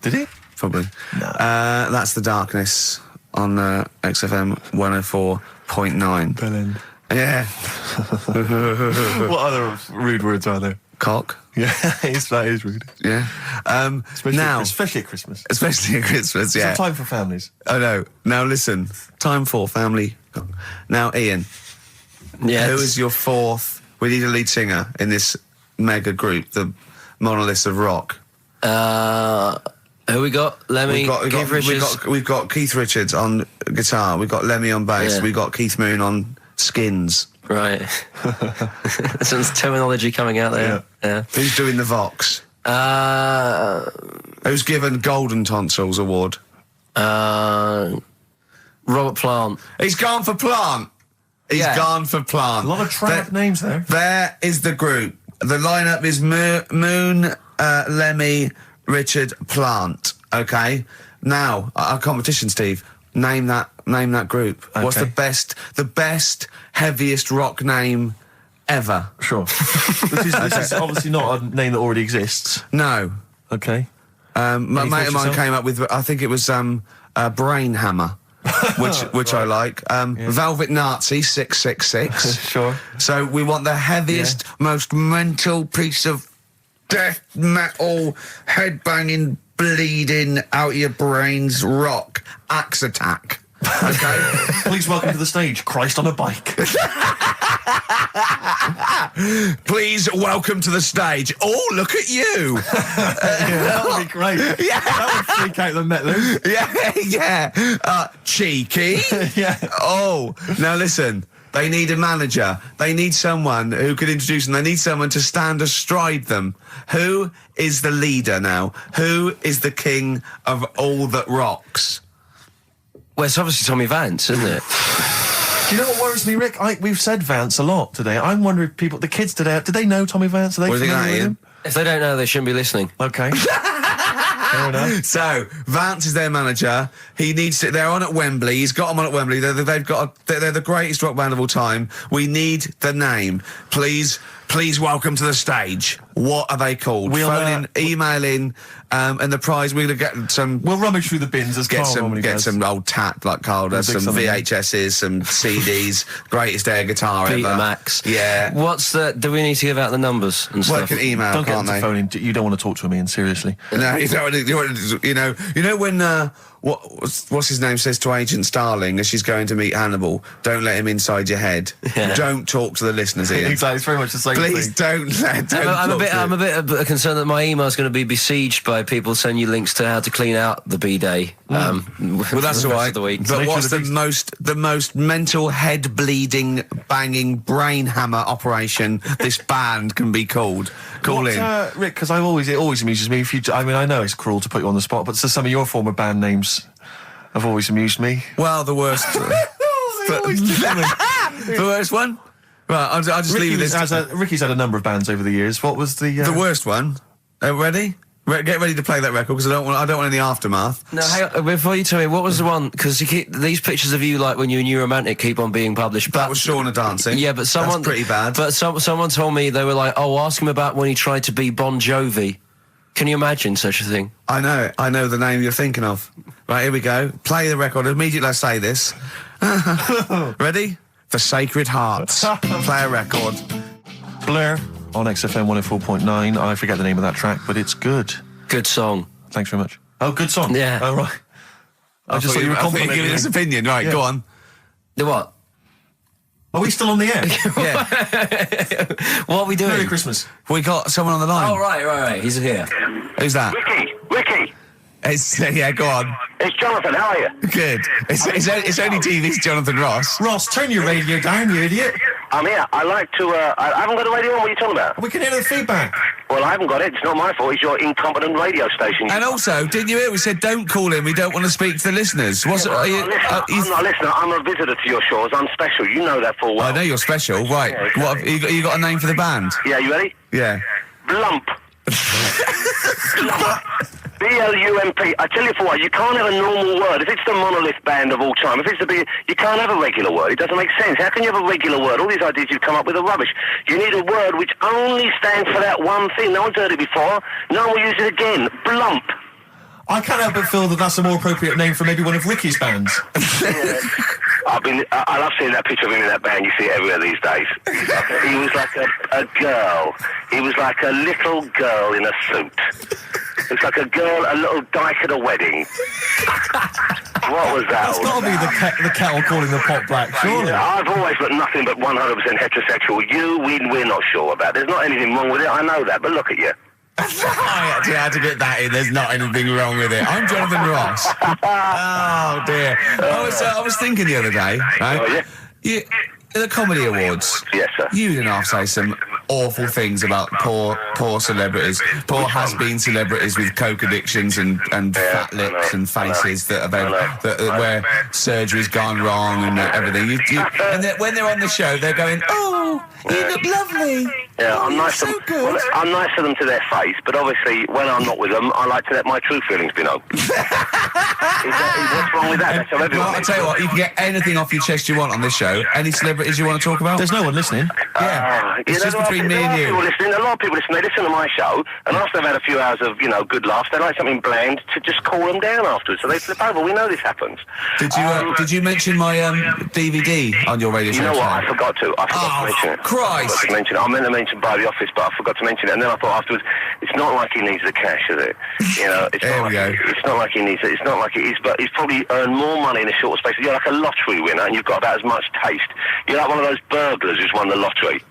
Did he? Probably. No. That's the Darkness on XFM 104.9. Bell end. Yeah. What other rude words are there? Cock. Yeah, that is rude. Yeah. Especially at Christmas. Especially at Christmas, yeah. It's a time for families. Oh, no. Now, listen. Time for family. Now, Ian. Yes. Who is your fourth... We need a lead singer in this mega group, the monoliths of rock. Who we got? Lemmy, Keith Richards. We've got Keith Richards on guitar. We've got Lemmy on bass. Yeah. We've got Keith Moon on skins. Right. Some terminology coming out there. Yeah. Who's doing the Vox? Who's given Golden Tonsils Award? Robert Plant. He's gone for Plant. He's gone for Plant. A lot of trap names there. There is the group. The lineup is Moon, Lemmy, Richard, Plant. Okay. Now, our competition, Steve. Name that group. Okay. What's the best, heaviest rock name ever? Sure. This is obviously not a name that already exists. No. Okay. My mate of mine yourself? came up with, I think it was Brain Hammer, which I like. Velvet Nazi 666. Sure. So we want the heaviest, most mental piece of death metal, headbanging, bleeding out of your brains rock. Axe Attack. Okay. Please welcome to the stage, Christ on a bike. Please welcome to the stage. Oh, look at you. That would be great. Yeah. That would freak out the metalers. Yeah. Cheeky. Yeah. Oh, now listen. They need a manager. They need someone who could introduce them. They need someone to stand astride them. Who is the leader now? Who is the king of all that rocks? Well, it's obviously Tommy Vance, isn't it? Do you know what worries me, Rick? We've said Vance a lot today. I'm wondering if the kids today, do they know Tommy Vance? Are they What do you think familiar that, with him? If they don't know, they shouldn't be listening. Okay. Fair enough. So Vance is their manager. He needs to. They're on at Wembley. He's got them on at Wembley. They're the greatest rock band of all time. We need the name. Please welcome to the stage. What are they called? We'll, Phone in, email in, and the prize we're gonna get some. We'll rummage through the bins as Carl normally Get does. some old tat like Carl does, Big some something. VHSs, some CDs, greatest air guitar Peter ever. Max. Yeah. Do we need to give out the numbers and Well, stuff? can email, Don't get can't them they? to phone in. You don't want to talk to him, Ian, seriously. No, you don't. You know when what's his name says to Agent Starling as she's going to meet Hannibal, don't let him inside your head. Yeah. Don't talk to the listeners, Ian. Exactly, it's very much the same Please thing. I'm a bit I'm concerned that my email is going to be besieged by people sending you links to how to clean out the bidet. Well, that's the all rest right. of the week. But Make what's sure the most mental, head bleeding, banging, brain hammer operation this band can be called? Call in. Rick, because it always amuses me. I know it's cruel to put you on the spot, but some of your former band names have always amused me. Well, the worst. The worst one. Right, I'll just leave this. Ricky's had a number of bands over the years. What was the worst one. Ready? Get ready to play that record because I don't want any aftermath. No, hang on, before you tell me, what was the one? Because these pictures of you, like when you were New Romantic, keep on being published. But That was Shauna dancing. yeah, but someone That's pretty bad. But someone told me they were like, "Oh, ask him about when he tried to be Bon Jovi." Can you imagine such a thing? I know the name you're thinking of. Right, here we go. Play the record. Immediately I say this. Ready? The Sacred Hearts. Play a record. Blair on XFM 104.9. I forget the name of that track, but it's good. Good song. Thanks very much. Oh, good song. Yeah. Oh, right. I just thought you were complimenting giving me. his opinion. Right, Yeah. go on. The what? Are we still on the air? Yeah. What are we doing? Merry Christmas. We got someone on the line. Oh, right. He's here. Who's that? Ricky, Yeah, go on. it's Jonathan. How are you? Good. It's only TV's Jonathan Ross. Ross, turn your radio down, you idiot. I'm here. I like to. I haven't got a radio on. What are you talking about? We can hear the feedback. Well, I haven't got it. It's not my fault. It's your incompetent radio station. And also, didn't you hear? We said don't call in. We don't want to speak to the listeners. What's I'm not a listener. I'm a visitor to your shores. I'm special. You know that full well. I know you're special. Right. What have you got a name for the band? Yeah, you ready? Yeah. Blump. B-L-U-M-P. I tell you for what, you can't have a normal word. If it's the monolith band of all time, if it's the big, you can't have a regular word. It doesn't make sense. How can you have a regular word? All these ideas you've come up with are rubbish. You need a word which only stands for that one thing. No one's heard it before. No one will use it again. Blump. I can't help but feel that that's a more appropriate name for maybe one of Ricky's bands. I love seeing that picture of him in that band. You see it everywhere these days. He was like a girl. He was like a little girl in a suit. It's like a little dyke at a wedding. What was that? That's got to be the kettle calling the pot black, surely. Yeah, I've always got nothing but 100% heterosexual. We're not sure about. There's not anything wrong with it. I know that, but look at you. I actually had to get that in. There's not anything wrong with it. I'm Jonathan Ross. Oh dear. I was thinking the other day, right? Oh, yeah? The Comedy Awards. Yes, sir. You didn't have to say some awful things about poor celebrities, poor has-been celebrities with coke addictions and Yeah, fat lips I know, and faces I know. where surgery's gone wrong and everything. And when they're on the show, they're going, "Oh, you look lovely. Yeah, I'm nice so to them. good. Well, I'm nice to them to their face, but obviously when I'm not with them, I like to let my true feelings be known. What's wrong with that? That's how everyone Well, I'll tell you what, you can get anything off your chest you want on this show. Any celebrities you want to talk about? There's no one listening. It's just between me and you. A lot of people listen. They listen to my show, and after they've had a few hours of, good laughs, they like something bland to just cool them down afterwards. So they flip over. We know this happens. Did you mention my DVD on your radio show? You know what? I forgot to. I forgot to mention it. Christ! I meant to mention by the office, but I forgot to mention it. And then I thought afterwards, it's not like he needs the cash, is it? It's not like he needs it. It's not like it is, but he's probably earned more money in a short space. You're like a lottery winner, and you've got about as much taste. You're like one of those burglars who's won the lottery.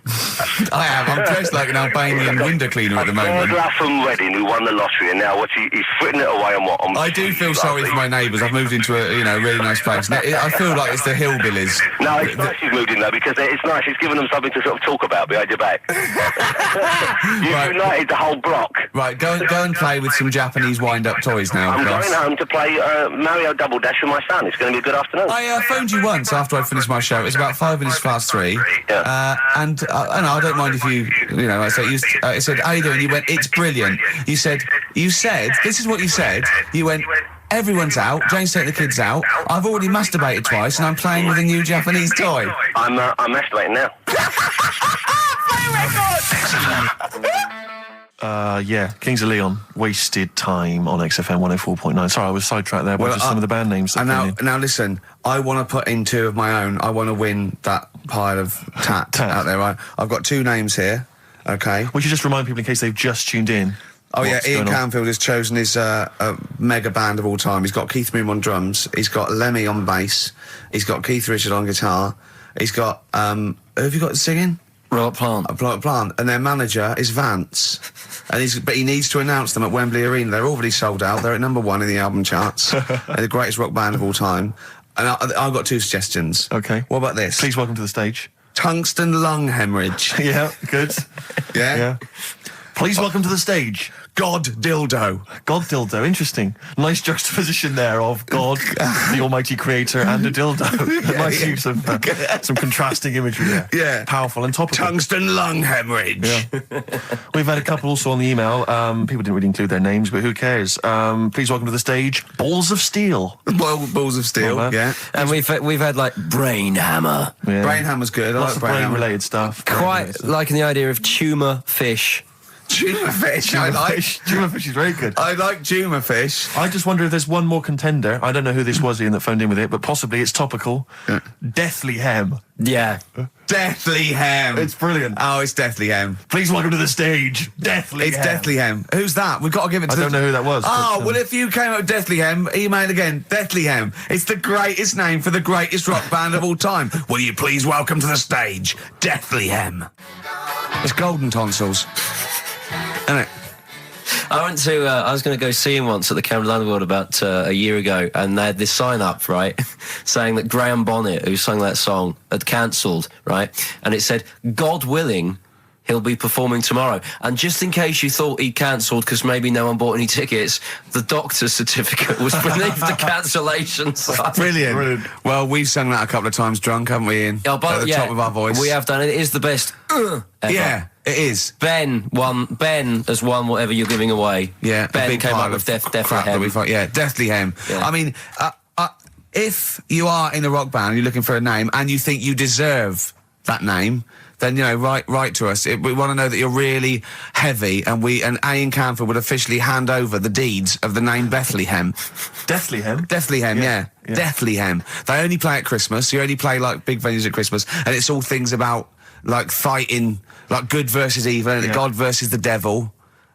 I am. I'm dressed like an Albanian window cleaner at the moment. Burglar from Reading who won the lottery, and now he's fritting it away on what? I do feel sorry for my neighbours. I've moved into a really nice place. I feel like it's the hillbillies. No, it's nice you've moved in though, because it's nice. It's given them something to sort of talk about behind your back. You've united the whole block. Right, go and play with some Japanese wind-up toys now. I'm going home to play Mario Double Dash with my son. It's going to be a good afternoon. I phoned you once after I finished my show. It was about 5 minutes past 3. Yeah. And I don't mind if I said, how you doing? You went, it's brilliant. You said, this is what you said. You went, everyone's out. Jane's taking the kids out. I've already masturbated twice, and I'm playing with a new Japanese toy. I'm masturbating now. Kings of Leon, Wasted Time on XFM 104.9. Sorry, I was sidetracked there by just some of the band names. Now listen, I want to put in 2 of my own. I want to win that pile of tat out there, right? I've got 2 names here, okay? We should just remind people in case they've just tuned in. Oh yeah, Ian Camfield has chosen his mega band of all time. He's got Keith Moon on drums, he's got Lemmy on bass, he's got Keith Richard on guitar, he's got, who have you got singing? Robert Plant. Plant. And their manager is Vance. But he needs to announce them at Wembley Arena. They're already sold out. They're at number 1 in the album charts. They're the greatest rock band of all time. And I've got 2 suggestions. Okay. What about this? Please welcome to the stage. Tungsten lung hemorrhage. Yeah, good. Yeah? Please welcome to the stage. God dildo. God dildo, interesting. Nice juxtaposition there of God, the almighty creator, and a dildo. Nice use of some contrasting imagery there. Yeah. Powerful and topical. Tungsten lung hemorrhage. Yeah. We've had a couple also on the email. People didn't really include their names, but who cares? Please welcome to the stage, Balls of Steel. Balls of Steel, yeah. And we've had like Brain Hammer. Yeah. Brain Hammer's good. Lots of brain-related stuff. Quite liking the idea of tumour fish. Tuna fish, I like. Tuna fish is very good. I like tuna fish. I just wonder if there's one more contender. I don't know who this was, Ian, that phoned in with it, but possibly it's topical. Deathly Hem. Yeah. Deathly Hem. It's brilliant. Oh, it's Deathly Hem. Please welcome to the stage, Deathly Hem. It's Deathly Hem. Who's that? We've got to give it to I don't know who that was. Oh, well, if you came up with Deathly Hem, email again. Deathly Hem. It's the greatest name for the greatest rock band of all time. Will you please welcome to the stage, Deathly Hem? It's Golden Tonsils. Isn't it? I went to, I was going to go see him once at the Camfield Underworld about a year ago, and they had this sign up, right, saying that Graham Bonnet, who sang that song, had cancelled, right, and it said, God willing, he'll be performing tomorrow. And just in case you thought he cancelled because maybe no one bought any tickets, the doctor's certificate was beneath the cancellation sign. Brilliant. Well, we've sung that a couple of times drunk, haven't we, Ian? Oh, but, at the top of our voice. We have done it. It is the best ever. Yeah, it is. Ben has won whatever you're giving away. Yeah, Ben came up with Deathly Hem. Yeah, Deathly Hem. Yeah. I mean, if you are in a rock band, you're looking for a name, and you think you deserve that name, then, write to us. We want to know that you're really heavy, and Ian Camfield would officially hand over the deeds of the name Bethlehem. Deathly Hem? Deathly Hem, yeah. Deathly Hem. They only play at Christmas. You only play, like, big venues at Christmas, and it's all things about, like, fighting, like, good versus evil, and God versus the devil.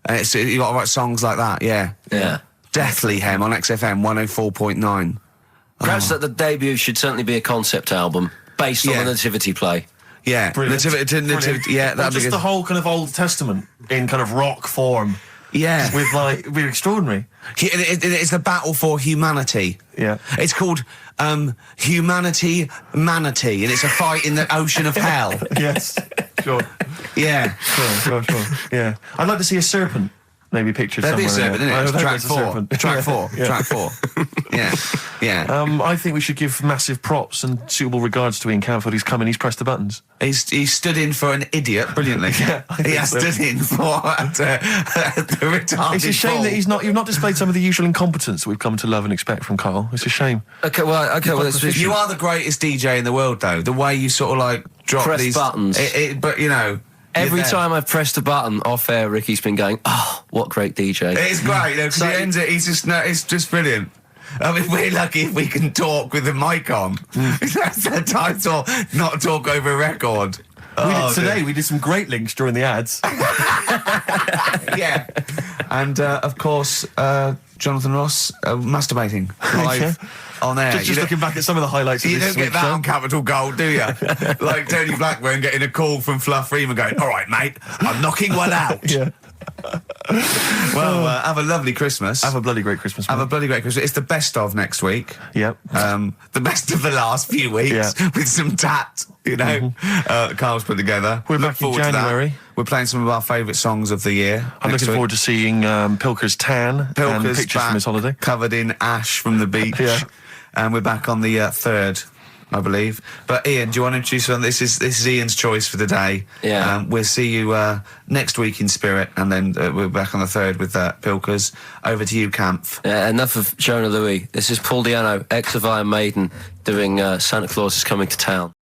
And you got to write songs like that, yeah. Yeah. Deathly Hem on XFM 104.9. Perhaps that the debut should certainly be a concept album based on the Nativity play. Yeah, Brilliant. Yeah, that'd be just good. the whole kind of Old Testament in kind of rock form. Yeah, with it'd be extraordinary. It's the battle for humanity. Yeah, it's called Humanity Manatee, and it's a fight in the ocean of hell. Yes, sure. Yeah, sure. Yeah, I'd like to see a serpent. maybe pictured That'd be a somewhere. serpent, isn't it? Track That's a serpent. Track 4. Yeah. Track 4. Yeah. I think we should give massive props and suitable regards to Ian Camfield. He's come in, he's pressed the buttons. He stood in for an idiot brilliantly. He has stood in for the retarded. It's a shame that you've not displayed some of the usual incompetence that we've come to love and expect from Karl. It's a shame. Okay, well, You are the greatest DJ in the world, though. The way you sort of like drop Press these buttons. But you know. Every time I've pressed a button off air, Ricky's been going, "Oh, what great DJ!" It's great. You know, 'cause he ends it. It's just brilliant. I mean, we're lucky if we can talk with the mic on. That's the title. Not talk over a record. We did some great links during the ads. Yeah. And of course, Jonathan Ross masturbating live on air. Just looking back at some of the highlights of You this don't get that show. on Capital Gold, do you? Like Tony Blackburn getting a call from Fluff Freeman going, "All right, mate, I'm knocking one out." Yeah. Well, have a lovely Christmas. Have a bloody great Christmas. Have a bloody great Christmas. It's the best of next week. Yep. The best of the last few weeks with some tat, you know, that Carl's put together. We're Look back in forward to that. January. We're playing some of our favourite songs of the year. I'm looking forward to seeing Pilker's tan and Pilker's pictures back, from his holiday. covered in ash from the beach. Yeah. And we're back on the 3rd, I believe. But Ian, do you want to introduce one? This is Ian's choice for the day. Yeah. We'll see you next week in spirit, and then we're back on the 3rd with Pilkers. Over to you, Camp. Enough of Jonah Louis. This is Paul Di'Anno, ex of Iron Maiden, doing Santa Claus is Coming to Town.